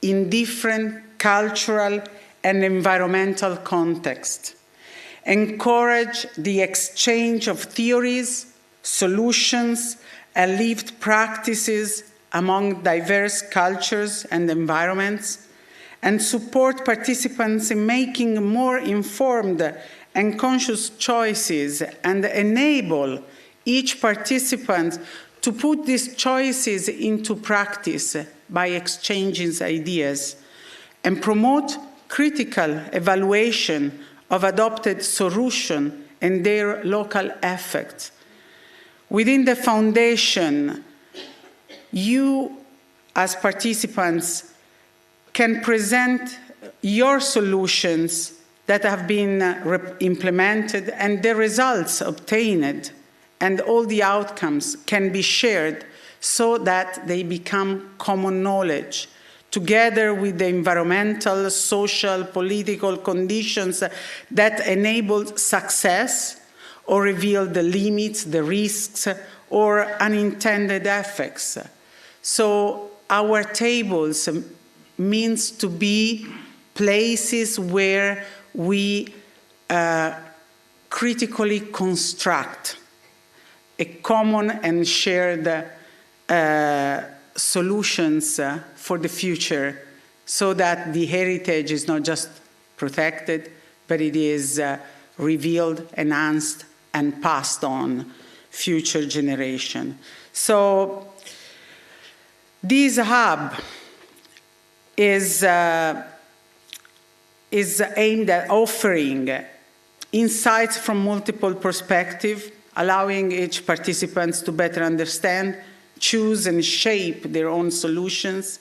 in different cultural and environmental contexts, encourage the exchange of theories, solutions, and lived practices among diverse cultures and environments, and support participants in making more informed and conscious choices, and enable each participant to put these choices into practice by exchanging ideas, and promote critical evaluation of adopted solutions and their local effects. Within the foundation, you as participants can present your solutions that have been implemented and the results obtained, and all the outcomes can be shared so that they become common knowledge, together with the environmental, social, political conditions that enable success or reveal the limits, the risks, or unintended effects. So our tables means to be places where we critically construct a common and shared solutions for the future, so that the heritage is not just protected, but it is revealed, enhanced, and passed on future generation. So this hub is aimed at offering insights from multiple perspectives, allowing each participant to better understand, choose, and shape their own solutions.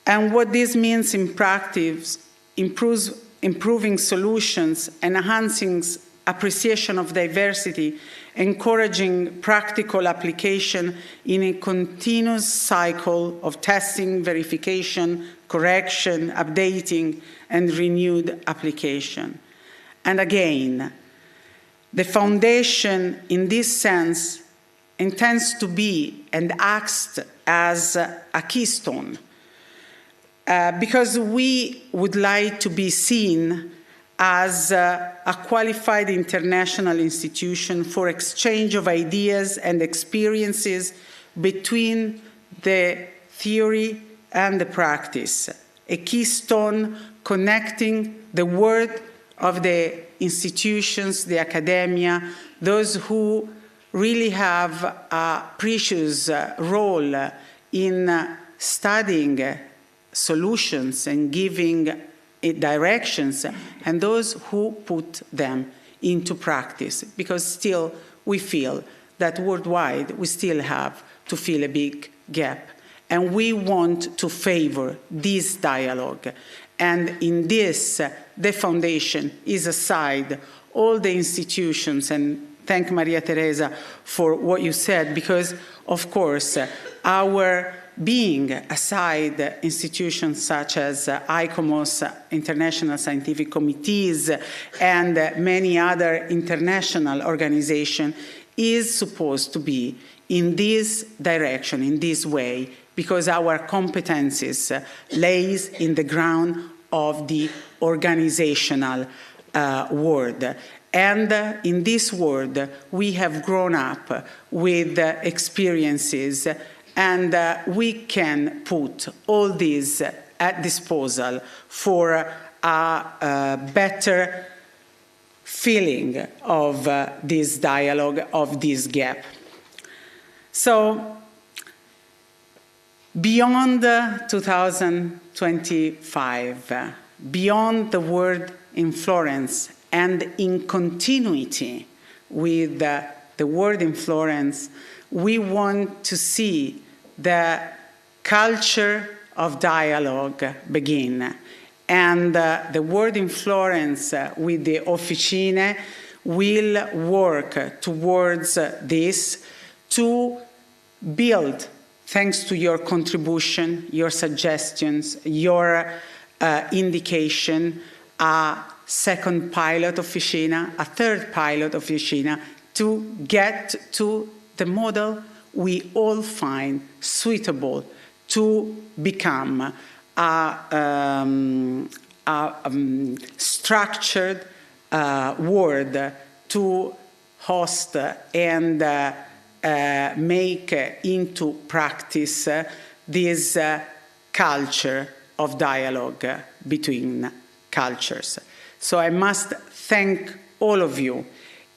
And what this means in practice, improving solutions, enhancing appreciation of diversity, encouraging practical application in a continuous cycle of testing, verification, correction, updating, and renewed application. And again, the foundation in this sense intends to be and acts as a keystone because we would like to be seen as a qualified international institution for exchange of ideas and experiences between the theory and the practice, a keystone connecting the world of the institutions, the academia, those who really have a precious role in studying solutions and giving directions, and those who put them into practice, because still we feel that worldwide we still have to fill a big gap. And we want to favor this dialogue. And in this, the foundation is aside all the institutions, and thank Maria Teresa for what you said, because of course our being aside institutions such as ICOMOS, International Scientific Committees, and many other international organizations, is supposed to be in this direction, in this way, because our competencies lays in the ground of the organizational world. And in this world, we have grown up with experiences, and we can put all these at disposal for a better feeling of this dialogue, of this gap. So, beyond 2025, beyond the word in Florence, and in continuity with the word in Florence, we want to see the culture of dialogue begin. And the word in Florence with the Officine will work towards this to build, thanks to your contribution, your suggestions, your indication, a second pilot officina, a third pilot officina, to get to the model we all find suitable to become a structured word to host and make into practice this culture of dialogue between cultures. So I must thank all of you,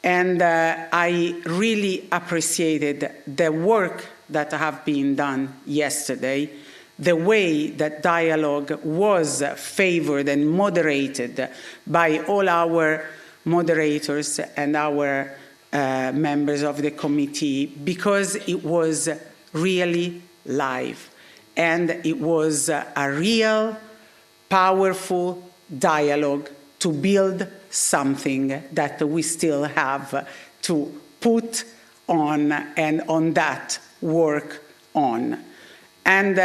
and I really appreciated the work that have been done yesterday, the way that dialogue was favored and moderated by all our moderators and our members of the committee, because it was really live, and it was a real, powerful dialogue to build something that we still have to put on and on that work on. And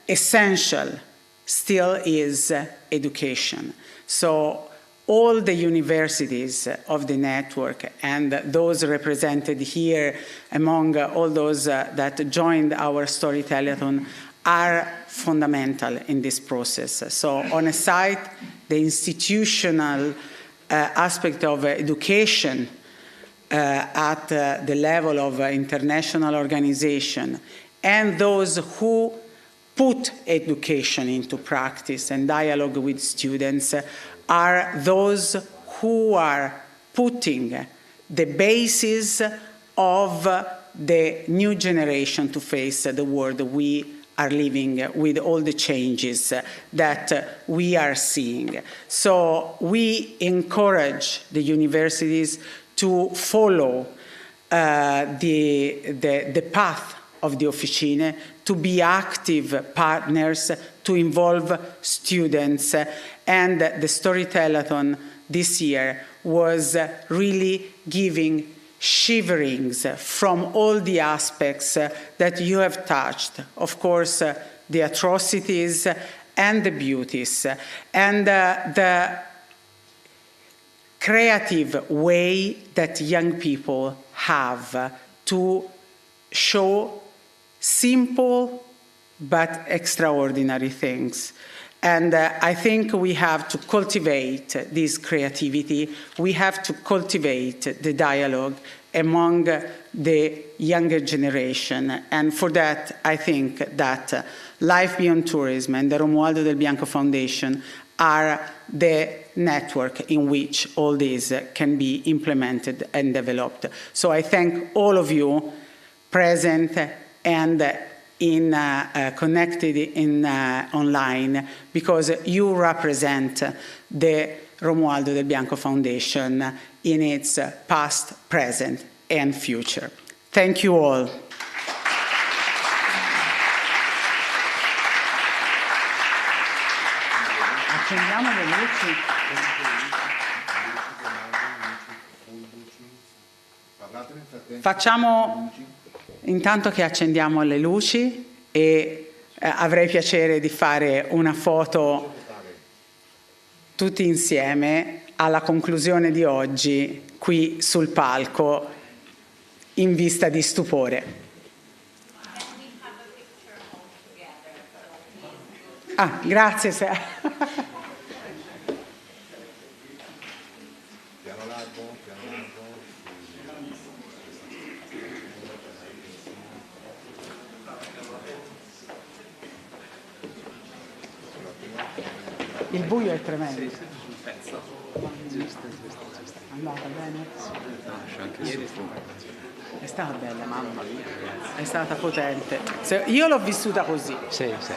essential still is education. So all the universities of the network and those represented here among all those that joined our Storytellathon are fundamental in this process. So on a side, the institutional aspect of education at the level of international organization, and those who put education into practice and dialogue with students are those who are putting the basis of the new generation to face the world we are living with all the changes that we are seeing. So we encourage the universities to follow the path of the Officine, to be active partners, to involve students, and the Storytellathon this year was really giving shiverings from all the aspects that you have touched. Of course, the atrocities and the beauties, and the creative way that young people have to show simple but extraordinary things. And I think we have to cultivate this creativity. We have to cultivate the dialogue among the younger generation. And for that, I think that Life Beyond Tourism and the Romualdo Del Bianco Foundation are the network in which all this can be implemented and developed. So I thank all of you present and connected online, because you represent the Romualdo Del Bianco Foundation in its past, present, and future. Thank you all. Accendiamo le luci. Facciamo intanto che accendiamo le luci e avrei piacere di fare una foto tutti insieme alla conclusione di oggi qui sul palco in vista di stupore. Ah, grazie. Il buio è tremendo. È andata bene? È stata bella, mamma mia. È stata potente. Io l'ho vissuta così. Sì, sì.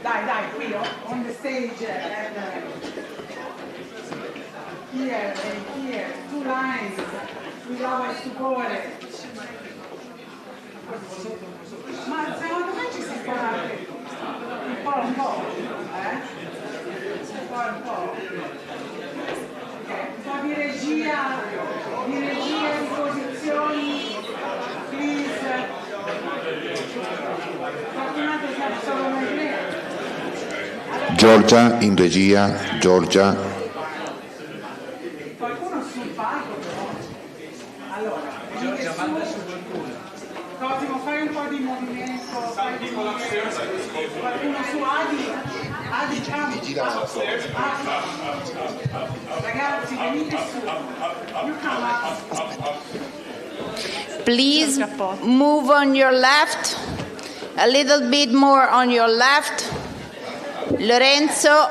Dai, qui, on the stage. Here, two lines. Guidava il stupore. Ma secondo me ci si può un po', un po' di regia, di posizioni, please. Giorgia in regia, Giorgia. Qualcuno sul palco però. Allora, Giorgia manda su qualcuno. Cosimo, fai un po' di movimento, qualcuno su Adi, ciao. Ragazzi, venite su. You come up. Please move on your left, a little bit more on your left. Lorenzo.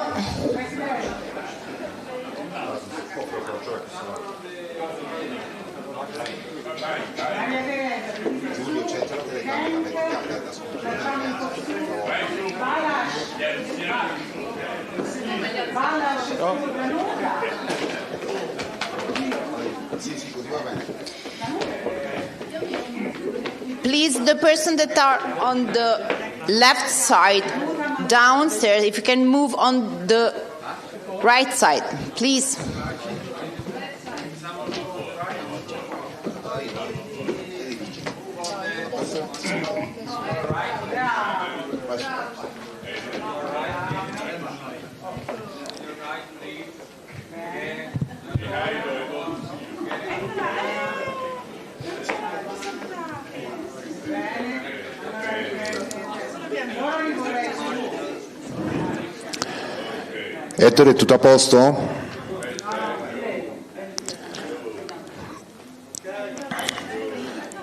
Please, the person that are on the left side downstairs, if you can move on the right side, please. Ettore, tutto a posto?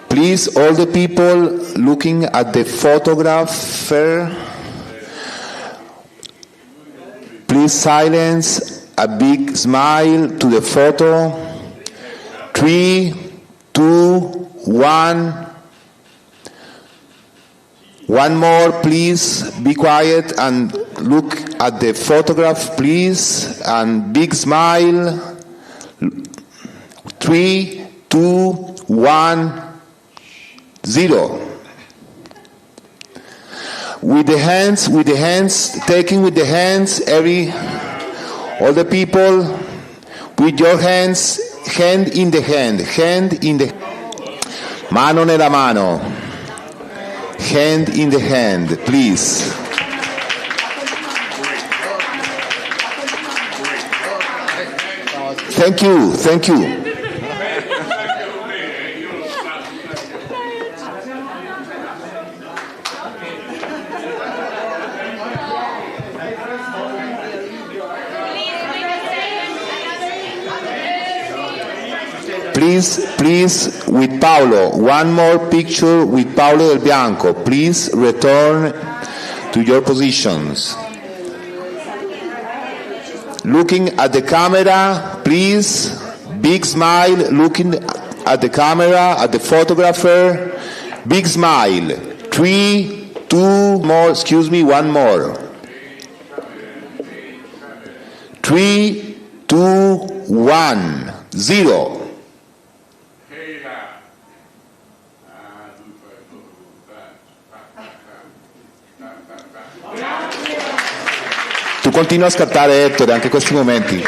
Please, all the people looking at the photographer, please silence, a big smile to the photo. 3, 2, 1. One more, please. Be quiet and look at the photograph, please. And big smile. 3, 2, 1, 0. With the hands, taking with the hands, all the people, with your hands, hand in the hand, mano nella mano, hand in the hand, please. Thank you, thank you. Please, with Paolo, one more picture with Paolo Del Bianco. Please return to your positions. Looking at the camera, please. Big smile, looking at the camera, at the photographer. Big smile. 3, 2, more, excuse me, one more. 3, 2, 1, 0. Tu continua a scattare, Ettore, anche questi momenti.